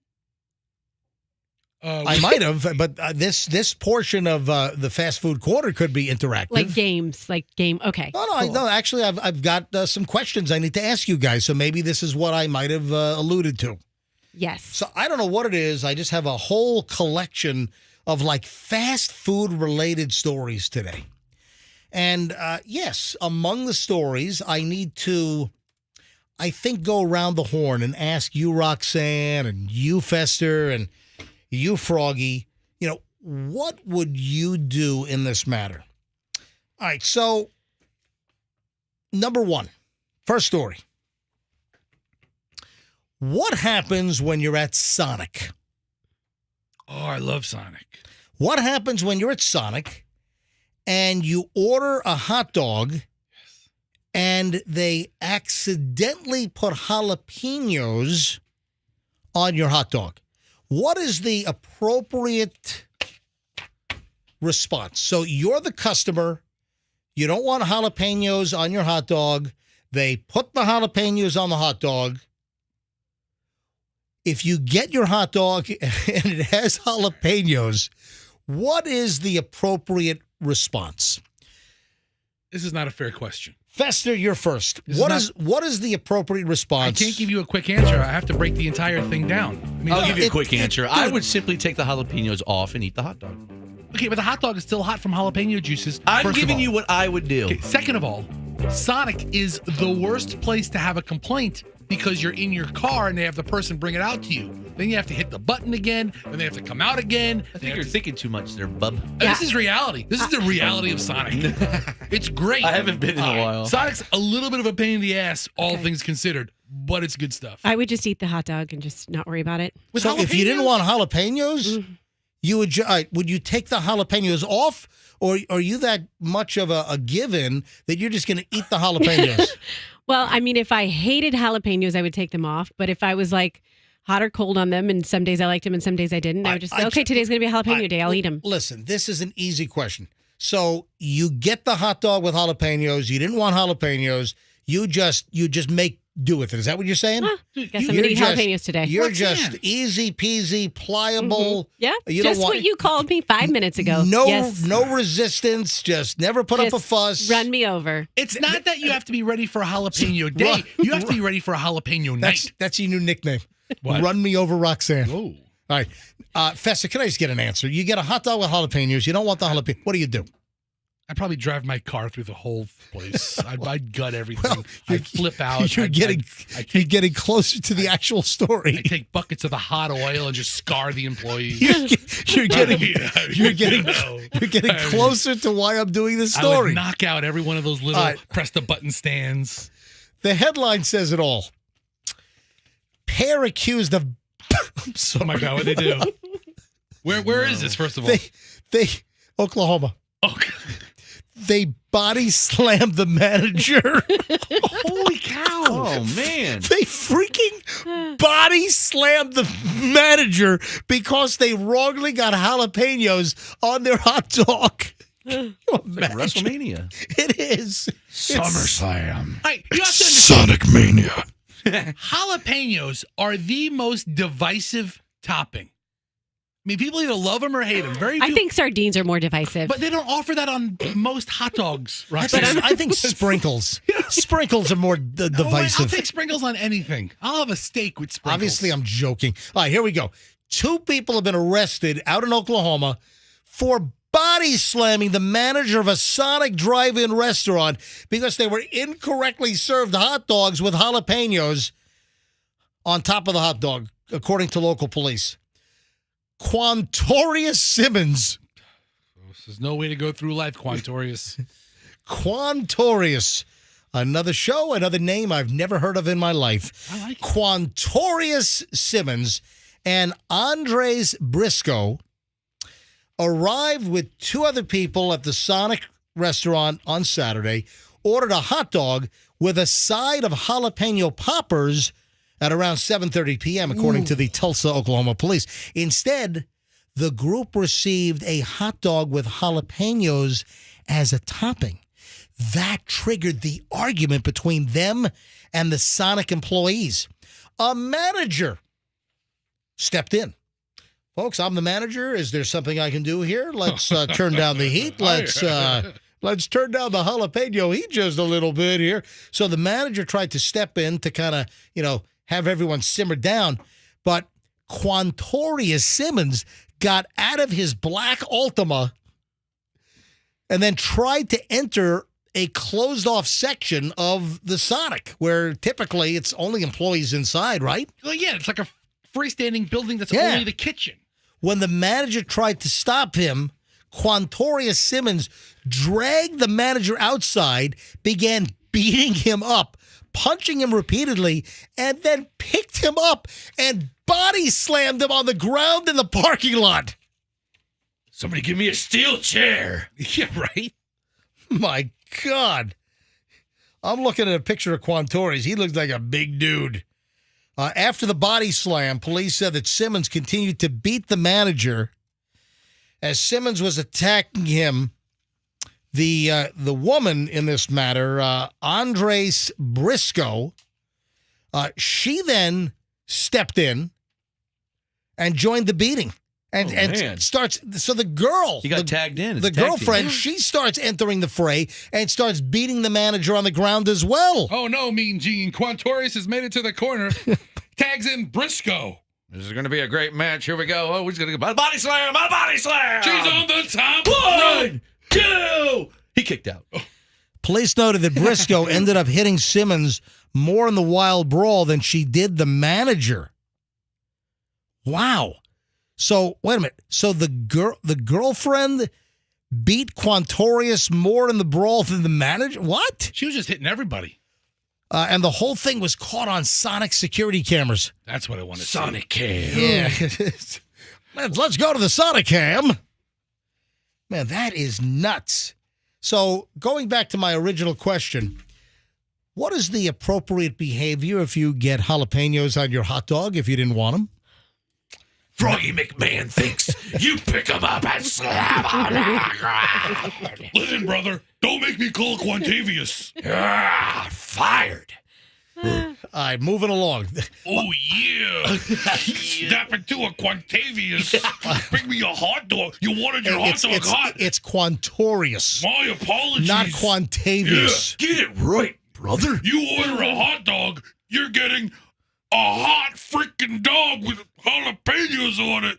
I might have, but this portion of the fast food corner could be interactive. Like games, okay. No, cool. no. Actually, I've got some questions I need to ask you guys. So maybe this is what I might have alluded to. Yes. So I don't know what it is. I just have a whole collection of like fast food related stories today. And yes, among the stories, I need to, I think, go around the horn and ask you, Roxanne, and you, Fester, and you, Froggy, what would you do in this matter? All right, so number one, first story. What happens when you're at Sonic? Oh, I love Sonic. What happens when you're at Sonic and you order a hot dog and they accidentally put jalapenos on your hot dog? What is the appropriate response? So you're the customer. You don't want jalapenos on your hot dog. They put the jalapenos on the hot dog. If you get your hot dog and it has jalapenos, what is the appropriate response? This is not a fair question. Fester, you're first. What is the appropriate response? I can't give you a quick answer. I have to break the entire thing down. I mean, I'll give you a quick answer. I would simply take the jalapenos off and eat the hot dog. Okay, but the hot dog is still hot from jalapeno juices. I'm giving you what I would do. Okay, second of all, Sonic is the worst place to have a complaint because you're in your car and they have the person bring it out to you. Then you have to hit the button again, then they have to come out again. I think you're thinking too much there, bub. This is reality. This is the reality of Sonic. It's great. I haven't been in a while. Sonic's a little bit of a pain in the ass, all things considered, but it's good stuff. I would just eat the hot dog and just not worry about it. So if you didn't want jalapenos, you would you take the jalapenos off, or are you that much of a give-in that you're just going to eat the jalapenos? Well, I mean, if I hated jalapenos, I would take them off. But if I was like hot or cold on them, and some days I liked them and some days I didn't, I would just say, okay, today's going to be a jalapeno day. I'll eat them. Listen, this is an easy question. So you get the hot dog with jalapenos. You didn't want jalapenos. You just make do with it. Is that what you're saying? Guess I'm going to eat jalapenos today. You're just easy peasy, pliable. Yeah, you just don't want, what you called me 5 minutes ago. No resistance. Just never put up a fuss. Run me over. It's not that you have to be ready for a jalapeno day. You have to be ready for a jalapeno night. That's your new nickname. What? Run me over, Roxanne. Whoa. All right. Festa, can I just get an answer? You get a hot dog with jalapenos. You don't want the jalapeno. What do? I'd probably drive my car through the whole place. I'd gut everything. I'd flip out. You're getting closer to the actual story. I take buckets of the hot oil and just scar the employees. You're getting closer to why I'm doing this story. I would knock out every one of those little press the button stands. The headline says it all. Pair accused of. I'm sorry. Oh my God, what did they do? Where is this? First of all, they Oklahoma. Okay. They body slammed the manager. Holy cow! Oh man! They freaking body slammed the manager because they wrongly got jalapenos on their hot dog. It's like WrestleMania. It is SummerSlam. Sonic Mania. Jalapenos are the most divisive topping. I mean, people either love them or hate them. I think sardines are more divisive. But they don't offer that on most hot dogs, right? I think sprinkles. Sprinkles are more divisive. I'll take sprinkles on anything. I'll have a steak with sprinkles. Obviously, I'm joking. All right, here we go. 2 people have been arrested out in Oklahoma for body slamming the manager of a Sonic drive-in restaurant because they were incorrectly served hot dogs with jalapenos on top of the hot dog, according to local police. Quantorius Simmons. There's no way to go through life, Quantorius. Quantorius. Another show, another name I've never heard of in my life. I like it. Quantorius Simmons and Andres Briscoe arrived with 2 other people at the Sonic restaurant on Saturday, ordered a hot dog with a side of jalapeno poppers at around 7:30 p.m., according to the Tulsa, Oklahoma police. Instead, the group received a hot dog with jalapenos as a topping. That triggered the argument between them and the Sonic employees. A manager stepped in. Folks, I'm the manager. Is there something I can do here? Let's turn down the heat. Let's turn down the jalapeno heat just a little bit here. So the manager tried to step in to kind of, have everyone simmer down. But Quantorius Simmons got out of his black Altima and then tried to enter a closed-off section of the Sonic, where typically it's only employees inside, right? Well, yeah, it's like a freestanding building that's only the kitchen. When the manager tried to stop him, Quantorius Simmons dragged the manager outside, began beating him up, punching him repeatedly, and then picked him up and body slammed him on the ground in the parking lot. Somebody give me a steel chair. Yeah, right? My God. I'm looking at a picture of Quantorres. He looks like a big dude. After the body slam, police said that Simmons continued to beat the manager. As Simmons was attacking him, the woman in this matter, Andres Briscoe, she then stepped in and joined the beating. And starts, so the girl. He got tagged in. The girlfriend, she starts entering the fray and starts beating the manager on the ground as well. Oh, no, Mean Gene. Quantorres has made it to the corner. Tags in Briscoe. This is going to be a great match. Here we go. Oh, he's going to go. Body slam. A body slam. She's on the top. 1, 2. He kicked out. Police noted that Briscoe ended up hitting Simmons more in the wild brawl than she did the manager. Wow. So, wait a minute. So the girlfriend beat Quantorres more in the brawl than the manager? What? She was just hitting everybody. And the whole thing was caught on Sonic security cameras. That's what I wanted to Sonic cam. Yeah. Let's go to the Sonic cam. Man, that is nuts. So, going back to my original question, what is the appropriate behavior if you get jalapenos on your hot dog if you didn't want them? Froggy McMahon thinks you pick him up and slam on the ground. Listen, brother, don't make me call Quantavious. Fired. All right, moving along. Oh, yeah. Snap it to a Quantavious. Bring me a hot dog. You wanted your hot dog hot. It's Quantorious. My apologies. Not Quantavious. Yeah. Get it right, brother. You order a hot dog, you're getting a hot freaking dog with jalapenos on it.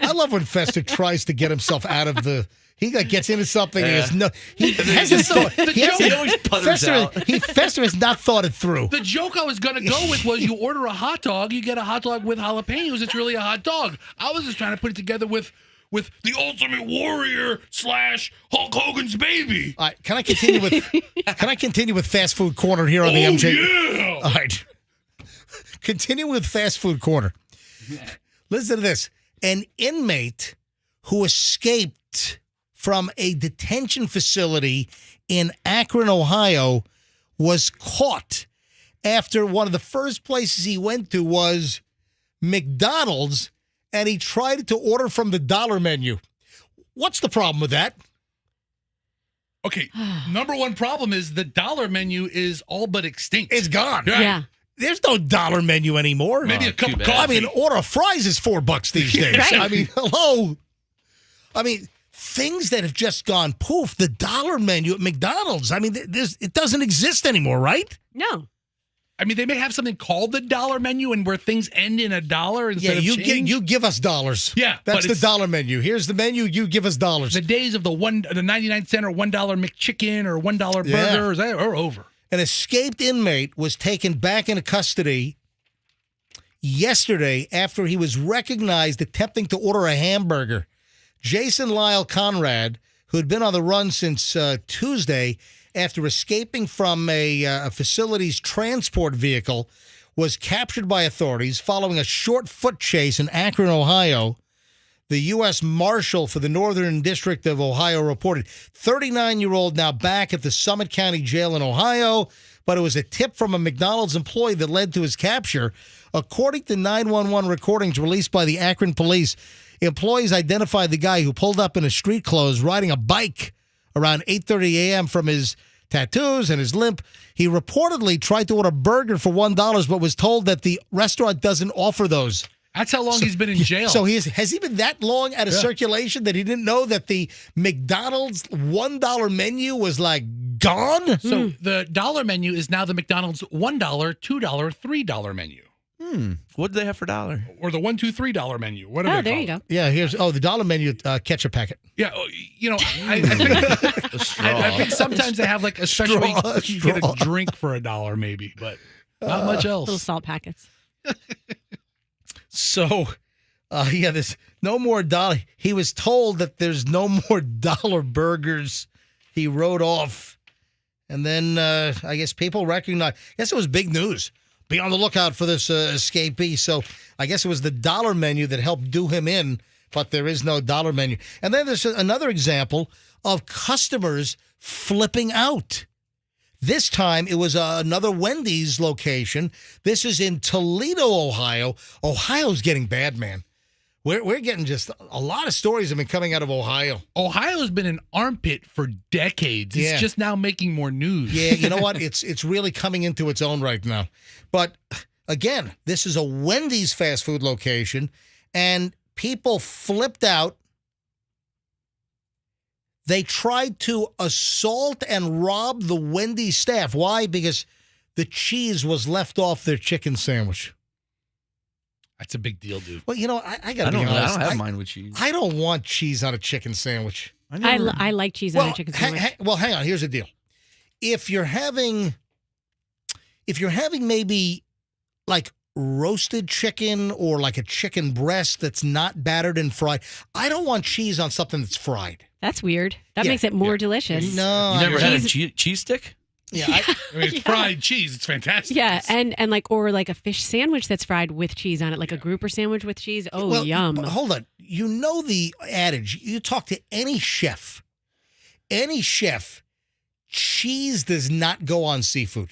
I love when Fester tries to get himself out of the. He gets into something. And he hasn't thought. He always putters out. Fester has not thought it through. The joke I was going to go with was you order a hot dog, you get a hot dog with jalapenos. It's really a hot dog. I was just trying to put it together with the Ultimate Warrior / Hulk Hogan's baby. All right, can I continue with Fast Food Corner here on the MJ? Yeah. All right. Continue with Fast Food Corner. Listen to this. An inmate who escaped from a detention facility in Akron, Ohio, was caught after one of the first places he went to was McDonald's, and he tried to order from the dollar menu. What's the problem with that? Okay, number one problem is the dollar menu is all but extinct. It's gone. Right? Yeah. There's no dollar menu anymore. Maybe a cup of bad. coffee. I mean, order of fries is $4 these days. Right. I mean, hello. I mean, things that have just gone poof. The dollar menu at McDonald's. I mean, it doesn't exist anymore, right? No. I mean, they may have something called the dollar menu, and where things end in a dollar instead of change. you give us dollars. Yeah, that's but the dollar menu. Here's the menu. You give us dollars. The days of the 99-cent or $1 McChicken or $1 Yeah. burgers are over. An escaped inmate was taken back into custody yesterday after he was recognized attempting to order a hamburger. Jason Lyle Conrad, who had been on the run since Tuesday after escaping from a facility's transport vehicle, was captured by authorities following a short foot chase in Akron, Ohio. The U.S. Marshal for the Northern District of Ohio reported 39-year-old now back at the Summit County Jail in Ohio, but it was a tip from a McDonald's employee that led to his capture. According to 911 recordings released by the Akron police, employees identified the guy who pulled up in his street clothes riding a bike around 8:30 a.m. from his tattoos and his limp. He reportedly tried to order a burger for $1, but was told that the restaurant doesn't offer those. That's how long he's been in jail. So has he been that long out of circulation that he didn't know that the McDonald's $1 menu was like gone? So the dollar menu is now the McDonald's $1, $2, $3 menu. What do they have for $1? Or the $1, $2, $3 menu. What are they There called? you go. Yeah, the dollar menu ketchup packet. Yeah, you know, I think sometimes they have like a special you get a drink for $1 maybe, but not much else. Little salt packets. So, there's no more dollar. He was told that there's no more dollar burgers. He rode off And then I guess people recognize. I guess it was big news. Be on the lookout for this escapee. So I guess it was the dollar menu that helped do him in, but there is no dollar menu. And then there's another example of customers flipping out. This time it was another Wendy's location. This is in Toledo, Ohio. Ohio's getting bad, man. We're getting just a lot of stories have been coming out of Ohio. Ohio's been an armpit for decades. Yeah. It's just now making more news. Yeah, you know what? It's really coming into its own right now. But again, this is a Wendy's fast food location, and people flipped out. They tried to assault and rob the Wendy's staff. Why? Because the cheese was left off their chicken sandwich. That's a big deal, dude. Well, you know, I got to be honest. I don't have mine with cheese. I don't want cheese on a chicken sandwich. I like cheese on a chicken sandwich. Hang on. Here's the deal. If you're having maybe like roasted chicken or like a chicken breast that's not battered and fried, I don't want cheese on something that's fried. That's weird. That makes it more delicious. No, you never had a cheese stick? Yeah, I mean, it's fried cheese. It's fantastic. Yeah, and like a fish sandwich that's fried with cheese on it, like a grouper sandwich with cheese. Oh, well, yum! Hold on. You know the adage. You talk to any chef. Cheese does not go on seafood.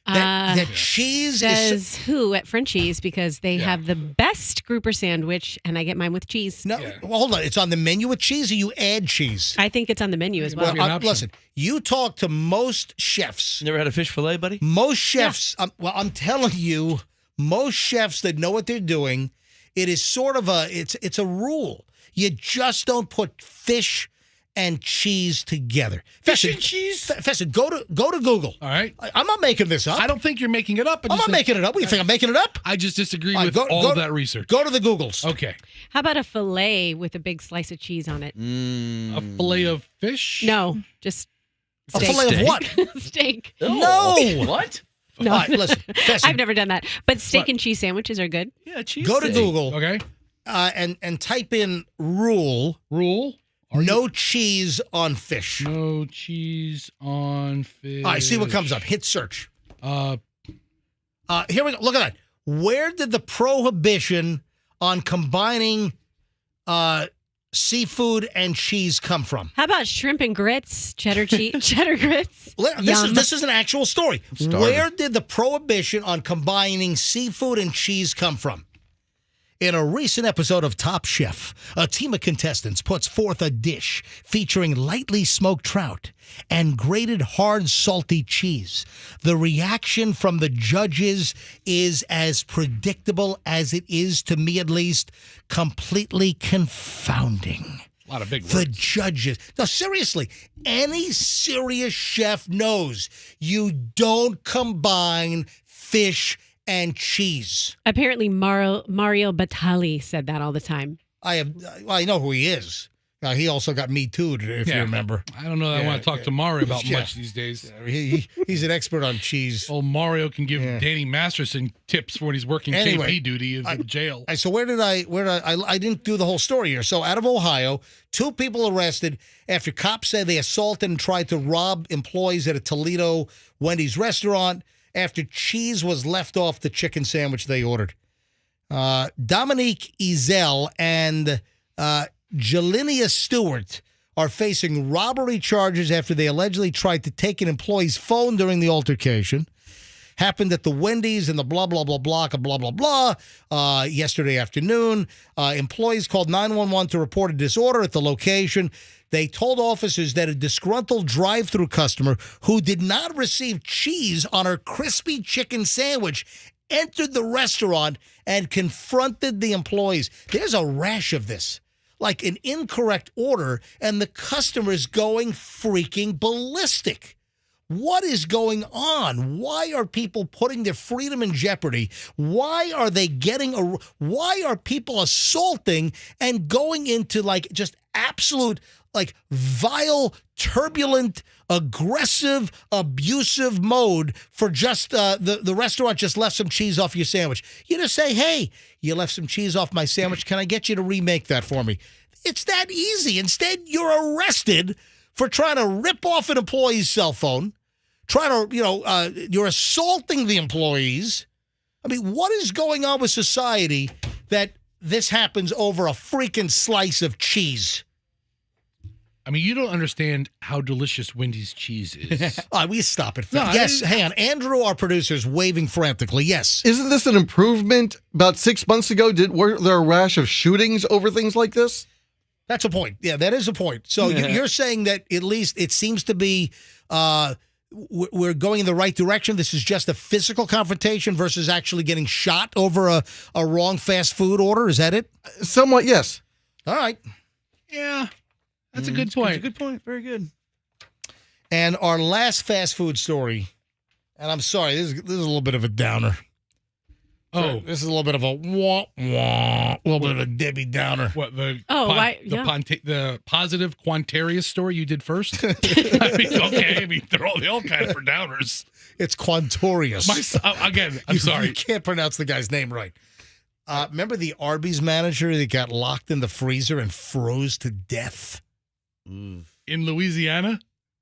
That cheese says who at Frenchie's because they have the best grouper sandwich, and I get mine with cheese. No, well, hold on. It's on the menu with cheese, or you add cheese? I think it's on the menu as well. Listen, you talk to most chefs. Never had a fish fillet, buddy? Most chefs. I'm telling you, most chefs that know what they're doing, it is sort of it's a rule. You just don't put fish and cheese together. Fish and cheese? Fesson, go to Google. All right. I'm not making this up. I don't think you're making it up. I'm not making it up. What do you think? I'm making it up? I just disagree with all of that research. Go to the Googles. Okay. How about a fillet with a big slice of cheese on it? A fillet of fish? No, just a steak. fillet of what? Steak. No. What? No, all right, listen. Fesson, I've never done that. But steak and cheese sandwiches are good. Yeah, cheese. Go to Google. Okay. And type in rule. No cheese on fish. No cheese on fish. All right, see what comes up. Hit search. Here we go. Look at that. Where did the prohibition on combining seafood and cheese come from? How about shrimp and grits, cheddar grits? This is an actual story. Where did the prohibition on combining seafood and cheese come from? In a recent episode of Top Chef, a team of contestants puts forth a dish featuring lightly smoked trout and grated hard salty cheese. The reaction from the judges is as predictable as it is, to me at least, completely confounding. A lot of big words. The judges. No, seriously, any serious chef knows you don't combine fish and cheese. Apparently, Mario Batali said that all the time. I know who he is. He also got Me Too'd, if you remember. I don't know that I want to talk to Mario about much these days. He's an expert on cheese. Oh, Mario can give Danny Masterson tips when he's working KP duty in the jail. So where did I didn't do the whole story here. So out of Ohio, 2 people arrested after cops said they assaulted and tried to rob employees at a Toledo Wendy's restaurant after cheese was left off the chicken sandwich they ordered. Dominique Ezel and Jelinia Stewart are facing robbery charges after they allegedly tried to take an employee's phone during the altercation. Happened at the Wendy's and the blah, blah, blah, blah, blah, blah, blah, yesterday afternoon. Employees called 911 to report a disorder at the location. They told officers that a disgruntled drive-thru customer who did not receive cheese on her crispy chicken sandwich entered the restaurant and confronted the employees. There's a rash of this, like an incorrect order, and the customer's going freaking ballistic. What is going on? Why are people putting their freedom in jeopardy? Why are they why are people assaulting and going into like just absolute like vile, turbulent, aggressive, abusive mode for just the restaurant just left some cheese off your sandwich? You just say, hey, you left some cheese off my sandwich. Can I get you to remake that for me? It's that easy. Instead, you're arrested for trying to rip off an employee's cell phone, trying to, you're assaulting the employees. I mean, what is going on with society that this happens over a freaking slice of cheese? I mean, you don't understand how delicious Wendy's cheese is. We stop it. No, Yes, hang on. Andrew, our producer, is waving frantically. Yes. Isn't this an improvement? About 6 months ago, were there a rash of shootings over things like this? That's a point. Yeah, that is a point. So you're saying that at least it seems to be we're going in the right direction. This is just a physical confrontation versus actually getting shot over a wrong fast food order. Is that it? Somewhat, yes. All right. Yeah. That's a good point. That's a good point. Very good. And our last fast food story, and I'm sorry, this is a little bit of a downer. Oh, this is a little bit of a wah wah, a little bit of a Debbie Downer. What the? The positive Quantarius story you did first. I mean, they all kind of for downers. It's Quantorius. I'm sorry, you can't pronounce the guy's name right. Remember the Arby's manager that got locked in the freezer and froze to death in Louisiana?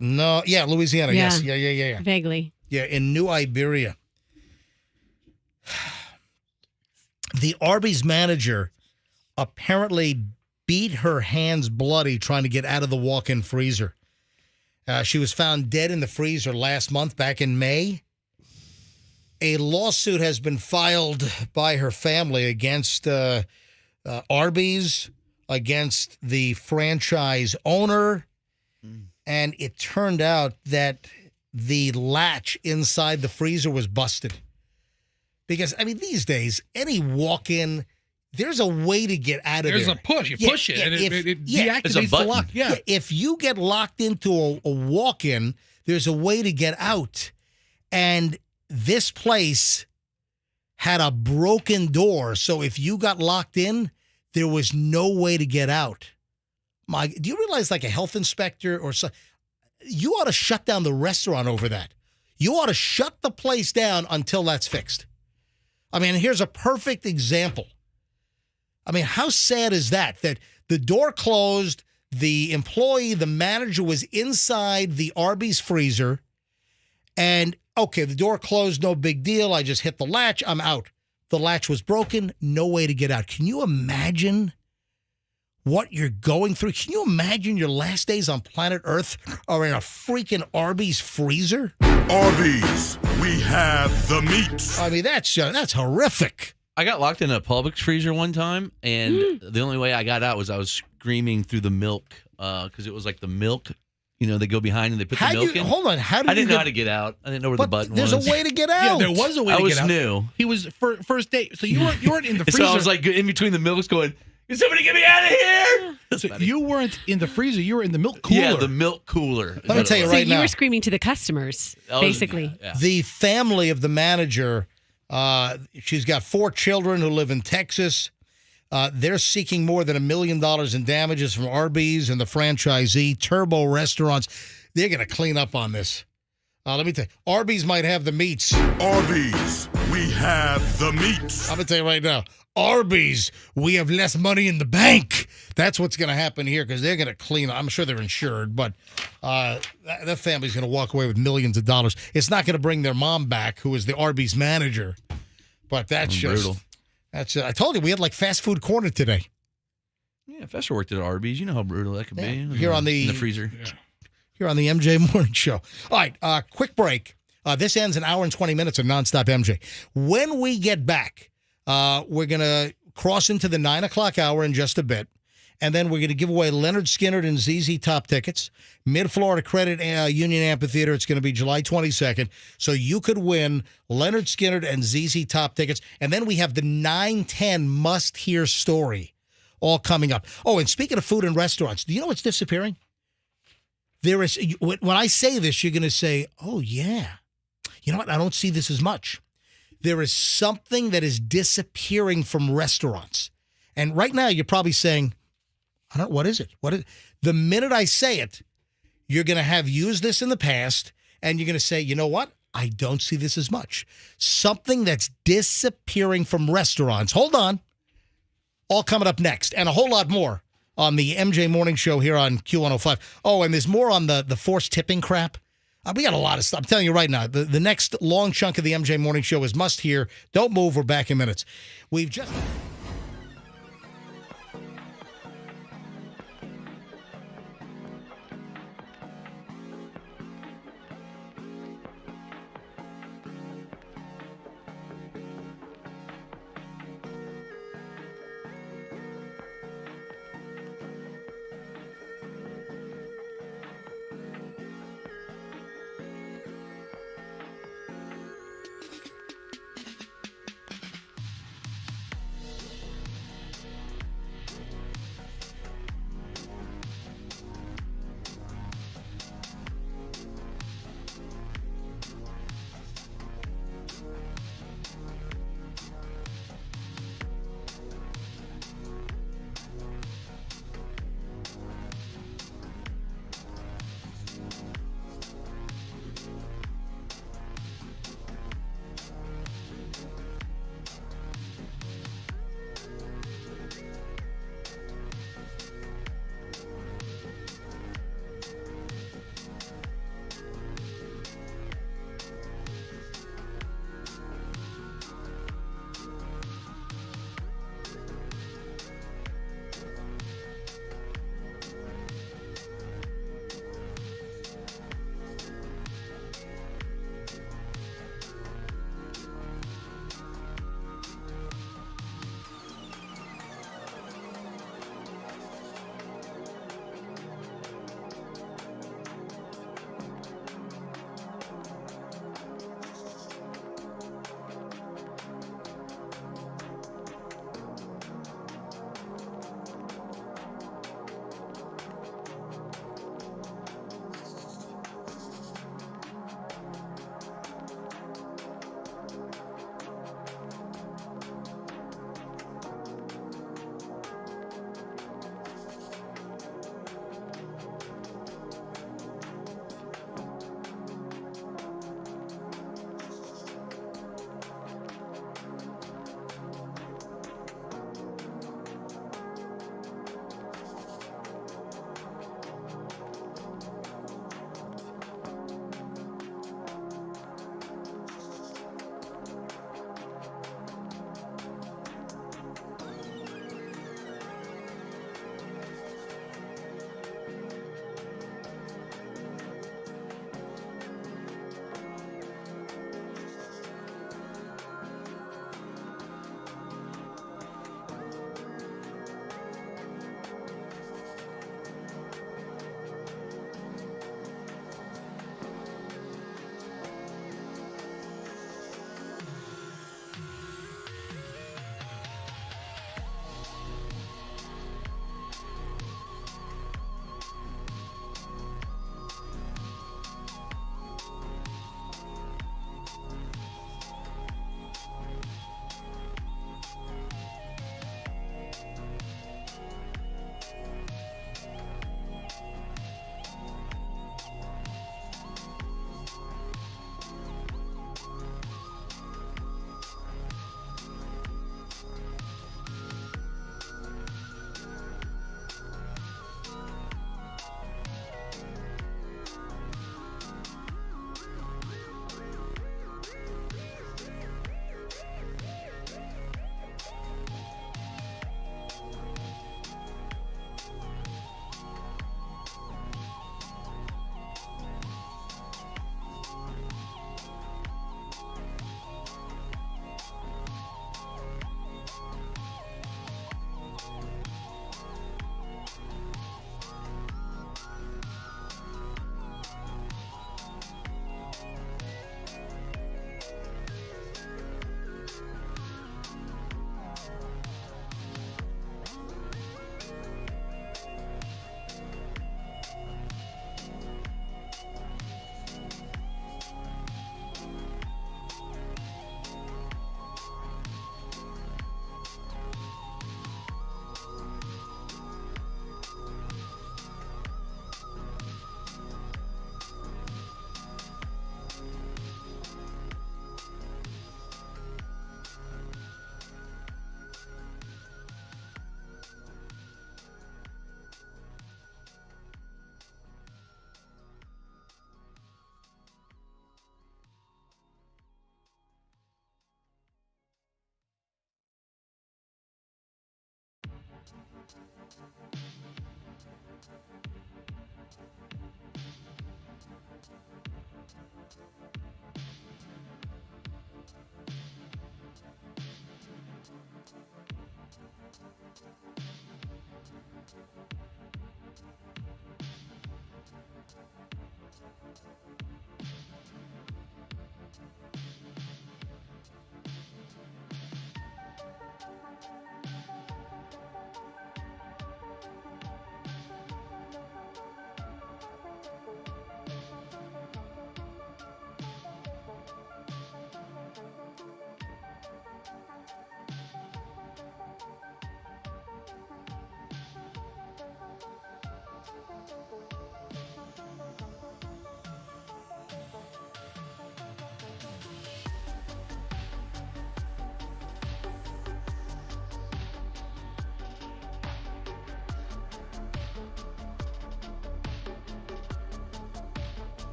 No, yeah, Louisiana. Yeah. Yes, yeah. Vaguely. Yeah, in New Iberia. The Arby's manager apparently beat her hands bloody trying to get out of the walk-in freezer. She was found dead in the freezer last month, back in May. A lawsuit has been filed by her family against Arby's, against the franchise owner, and it turned out that the latch inside the freezer was busted. Because, I mean, these days, any walk-in, there's a way to get out of there. There's a push. You push it, and it deactivates the lock. Yeah. If you get locked into a walk-in, there's a way to get out. And this place had a broken door, so if you got locked in, there was no way to get out. Do you realize, like a health inspector or so, you ought to shut down the restaurant over that. You ought to shut the place down until that's fixed. I mean, here's a perfect example. I mean, how sad is that? That the door closed, the employee, the manager was inside the Arby's freezer, and okay, the door closed, no big deal. I just hit the latch, I'm out. The latch was broken, no way to get out. Can you imagine what you're going through? Can you imagine your last days on planet Earth are in a freaking Arby's freezer? Arby's, we have the meat. I mean, that's horrific. I got locked in a Publix freezer one time, and the only way I got out was I was screaming through the milk because it was like the milk. You know, they go behind and they put the milk in. Hold on. I didn't know how to get out. I didn't know where the button was. There's a way to get out. Yeah, there was a way to get out. I was new. He was first date. So you weren't in the freezer. So I was like in between the milks going, "Can somebody get me out of here?" So you weren't in the freezer. You were in the milk cooler. Yeah, the milk cooler. Let me tell you right now. So you were screaming to the customers, basically. Yeah. The family of the manager, she's got 4 children who live in Texas. They're seeking more than $1 million in damages from Arby's and the franchisee, Turbo Restaurants. They're going to clean up on this. Let me tell you, Arby's might have the meats. Arby's, we have the meats. I'm going to tell you right now, Arby's, we have less money in the bank. That's what's going to happen here because they're going to clean up. I'm sure they're insured, but that family's going to walk away with millions of dollars. It's not going to bring their mom back, who is the Arby's manager, but that's just brutal. I told you, we had like fast food corner today. Yeah, if Fester worked at Arby's, you know how brutal that could be. Here on the in the freezer. Yeah. Here on the MJ Morning Show. All right, quick break. This ends an hour and 20 minutes of nonstop MJ. When we get back, we're going to cross into the 9 o'clock hour in just a bit. And then we're going to give away Leonard Skinner and ZZ Top tickets. Mid-Florida Credit Union Amphitheater. It's going to be July 22nd. So you could win Leonard Skinner and ZZ Top tickets. And then we have the 9:10 must-hear story all coming up. Oh, and speaking of food and restaurants, do you know what's disappearing? There is, when I say this, you're going to say, oh, yeah. You know what? I don't see this as much. There is something that is disappearing from restaurants. And right now, you're probably saying, what is it? The minute I say it, you're going to have used this in the past, and you're going to say, you know what? I don't see this as much. Something that's disappearing from restaurants. Hold on. All coming up next, and a whole lot more on the MJ Morning Show here on Q105. Oh, and there's more on the forced tipping crap. We got a lot of stuff. I'm telling you right now, the next long chunk of the MJ Morning Show is must hear. Don't move. We're back in minutes. We've just...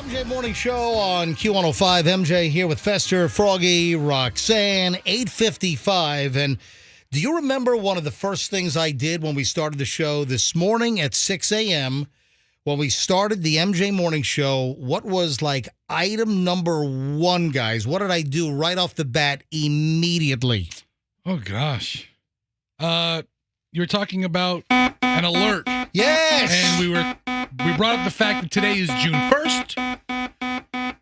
MJ Morning Show on Q105. MJ here with Fester, Froggy, Roxanne, 8:55. And do you remember one of the first things I did when we started the show this morning at 6 a.m. when we started the MJ Morning Show, what was like item number one, guys? What did I do right off the bat immediately? Oh, gosh. You were talking about an alert. Yes. And we brought up the fact that today is June 1st,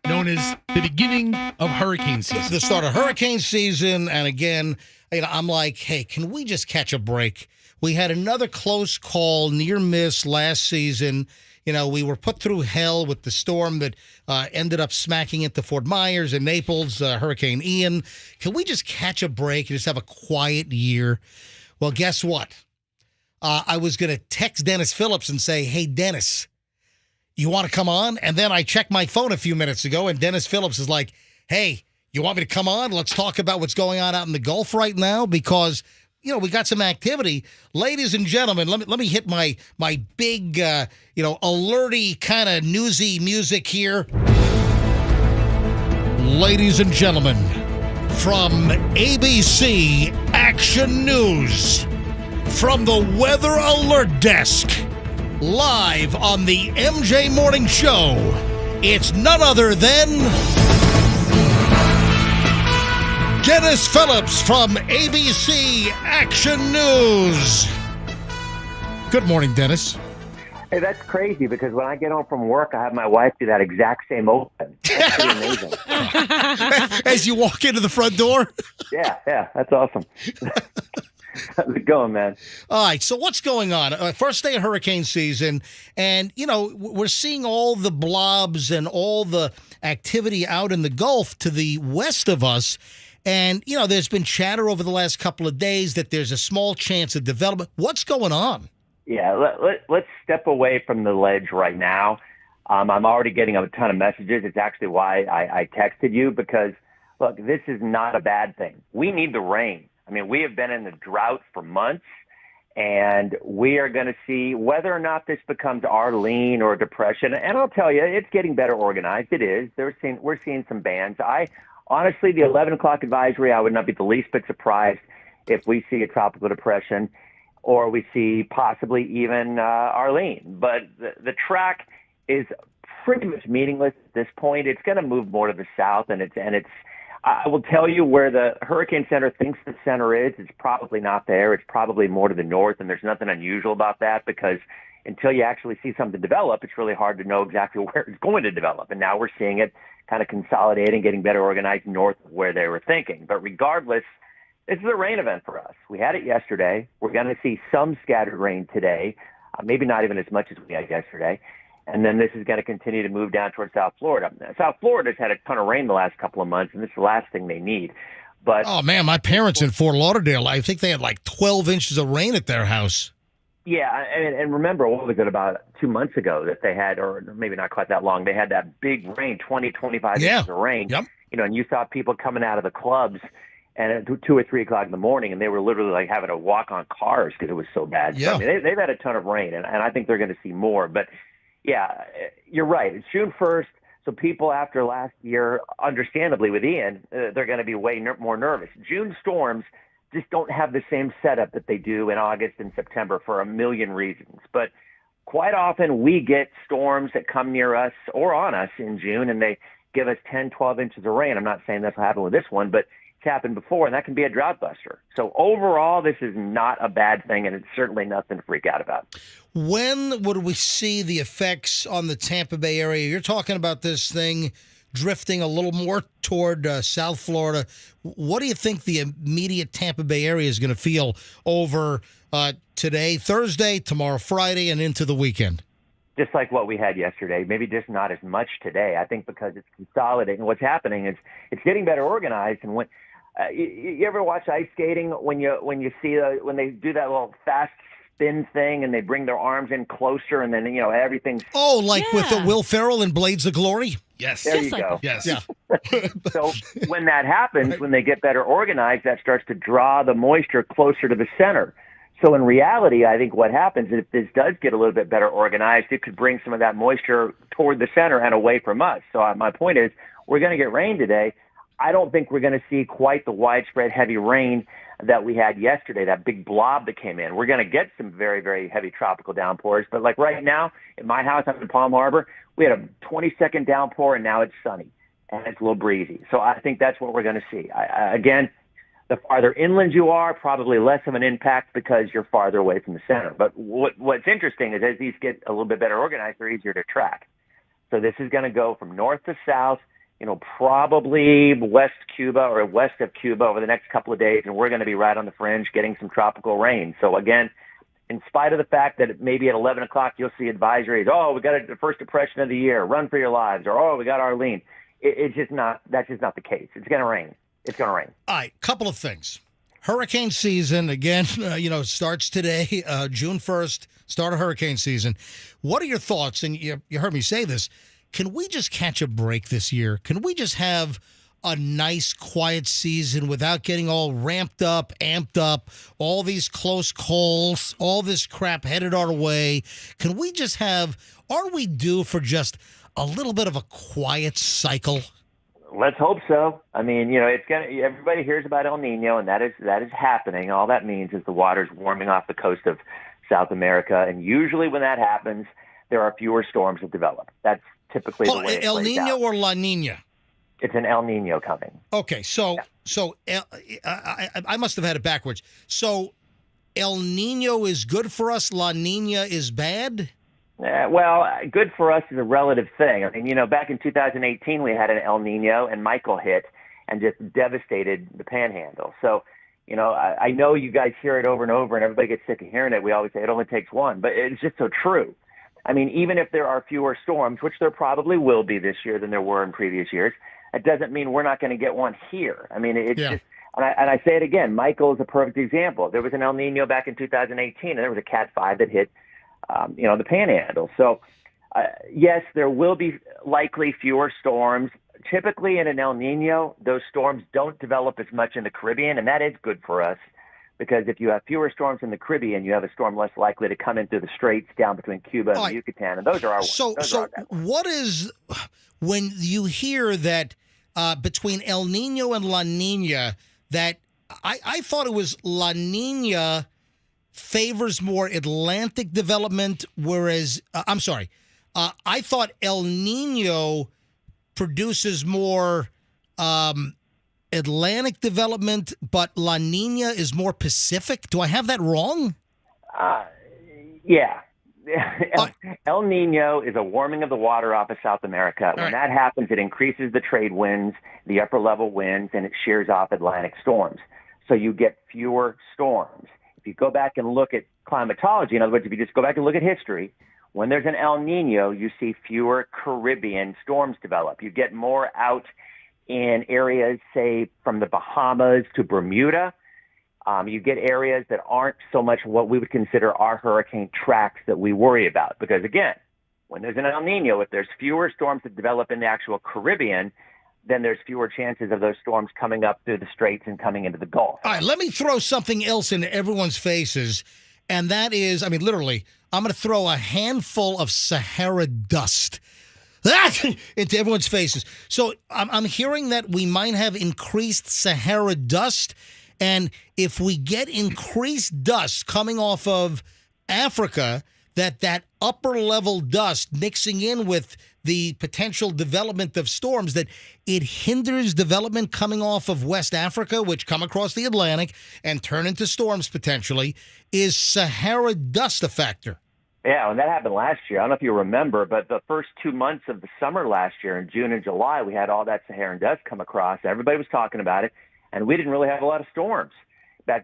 known as the beginning of hurricane season. The start of hurricane season. And again, I'm like, hey, can we just catch a break? We had another close call, near miss last season. We were put through hell with the storm that ended up smacking into Fort Myers and Naples, Hurricane Ian. Can we just catch a break and just have a quiet year? Well, guess what? I was going to text Dennis Phillips and say, hey, Dennis, you want to come on? And then I checked my phone a few minutes ago, and Dennis Phillips is like, hey, you want me to come on? Let's talk about what's going on out in the Gulf right now because, we got some activity. Ladies and gentlemen, let me hit my big, alerty kind of newsy music here. Ladies and gentlemen, from ABC Action News, from the Weather Alert Desk, live on the MJ Morning Show, it's none other than Dennis Phillips from ABC Action News. Good morning, Dennis. Hey, that's crazy because when I get home from work, I have my wife do that exact same open. That's pretty amazing. As you walk into the front door? Yeah, that's awesome. How's it going, man? All right, so what's going on? First day of hurricane season, and, we're seeing all the blobs and all the activity out in the Gulf to the west of us. And, there's been chatter over the last couple of days that there's a small chance of development. What's going on? Yeah, let's step away from the ledge right now. I'm already getting a ton of messages. It's actually why I texted you because, look, this is not a bad thing. We need the rain. I mean, we have been in the drought for months, and we are going to see whether or not this becomes Arlene or depression. And I'll tell you, it's getting better organized. It is. We're seeing some bands. Honestly, the 11 o'clock advisory, I would not be the least bit surprised if we see a tropical depression or we see possibly even Arlene. But the track is pretty much meaningless at this point. It's going to move more to the south, and it's. I will tell you where the Hurricane Center thinks the center is. It's probably not there. It's probably more to the north, and there's nothing unusual about that because until you actually see something develop, it's really hard to know exactly where it's going to develop. And now we're seeing it kind of consolidating, getting better organized north of where they were thinking. But regardless, this is a rain event for us. We had it yesterday. We're going to see some scattered rain today, maybe not even as much as we had yesterday. And then this is going to continue to move down towards South Florida. South Florida's had a ton of rain the last couple of months, and this is the last thing they need. But oh, man, my parents in Fort Lauderdale, I think they had like 12 inches of rain at their house. Yeah, and remember, what was it, about 2 months ago that they had, or maybe not quite that long, they had that big rain, 20, 25 inches of rain. Yep. And you saw people coming out of the clubs and at 2 or 3 o'clock in the morning, and they were literally like having to walk on cars because it was so bad. Yeah. So, I mean, they've had a ton of rain, and I think they're going to see more. But, yeah, you're right. It's June 1st, so people after last year, understandably with Ian, they're going to be way more nervous. June storms just don't have the same setup that they do in August and September for a million reasons. But quite often we get storms that come near us or on us in June, and they give us 10, 12 inches of rain. I'm not saying that's what happened with this one, but it's happened before, and that can be a drought buster. So overall, this is not a bad thing, and it's certainly nothing to freak out about. When would we see the effects on the Tampa Bay area? You're talking about this thing drifting a little more toward South Florida. What do you think the immediate Tampa Bay area is going to feel over today, Thursday, tomorrow, Friday, and into the weekend? Just like what we had yesterday, maybe just not as much today. I think because it's consolidating. What's happening is it's getting better organized. And when you ever watch ice skating, when you see when they do that little fast spin thing and they bring their arms in closer and then everything's with the Will Ferrell in Blades of Glory. Yes. There you go. Yes. Yeah. So when that happens, when they get better organized, that starts to draw the moisture closer to the center. So in reality, I think what happens is if this does get a little bit better organized, it could bring some of that moisture toward the center and away from us. So my point is we're going to get rain today. I don't think we're going to see quite the widespread heavy rain that we had yesterday, that big blob that came in. We're going to get some very, very heavy tropical downpours. But like right now, in my house, I'm in Palm Harbor, we had a 20-second downpour, and now it's sunny, and it's a little breezy. So I think that's what we're going to see. Again, the farther inland you are, probably less of an impact because you're farther away from the center. But what's interesting is as these get a little bit better organized, they're easier to track. So this is going to go from north to south, probably west Cuba or west of Cuba over the next couple of days, and we're going to be right on the fringe getting some tropical rain. So again, in spite of the fact that maybe at 11 o'clock you'll see advisories, we got the first depression of the year, run for your lives, or we got Arlene. That's just not the case. It's going to rain. It's going to rain. All right, couple of things. Hurricane season, again, starts today, June 1st, start of hurricane season. What are your thoughts? And you heard me say this. Can we just catch a break this year? Can we just have a nice, quiet season without getting all ramped up, amped up, all these close calls, all this crap headed our way? Can we just aren't we due for just a little bit of a quiet cycle? Let's hope so. I mean, everybody hears about El Nino, and that is happening. All that means is the water's warming off the coast of South America, and usually when that happens, there are fewer storms that develop. That's typically the way it El plays Nino out. or La Nina? It's an El Nino coming. Okay, I must have had it backwards. So El Nino is good for us, La Nina is bad? Well, good for us is a relative thing. I mean, back in 2018, we had an El Nino, and Michael hit and just devastated the Panhandle. So, I know you guys hear it over and over, and everybody gets sick of hearing it. We always say it only takes one, but it's just so true. I mean, even if there are fewer storms, which there probably will be this year than there were in previous years, it doesn't mean we're not going to get one here. I mean, it's just, and I say it again, Michael is a perfect example. There was an El Nino back in 2018, and there was a Cat 5 that hit, the Panhandle. So, yes, there will be likely fewer storms. Typically in an El Nino, those storms don't develop as much in the Caribbean, and that is good for us. Because if you have fewer storms in the Caribbean, you have a storm less likely to come in through the straits down between Cuba and Yucatan, and those are our ones. So what is, when you hear that between El Nino and La Nina, that I thought it was La Nina favors more Atlantic development, whereas, I thought El Nino produces more Atlantic development, but La Nina is more Pacific. Do I have that wrong? Yeah. El Nino is a warming of the water off of South America. When that happens, it increases the trade winds, the upper level winds, and it shears off Atlantic storms. So you get fewer storms. If you go back and look at climatology, in other words, if you just go back and look at history, when there's an El Nino, you see fewer Caribbean storms develop. You get more out in areas, say, from the Bahamas to Bermuda. You get areas that aren't so much what we would consider our hurricane tracks that we worry about. Because, again, when there's an El Nino, if there's fewer storms that develop in the actual Caribbean, then there's fewer chances of those storms coming up through the straits and coming into the Gulf. All right, let me throw something else into everyone's faces, and that is, literally, I'm going to throw a handful of Sahara dust into everyone's faces. So I'm hearing that we might have increased Sahara dust, and if we get increased dust coming off of Africa, that upper level dust mixing in with the potential development of storms, that it hinders development coming off of West Africa, which come across the Atlantic and turn into storms potentially. Is Sahara dust a factor? Yeah, and that happened last year. I don't know if you remember, but the first 2 months of the summer last year, in June and July, we had all that Saharan dust come across. Everybody was talking about it, and we didn't really have a lot of storms.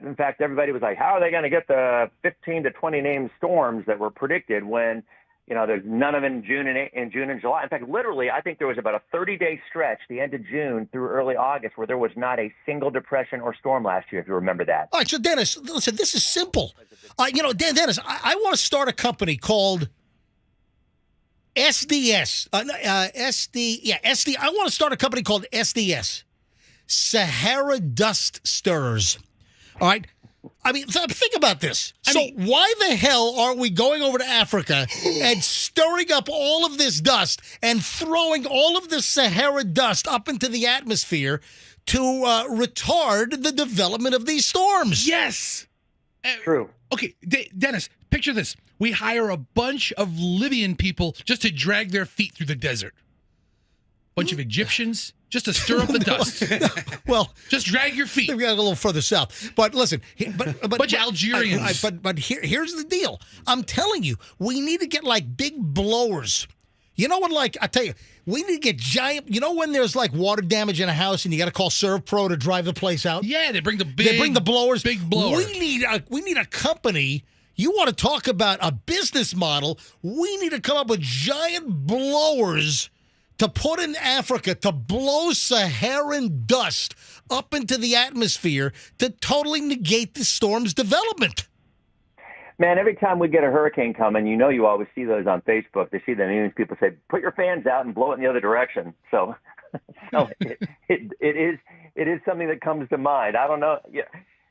In fact, everybody was like, how are they going to get the 15 to 20 named storms that were predicted when, there's none of them in June and July. In fact, literally, I think there was about a 30-day stretch, the end of June through early August, where there was not a single depression or storm last year, if you remember that. All right, so Dennis, listen, this is simple. Dennis, I want to start a company called SDS. SD. I want to start a company called SDS, Sahara Dust Stirrers. All right. Think about this. Why the hell aren't we going over to Africa and stirring up all of this dust and throwing all of this Sahara dust up into the atmosphere to retard the development of these storms. Yes. True. Okay, Dennis, picture this. We hire a bunch of Libyan people just to drag their feet through the desert. Bunch of Egyptians just to stir up the dust. Well, just drag your feet. They've got a little further south. But listen, bunch of Algerians. But here's the deal. I'm telling you, we need to get like big blowers. You know what? Like I tell you, we need to get giant. You know when there's like water damage in a house and you got to call ServPro to drive the place out. Yeah, they bring the blowers. Big blower. We need a company. You want to talk about a business model? We need to come up with giant blowers to put in Africa to blow Saharan dust up into the atmosphere to totally negate the storm's development. Man, every time we get a hurricane coming, you always see those on Facebook. They see the news. People say, "Put your fans out and blow it in the other direction." So it is something that comes to mind. I don't know. Yeah.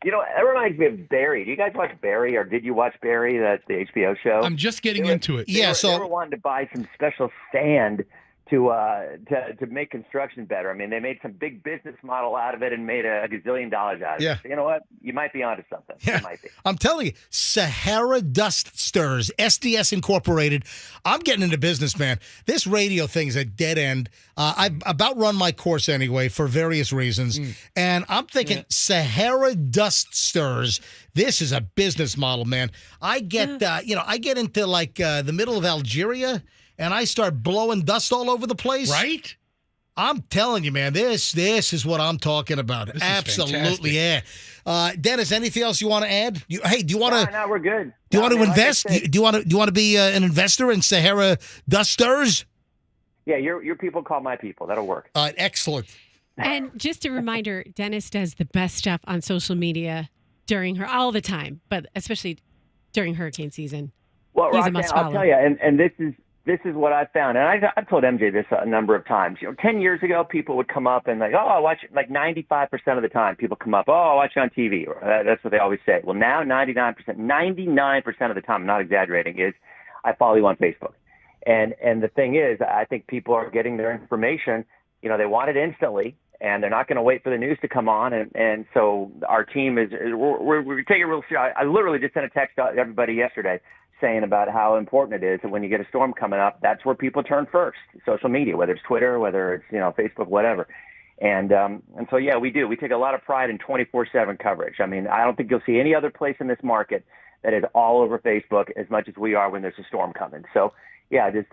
That reminds me of Barry. Do you guys watch Barry, or did you watch Barry? That's the HBO show. I'm just getting into it. They were wanting to buy some special sand to make construction better. I mean, they made some big business model out of it and made a gazillion dollars out of it. So you know what? You might be onto something. Yeah. You might be. I'm telling you, Sahara Dust Stirs, SDS Incorporated. I'm getting into business, man. This radio thing's a dead end. I've about run my course anyway for various reasons. And I'm thinking Sahara Dust Stirs. This is a business model, man. I get, I get into like the middle of Algeria and I start blowing dust all over the place. Right? I'm telling you, man, this is what I'm talking about. This is absolutely, fantastic. yeah. Dennis, anything else you want to add? Do you want to? No, we're good. Do you want to invest? Do you want to be an investor in Sahara Dust Stirs? Yeah, your people call my people. That'll work. Excellent. And just a reminder, Dennis does the best stuff on social media all the time, but especially during hurricane season. Well, He's a Roxanne, must-follow. I'll tell you, and this is what I found, and I've told MJ this a number of times. 10 years ago, people would come up and like, I watch it. Like 95% of the time, people come up, I watch it on TV. That's what they always say. Well, now 99% of the time, I'm not exaggerating, is I follow you on Facebook. And the thing is, I think people are getting their information. They want it instantly, and they're not going to wait for the news to come on. And so our team we're taking it real serious. I literally just sent a text to everybody yesterday saying about how important it is that when you get a storm coming up, that's where people turn first. Social media, whether it's Twitter, whether it's Facebook, whatever. And so yeah, we do. We take a lot of pride in 24/7 coverage. I mean, I don't think you'll see any other place in this market that is all over Facebook as much as we are when there's a storm coming. So yeah, just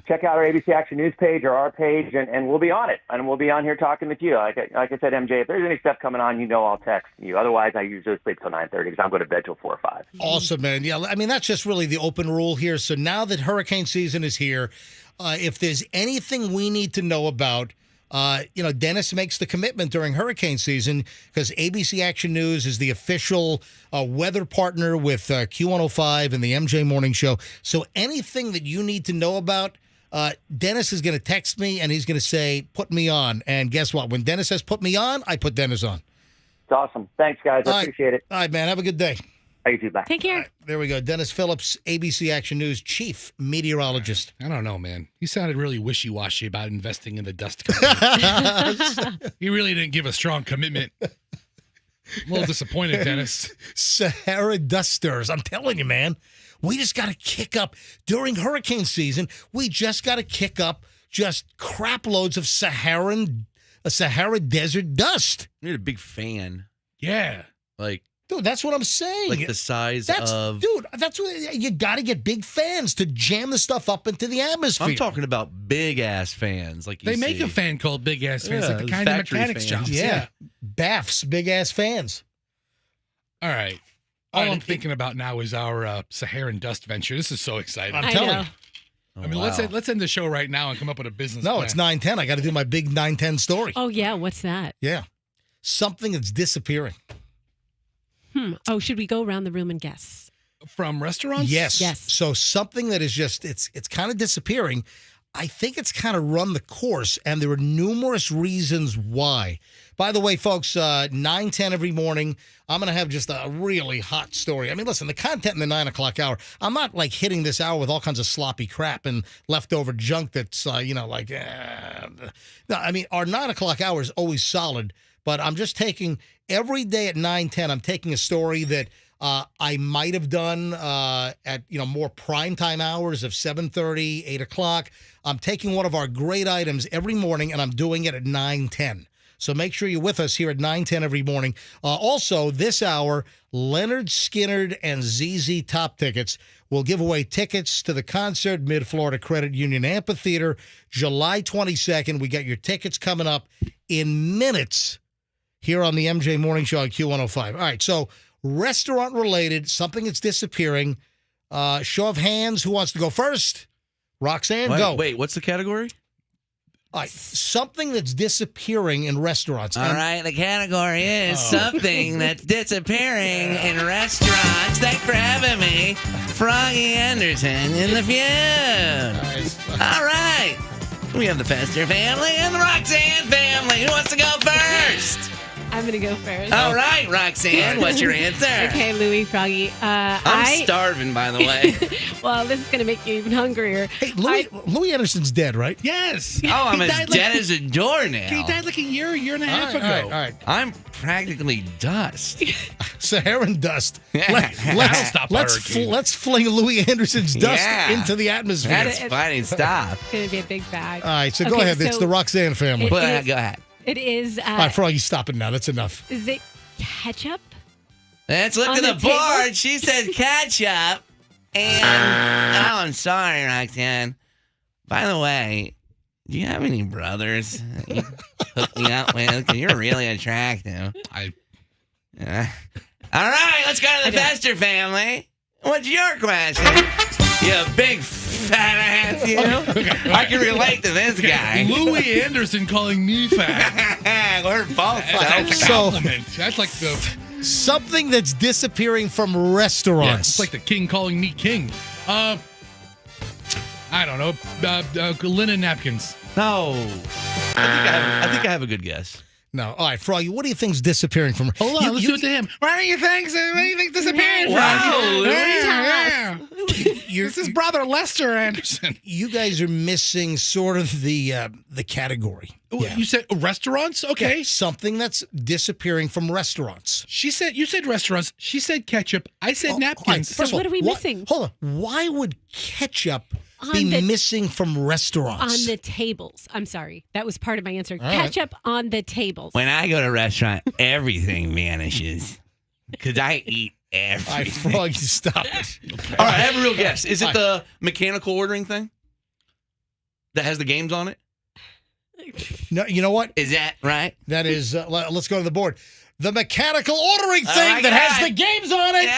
check out our ABC Action News page or our page, and we'll be on it. And we'll be on here talking with you. Like I said, MJ, if there's any stuff coming on, I'll text you. Otherwise, I usually sleep till 9:30 because I'm going to bed till 4 or 5. Awesome, man. Yeah, I mean, that's just really the open rule here. So now that hurricane season is here, if there's anything we need to know about, Dennis makes the commitment during hurricane season because ABC Action News is the official weather partner with Q105 and the MJ Morning Show. So anything that you need to know about, Dennis is going to text me and he's going to say, put me on. And guess what? When Dennis says put me on, I put Dennis on. It's awesome. Thanks, guys. I appreciate it. All right, man. Have a good day. You too. Bye. Take care. Right, there we go. Dennis Phillips, ABC Action News chief meteorologist. I don't know, man. You sounded really wishy-washy about investing in the dust company. You really didn't give a strong commitment. I'm a little disappointed, Dennis. Sahara Dusters. I'm telling you, man. We just got to kick up during hurricane season. We just got to kick up just crap loads of Sahara desert dust. You need a big fan. Yeah. Dude, that's what I'm saying. Like the size of... Dude, that's what you got to get big fans to jam the stuff up into the atmosphere. I'm talking about big-ass fans. Like they make a fan called big-ass fans, like the kind of mechanics jobs. Yeah. Baths, big-ass fans. All right. All I'm thinking about now is our Saharan dust venture. This is so exciting. I'm telling you. I mean, let's end the show right now and come up with a business plan. No, it's 9:10. I got to do my big 9:10 story. Oh, yeah. What's that? Yeah. Something that's disappearing. Oh, should we go around the room and guess? From restaurants? Yes. Yes. So something that is just, it's kind of disappearing. I think it's kind of run the course, and there are numerous reasons why. By the way, folks, 9:10 every morning, I'm going to have just a really hot story. I mean, listen, the content in the 9 o'clock hour, I'm not like hitting this hour with all kinds of sloppy crap and leftover junk that's, No, I mean, our 9 o'clock hour is always solid, but I'm just taking, every day at 9:10, I'm taking a story that I might have done at more primetime hours of 7:30, 8 o'clock. I'm taking one of our great items every morning, and I'm doing it at 9:10. So make sure you're with us here at 9:10 every morning. Also, this hour, Leonard Skinner and ZZ Top Tickets will give away tickets to the concert, Mid-Florida Credit Union Amphitheater, July 22nd. We got your tickets coming up in minutes here on the MJ Morning Show on Q105. All right, so restaurant related, something that's disappearing. Show of hands, who wants to go first? Roxanne, go. Wait, what's the category? All right, something that's disappearing in restaurants. All right, the category is something that's disappearing in restaurants. Thanks for having me, Froggy Anderson in the feud. All right, we have the Fester family and the Roxanne family. Who wants to go first? I'm going to go first. All right, Roxanne, what's your answer? Okay, Louis, Froggy. I'm starving, by the way. Well, this is going to make you even hungrier. Hey, Louis Anderson's dead, right? Yes. Oh, I'm as dead as a door now. He died like a year and a half ago. All right. I'm practically dust. Saharan dust. Stop Let's fling Louis Anderson's dust into the atmosphere. That's funny stuff. It's going to be a big bag. All right, so go ahead. It's the Roxanne family. Go ahead. It is. All right, Froggy, stop it now. That's enough. Is it ketchup? Let's look On at the the table? board. She said ketchup. And, I'm sorry, Roxanne. By the way, do you have any brothers that you hook me up with? Because you're really attractive. All right, let's go to the Fester family. What's your question? You big fat ass, you. I can relate to this guy. Louis Anderson calling me fat. We're both That's a compliment. That's like the... Something that's disappearing from restaurants. Yeah, it's like the king calling me king. I don't know. Linen napkins. No. I think I have a good guess. No. All right, Froggy, what do you think's disappearing from? Hold on, let's do it to him. What do you think disappearing? Wow, This is brother Lester Anderson. You guys are missing sort of the category. Yeah. You said restaurants? Okay. Yeah, something that's disappearing from restaurants. You said restaurants. She said ketchup. I said napkins. So what are we missing? Hold on. Why would ketchup be missing from restaurants? On the tables. I'm sorry. That was part of my answer. All right. Ketchup on the tables. When I go to a restaurant, everything vanishes. Because I eat everything. All right, Froggy, stop it. All right, I have a real guess. Is it the mechanical ordering thing that has the games on it? No, you know what? Is that right? That is, let's go to the board. The mechanical ordering thing that has the games on it.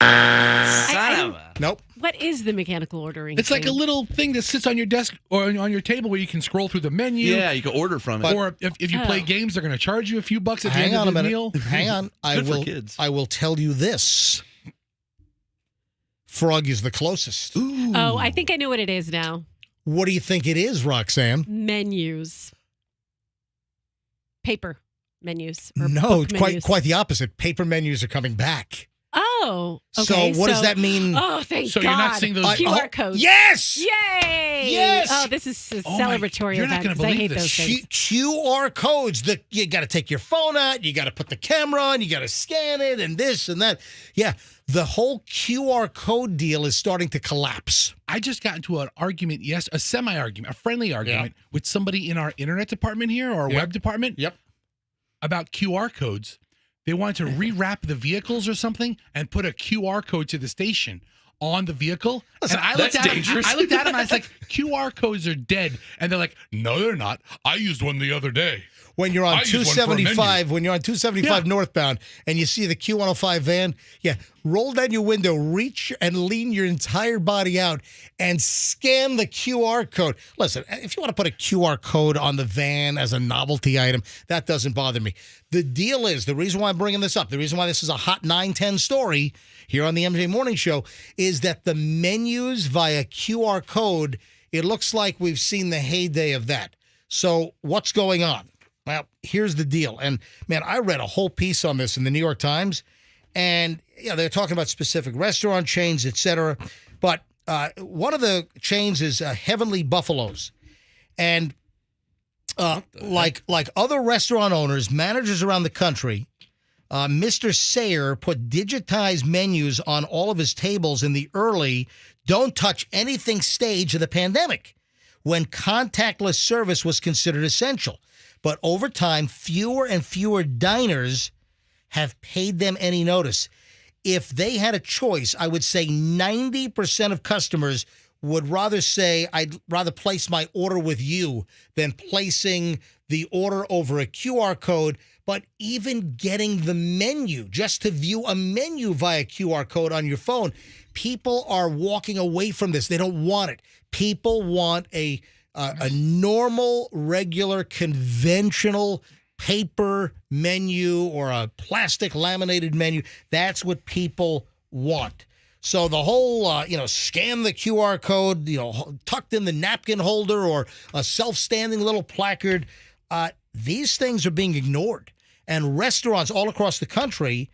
Son of a... Nope. What is the mechanical ordering? It's like a little thing that sits on your desk or on your table where you can scroll through the menu. Yeah, you can order from it. Or if you play games, they're going to charge you a few bucks at the Hang end on of a the minute. meal. Hang on. Good for kids. I will tell you this. Frog is the closest. Ooh. Oh, I think I know what it is now. What do you think it is, Roxanne? Menus. Paper menus. Or No, book it's menus. quite the opposite. Paper menus are coming back. Oh, okay. So what does that mean? Oh, thank God. So you're not seeing those QR codes. Yes! Yay! Yes! Oh, this is a Oh my- celebratory you're not event gonna because I believe hate this. those things. QR codes. You got to take your phone out. You got to put the camera on. You got to scan it and this and that. Yeah, the whole QR code deal is starting to collapse. I just got into an argument, a semi-argument, a friendly argument with somebody in our internet department here, or our web department. Yep. About QR codes. They wanted to rewrap the vehicles or something and put a QR code to the station on the vehicle. Listen, and I that's looked at dangerous. I looked at them and I was like, QR codes are dead. And they're like, no, they're not. I used one the other day. When you're on I use one for a 275, when you're on 275 northbound and you see the Q105 van, roll down your window, reach and lean your entire body out and scan the QR code. Listen, if you want to put a QR code on the van as a novelty item, that doesn't bother me. The deal is, the reason why I'm bringing this up, the reason why this is a hot 910 story here on the MJ Morning Show is that the menus via QR code It looks like we've seen the heyday of that. So what's going on? Well, here's the deal. And, man, I read a whole piece on this in the New York Times, and they're talking about specific restaurant chains, et cetera. But one of the chains is Heavenly Buffaloes. And like other restaurant owners, managers around the country, Mr. Sayer put digitized menus on all of his tables in the early don't touch anything stage of the pandemic, when contactless service was considered essential. But over time, fewer and fewer diners have paid them any notice. If they had a choice, I would say 90% of customers would rather say, I'd rather place my order with you than placing the order over a QR code. But even getting the menu, just to view a menu via QR code on your phone, people are walking away from this. They don't want it. People want a normal, regular, conventional paper menu or a plastic laminated menu. That's what people want. So the whole, scan the QR code, tucked in the napkin holder or a self-standing little placard, these things are being ignored. And restaurants all across the country,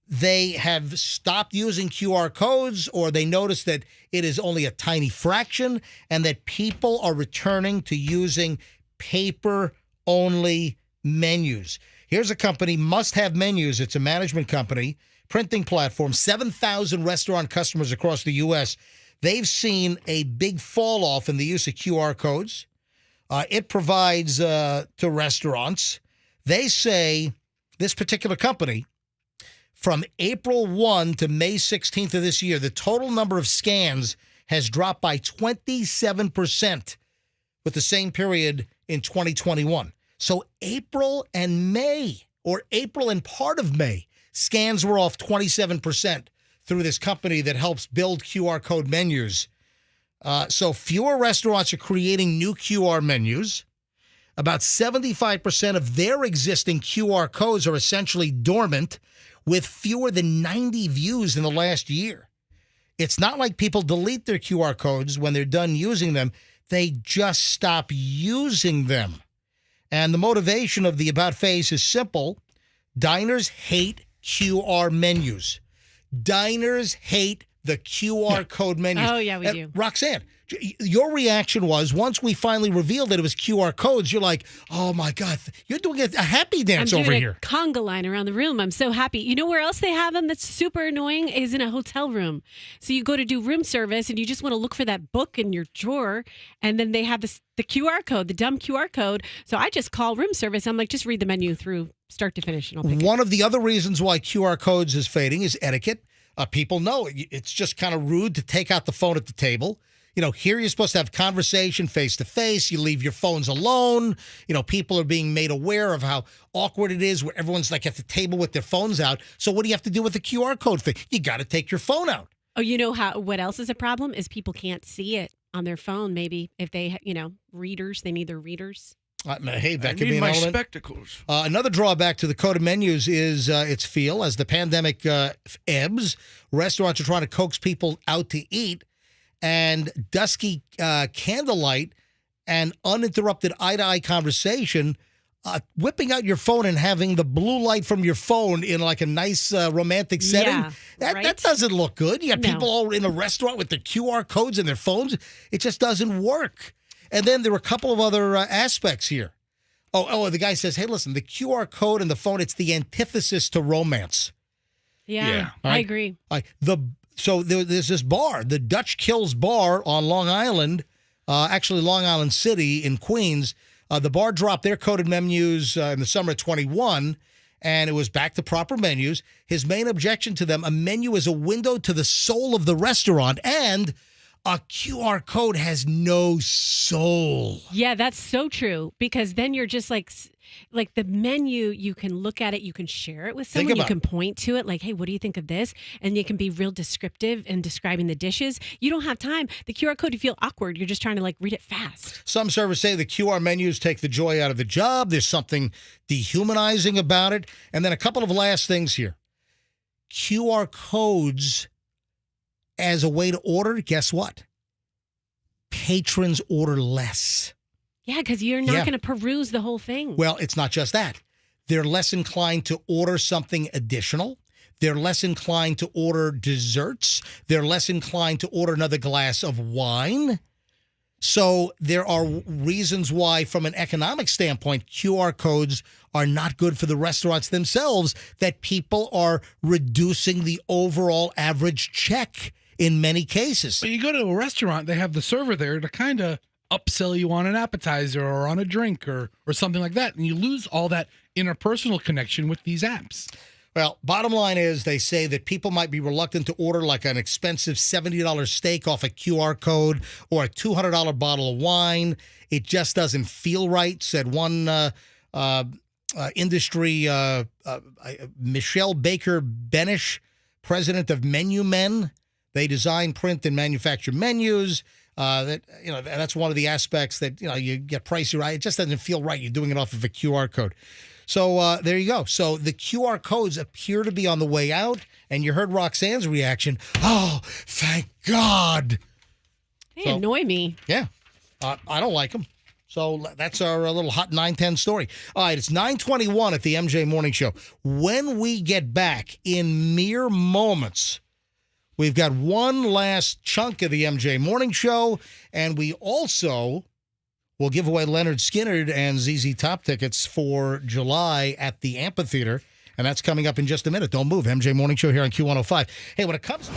they have stopped using QR codes, or they notice that it is only a tiny fraction and that people are returning to using paper-only menus. Here's a company, Must Have Menus. It's a management company, printing platform, 7,000 restaurant customers across the U.S. They've seen a big fall off in the use of QR codes. It provides to restaurants. They say, this particular company, from April 1 to May 16th of this year, the total number of scans has dropped by 27% with the same period in 2021. So April and May, or April and part of May, scans were off 27% through this company that helps build QR code menus. So fewer restaurants are creating new QR menus. About 75% of their existing QR codes are essentially dormant, with fewer than 90 views in the last year. It's not like people delete their QR codes when they're done using them. They just stop using them. And the motivation of the about face is simple. Diners hate QR menus. Diners hate the QR code menus. Oh, yeah, we do. Roxanne, your reaction was, once we finally revealed that it was QR codes, you're like, oh, my God, you're doing a happy dance I'm over doing here. a conga line around the room. I'm so happy. You know where else they have them that's super annoying is in a hotel room. So you go to do room service and you just want to look for that book in your drawer, and then they have the QR code, the dumb QR code. So I just call room service. I'm like, just read the menu through start to finish, and I'll pick One of the other reasons why QR codes is fading is etiquette. People know it's just kind of rude to take out the phone at the table. Here you're supposed to have conversation face to face. You leave your phones alone. People are being made aware of how awkward it is where everyone's like at the table with their phones out. So what do you have to do with the QR code thing? You got to take your phone out. Oh, what else is a problem is people can't see it on their phone. Maybe if they, readers, they need their readers. Hey, that I could need be an my element. spectacles. Another drawback to the coded menus is its feel. As the pandemic ebbs, restaurants are trying to coax people out to eat, and dusky candlelight and uninterrupted eye-to-eye conversation, whipping out your phone and having the blue light from your phone in like a nice romantic setting, that doesn't look good. You got people all in a restaurant with their QR codes in their phones. It just doesn't work. And then there are a couple of other aspects here. Oh, the guy says, hey, listen, the QR code and the phone, it's the antithesis to romance. Yeah. All I right? agree. So there's this bar, the Dutch Kills Bar on Long Island, actually Long Island City in Queens. The bar dropped their coded menus in the summer of 21, and it was back to proper menus. His main objection to them, a menu is a window to the soul of the restaurant, and a QR code has no soul. Yeah, that's so true, because then you're just like the menu, you can look at it, you can share it with someone, you can point to it like, hey, what do you think of this? And you can be real descriptive in describing the dishes. You don't have time. The QR code, you feel awkward. You're just trying to read it fast. Some servers say the QR menus take the joy out of the job. There's something dehumanizing about it. And then a couple of last things here. QR codes as a way to order, guess what? patrons order less. Yeah, because you're not going to peruse the whole thing. Well, it's not just that. They're less inclined to order something additional. They're less inclined to order desserts. They're less inclined to order another glass of wine. So there are reasons why, from an economic standpoint, QR codes are not good for the restaurants themselves, that people are reducing the overall average check in many cases. But you go to a restaurant, they have the server there to kind of upsell you on an appetizer or on a drink or something like that. And you lose all that interpersonal connection with these apps. Well, bottom line is they say that people might be reluctant to order like an expensive $70 steak off a QR code or a $200 bottle of wine. It just doesn't feel right, said one industry, Michelle Baker Benish, president of Menu Men. They design, print, and manufacture menus. That's one of the aspects that, you get pricey, right? It just doesn't feel right. You're doing it off of a QR code. So there you go. So the QR codes appear to be on the way out, and you heard Roxanne's reaction. Oh, thank God. They annoy me. Yeah, I don't like them. So that's our little hot 9:10 story. All right, it's 9:21 at the MJ Morning Show. When we get back in mere moments, we've got one last chunk of the MJ Morning Show, and we also will give away Leonard Skinner and ZZ Top tickets for July at the amphitheater, and that's coming up in just a minute. Don't move. MJ Morning Show here on Q105. Hey, when it comes...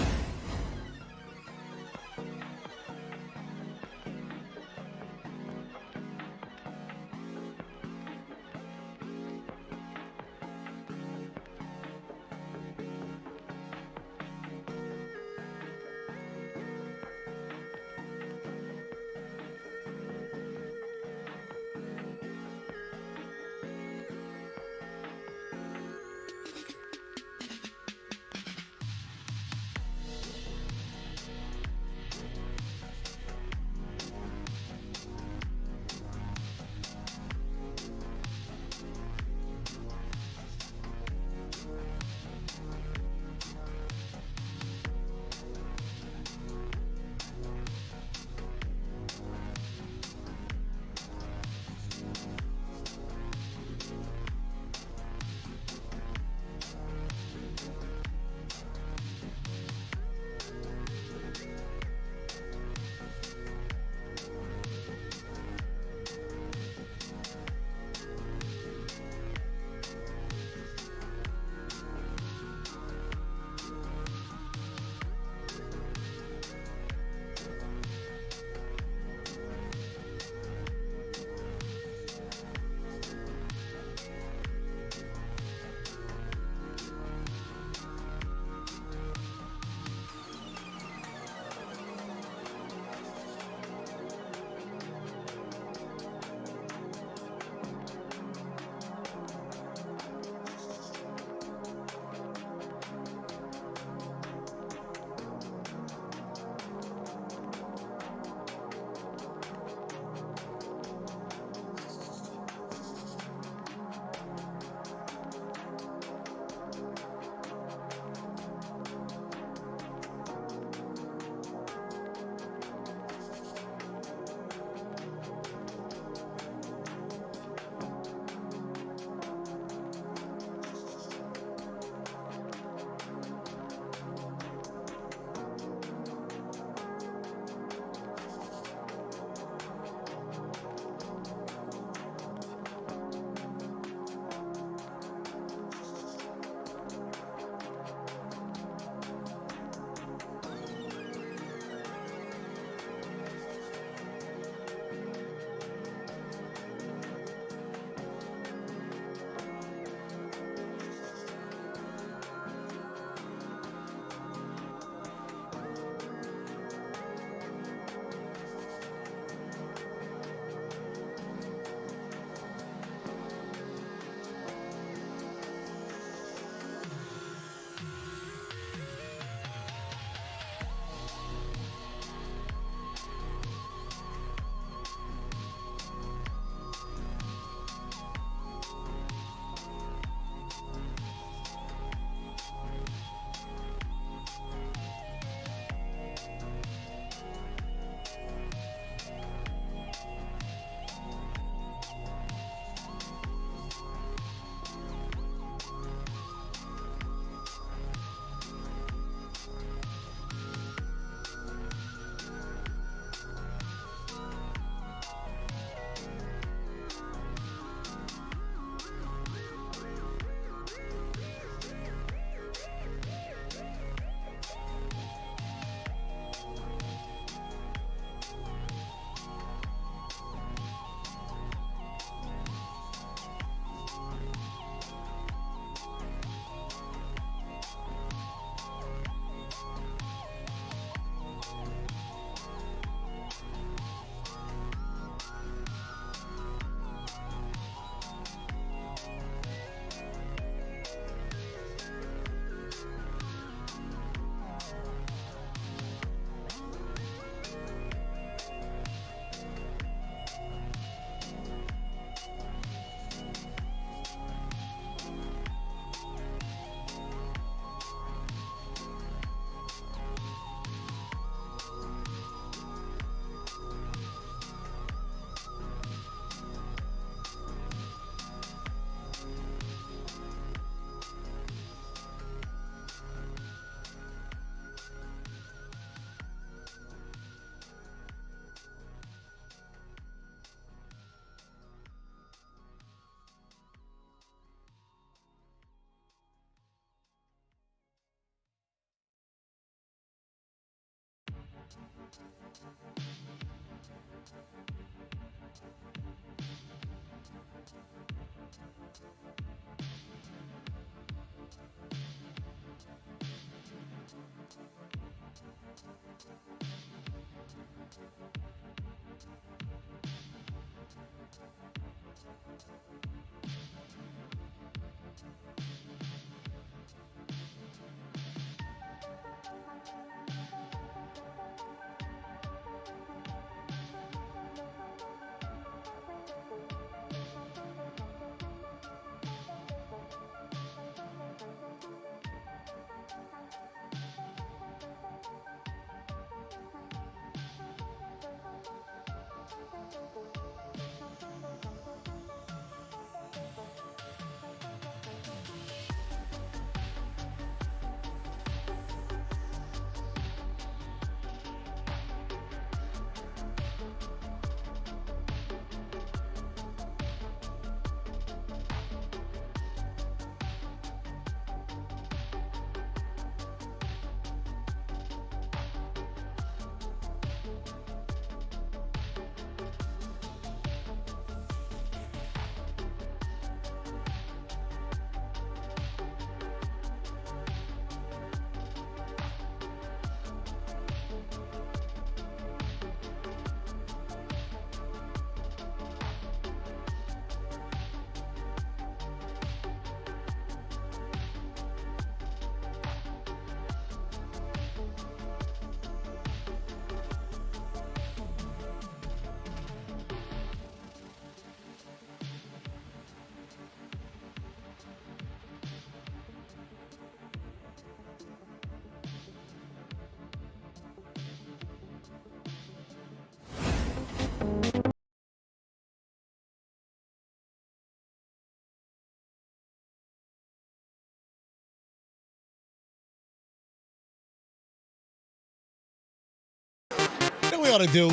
You know what we ought to do?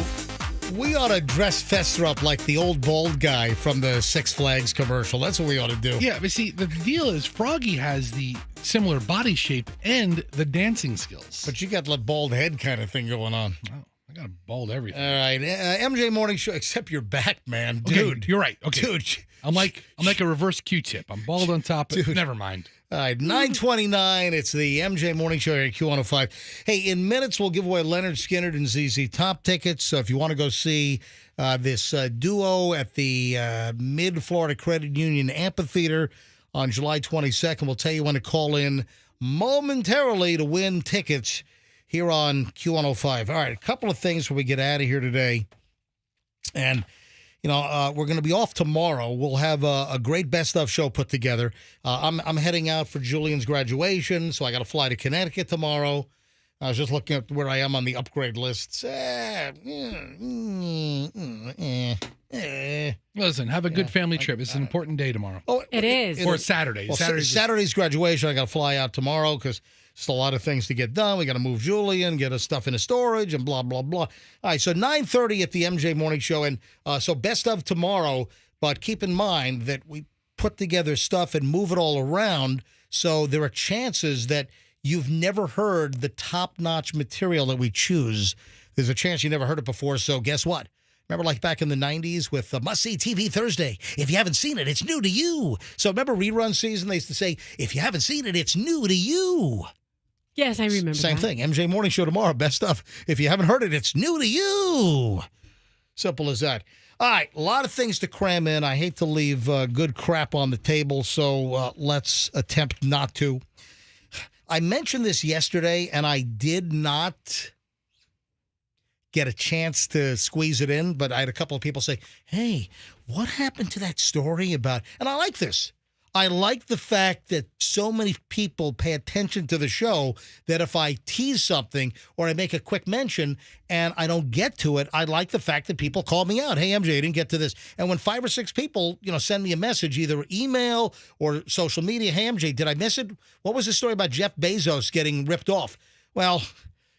We ought to dress Fester up like the old bald guy from the Six Flags commercial. That's what we ought to do. Yeah, but see, the deal is Froggy has the similar body shape and the dancing skills. But you got the bald head kind of thing going on. Oh, I got a bald everything. All right, MJ Morning Show, except your back, man. Dude. Okay, you're right. Okay. Dude. I'm like a reverse Q-tip. I'm bald on top, but never mind. All right, 9:29. It's the MJ Morning Show here at Q105. Hey, in minutes, we'll give away Leonard Skinner and ZZ Top tickets. So if you want to go see this duo at the Mid-Florida Credit Union Amphitheater on July 22nd, we'll tell you when to call in momentarily to win tickets here on Q105. All right, a couple of things when we get out of here today. And we're going to be off tomorrow. We'll have a great best of show put together. I'm heading out for Julian's graduation, so I got to fly to Connecticut tomorrow. I was just looking at where I am on the upgrade lists. Listen, have a good family trip. It's an important day tomorrow. Oh, it is. Or Saturday. Well, Saturday's graduation. I got to fly out tomorrow because it's a lot of things to get done. We got to move Julian, get his stuff into storage, and blah, blah, blah. All right, so 9:30 at the MJ Morning Show. And so best of tomorrow, but keep in mind that we put together stuff and move it all around, so there are chances that you've never heard the top-notch material that we choose. There's a chance you never heard it before, so guess what? Remember like back in the 90s with Must See TV Thursday? If you haven't seen it, it's new to you. So remember rerun season? They used to say, if you haven't seen it, it's new to you. Yes, I remember Same that. thing. MJ Morning Show tomorrow. Best stuff. If you haven't heard it, it's new to you. Simple as that. All right, a lot of things to cram in. I hate to leave good crap on the table, so let's attempt not to. I mentioned this yesterday, and I did not get a chance to squeeze it in, but I had a couple of people say, hey, what happened to that story about, and I like this. I like the fact that so many people pay attention to the show that if I tease something or I make a quick mention and I don't get to it, I like the fact that people call me out. Hey, MJ, I didn't get to this. And when 5 or 6 people, send me a message, either email or social media, hey, MJ, did I miss it? What was the story about Jeff Bezos getting ripped off? Well,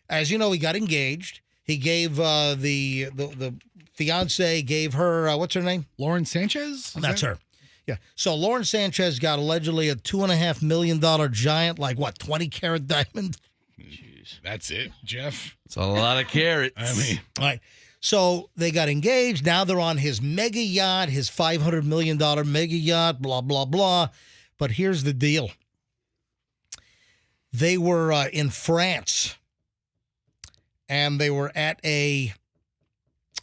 as you know, he got engaged. He gave the fiance gave her, what's her name? Lauren Sanchez? That's her. Yeah. So Lauren Sanchez got allegedly a $2.5 million giant, 20-carat diamond. Jeez. That's it, Jeff. It's a lot of carrots. I mean, All right. So they got engaged. Now they're on his mega yacht, his $500 million mega yacht, blah, blah, blah. But here's the deal. They were in France, and they were at a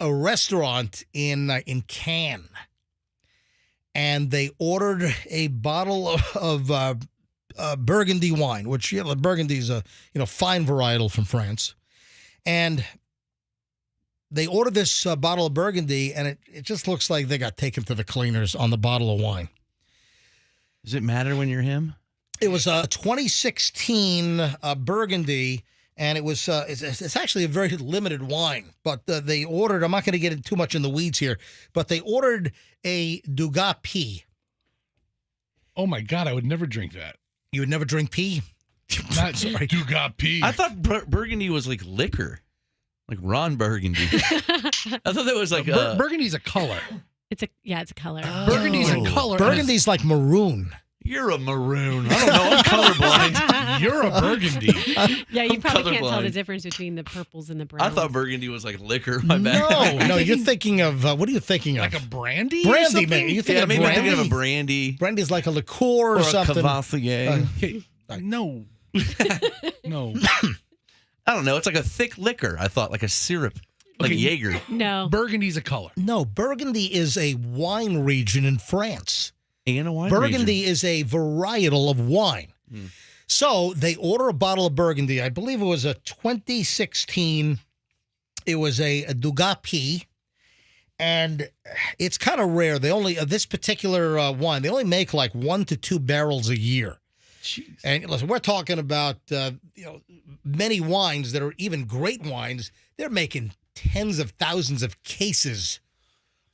restaurant in Cannes, and they ordered a bottle of Burgundy wine, which Burgundy is a fine varietal from France, and they ordered this bottle of Burgundy, and it just looks like they got taken to the cleaners on the bottle of wine. Does it matter when you're him? It was a 2016 Burgundy, and it was it's actually a very limited wine. But they ordered, I'm not going to get too much in the weeds here, but they ordered a Dugas P. Oh, my God, I would never drink that. You would never drink pee? Not sorry. Dugas P. I thought Burgundy was like liquor. Like Ron Burgundy. I thought that was like Burgundy's a color. It's a color. Burgundy's a color. Burgundy's like maroon. You're a maroon. I don't know. I'm colorblind. You're a burgundy. Yeah, you I'm probably can't tell the colorblind. difference between the purples and the browns. I thought Burgundy was like liquor. My bad. No, you're thinking of, what are you thinking of? Like a brandy? or Brandy, something? man. You thinking Yeah, of maybe I'm brandy? thinking of a brandy. Brandy's like a liqueur or Or a something. Cavassier. No. No. I don't know. It's like a thick liquor. I thought like a syrup. Like Okay. Jaeger. No. Burgundy's a color. No, Burgundy is a wine region in France. And a wine Burgundy region. is a varietal of wine. So they order a bottle of Burgundy. I believe it was a 2016. It was a Dugas P. And it's kind of rare. They only, this particular wine, they only make like 1 to 2 barrels a year. Jeez. And listen, we're talking about many wines that are even great wines. They're making tens of thousands of cases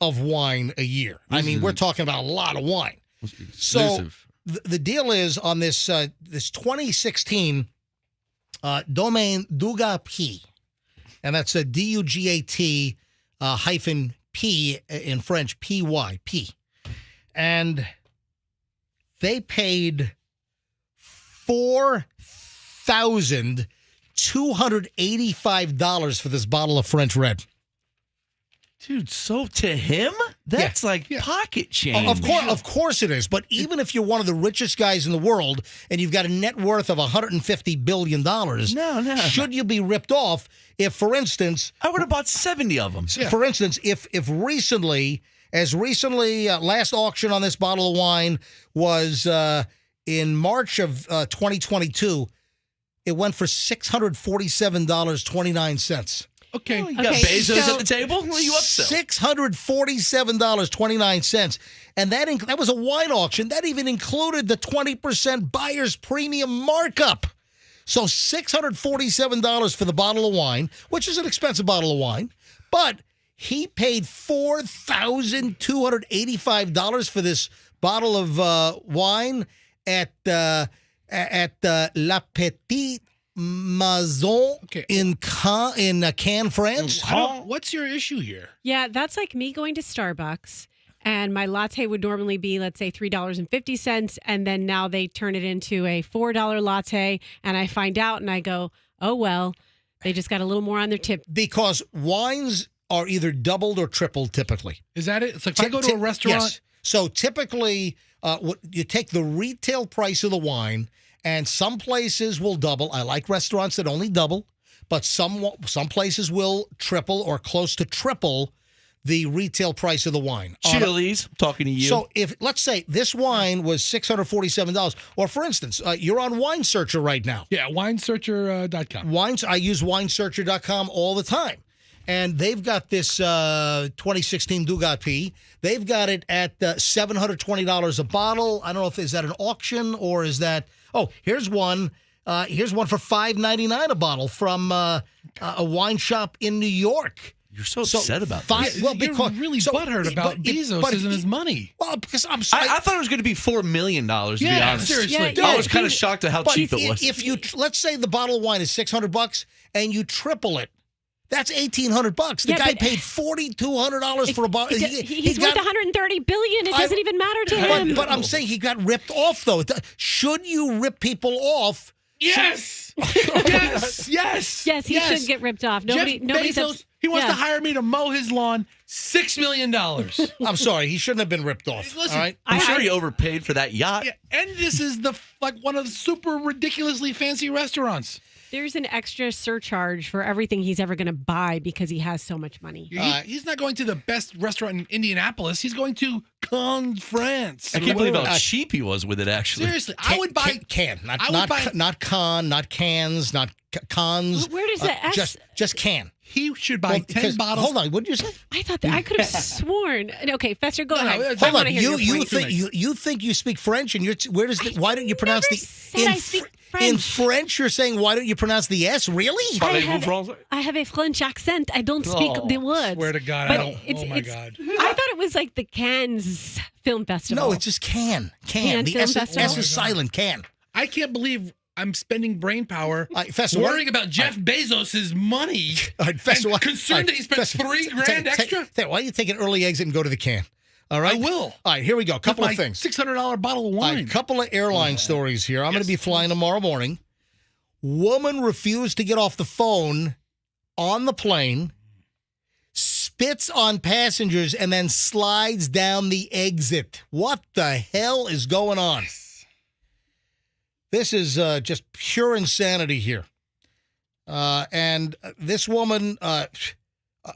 of wine a year. I mean, we're talking about a lot of wine. So Exclusive. the deal is on this this 2016 Domaine Dugas P, and that's a DUGAT hyphen P in French, PY, P. And they paid $4,285 for this bottle of French red. Dude, so to him, that's like pocket change. Of course it is. But even if you're one of the richest guys in the world and you've got a net worth of $150 billion, No. should you be ripped off if, for instance, I would have bought 70 of them. for instance, if recently, last auction on this bottle of wine was in March of 2022, it went for $647.29. Okay. You got Bezos at the table? What are you up to? $647.29. And that was a wine auction. That even included the 20% buyer's premium markup. So $647 for the bottle of wine, which is an expensive bottle of wine. But he paid $4,285 for this bottle of wine at La Petite Maison in Cannes, France. What's your issue here? Yeah, that's like me going to Starbucks and my latte would normally be, let's say, $3.50. And then now they turn it into a $4 latte. And I find out and I go, oh, well, they just got a little more on their tip. Because wines are either doubled or tripled typically. Is that it? It's like if I go to a restaurant. Yes. So typically, you take the retail price of the wine, and some places will double. I like restaurants that only double, but some places will triple or close to triple the retail price of the wine. Chili's, talking to you. So if, let's say, this wine was $647, or for instance, you're on Wine Searcher right now. Yeah, winesearcher.com. I use winesearcher.com all the time. And they've got this 2016 Dugas P. They've got it at $720 a bottle. I don't know if is that an auction or is that... Oh, here's one. Here's one for $5.99 a bottle from a wine shop in New York. You're so upset about this. Well, because you're really butthurt about Bezos isn't his money. Well, because I'm sorry. I thought it was going to be $4 million, to be honest. Seriously. I was kind of shocked at how cheap it was. If you, let's say the bottle of wine is $600 and you triple it, that's $1,800. The guy paid $4,200 for a bottle. He's worth $130 billion. It doesn't even matter to him. But I'm saying he got ripped off, though. Should you rip people off Yes. Yes. Yes. Yes, he should get ripped off. Nobody's Bezos, he wants to hire me to mow his lawn. $6 million. I'm sorry, he shouldn't have been ripped off. Listen, all right? I'm sure he overpaid for that yacht. Yeah, and this is one of the super ridiculously fancy restaurants. There's an extra surcharge for everything he's ever going to buy because he has so much money. He's not going to the best restaurant in Indianapolis. He's going to Cannes, France. I can't believe how cheap he was with it, actually. Seriously, I would buy not Cannes, not cans, not cons. Where does the S? Just can. He should buy 10 bottles. Hold on, what did you say? I thought that I could have sworn. Okay, Fester, go ahead. Hold on. You You think you speak French, and where does why don't you pronounce the I speak French. In French? You're saying why don't you pronounce the S? Really? I have a French accent. I don't speak the words. Swear to God, But I don't. Oh my God. I thought it was like the Cannes Film Festival. No, it's just can. Cannes The Film S Festival. is silent. Can. I can't believe I'm spending brain power Fester, worrying about Jeff Bezos' money. Fester, and concerned that he spent $3,000 extra. Why don't you take an early exit and go to the can? All right. I will. All right, here we go. Couple of things. $600 bottle of wine. A couple of airline stories here. I'm going to be flying tomorrow morning. Woman refused to get off the phone on the plane, spits on passengers, and then slides down the exit. What the hell is going on? This is just pure insanity here. And this woman,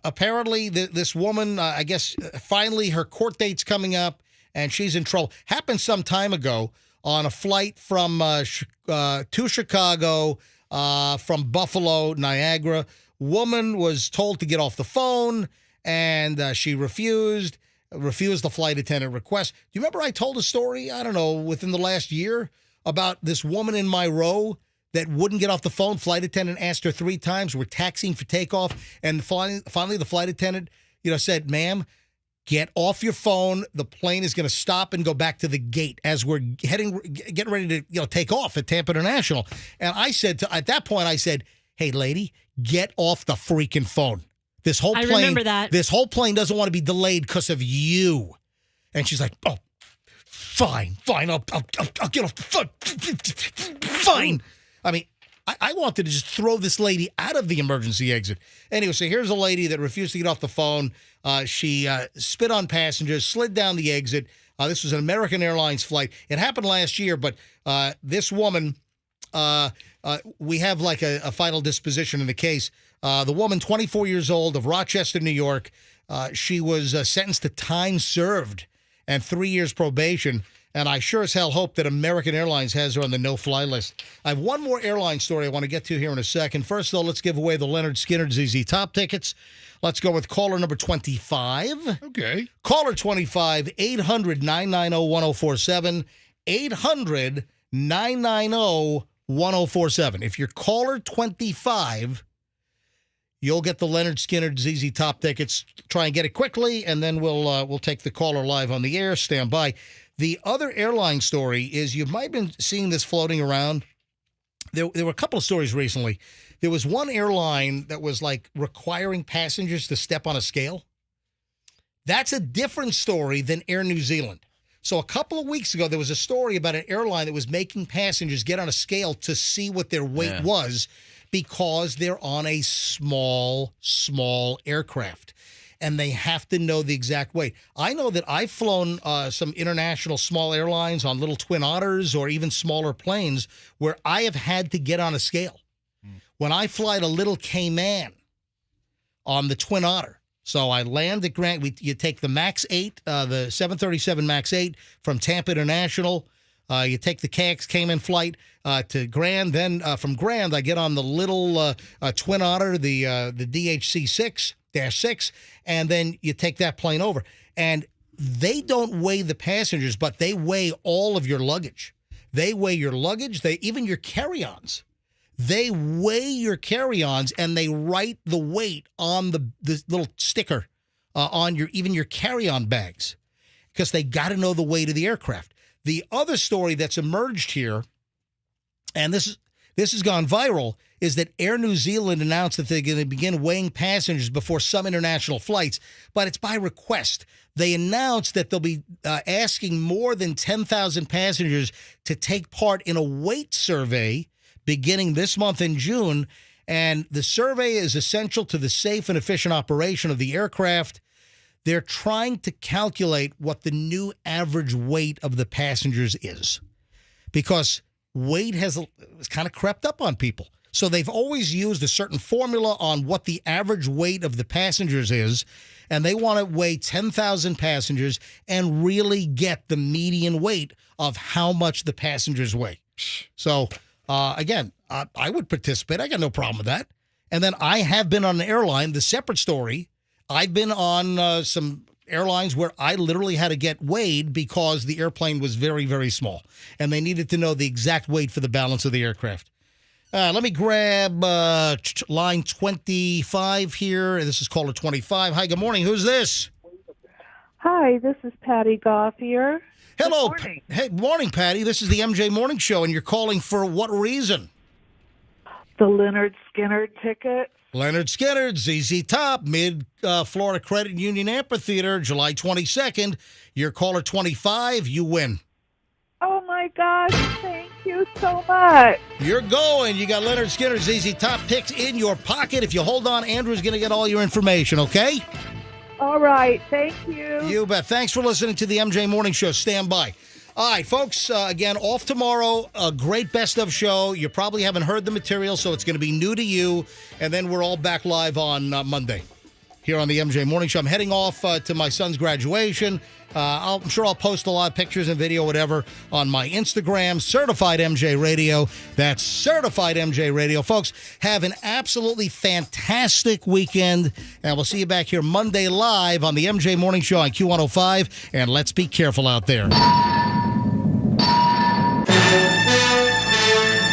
apparently, this woman, I guess, finally her court date's coming up, and she's in trouble. Happened some time ago on a flight from to Chicago, from Buffalo, Niagara. Woman was told to get off the phone, and she refused the flight attendant request. Do you remember I told a story, I don't know, within the last year, about this woman in my row that wouldn't get off the phone? Flight attendant asked her 3 times. We're taxiing for takeoff. And finally the flight attendant, said, ma'am, get off your phone. The plane is going to stop and go back to the gate as we're getting ready to take off at Tampa International. And I said, at that point, I said, hey, lady, get off the freaking phone. This whole plane, I remember that. This whole plane doesn't want to be delayed because of you. And she's like, oh, fine, I'll get off the phone. Fine. I mean, I wanted to just throw this lady out of the emergency exit. Anyway, so here's a lady that refused to get off the phone. She spit on passengers, slid down the exit. This was an American Airlines flight. It happened last year, but this woman, we have like a final disposition in the case. The woman, 24 years old, of Rochester, New York, she was sentenced to time served and 3 years probation. And I sure as hell hope that American Airlines has her on the no-fly list. I have one more airline story I want to get to here in a second. First, though, let's give away the Leonard Skinner ZZ Top tickets. Let's go with caller number 25. Okay. Caller 25, 800-990-1047. 800-990-1047. If you're caller 25, you'll get the Leonard Skinner ZZ Top tickets. Try and get it quickly, and then we'll take the caller live on the air. Stand by. The other airline story is, you might have been seeing this floating around. There were a couple of stories recently. There was one airline that was like requiring passengers to step on a scale. That's a different story than Air New Zealand. So a couple of weeks ago, there was a story about an airline that was making passengers get on a scale to see what their weight was, because they're on a small aircraft. And they have to know the exact weight. I know that I've flown some international small airlines on little Twin Otters or even smaller planes where I have had to get on a scale. When I fly to Little Cayman on the Twin Otter, so I land at Grant, you take the MAX 8, the 737 MAX 8 from Tampa International. You take the Cayman flight to Grand. Then from Grand, I get on the little Twin Otter, the DHC 6, and then you take that plane over. And they don't weigh the passengers, but they weigh all of your luggage. They weigh your luggage, even your carry-ons. They weigh your carry-ons, and they write the weight on the little sticker on your carry-on bags, because they got to know the weight of the aircraft. The other story that's emerged here, and this has gone viral, is that Air New Zealand announced that they're going to begin weighing passengers before some international flights, but it's by request. They announced that they'll be asking more than 10,000 passengers to take part in a weight survey beginning this month in June. And the survey is essential to the safe and efficient operation of the aircraft. They're trying to calculate what the new average weight of the passengers is, because weight has kind of crept up on people. So they've always used a certain formula on what the average weight of the passengers is, and they want to weigh 10,000 passengers and really get the median weight of how much the passengers weigh. So, again, I would participate. I got no problem with that. And then I have been on an airline, the separate story. I've been on some airlines where I literally had to get weighed because the airplane was very, very small, and they needed to know the exact weight for the balance of the aircraft. Let me grab line 25 here. This is caller 25. Hi, good morning. Who's this? Hi, this is Patty Goff here. Hello. Good morning. Hey, morning, Patty. This is the MJ Morning Show, and you're calling for what reason? The Leonard Skinner ticket. Leonard Skinner, ZZ Top, Mid-Florida Credit Union Amphitheater, July 22nd. You're caller 25. You win. Oh, my gosh. Thank you so much. You're going. You got Leonard Skinner, ZZ Top picks in your pocket. If you hold on, Andrew's going to get all your information, okay? All right. Thank you. You bet. Thanks for listening to the MJ Morning Show. Stand by. All right, folks, again, off tomorrow, a great best of show. You probably haven't heard the material, so it's going to be new to you. And then we're all back live on Monday here on the MJ Morning Show. I'm heading off to my son's graduation. I'm sure I'll post a lot of pictures and video, whatever, on my Instagram, Certified MJ Radio. That's Certified MJ Radio. Folks, have an absolutely fantastic weekend, and we'll see you back here Monday live on the MJ Morning Show on Q105. And let's be careful out there.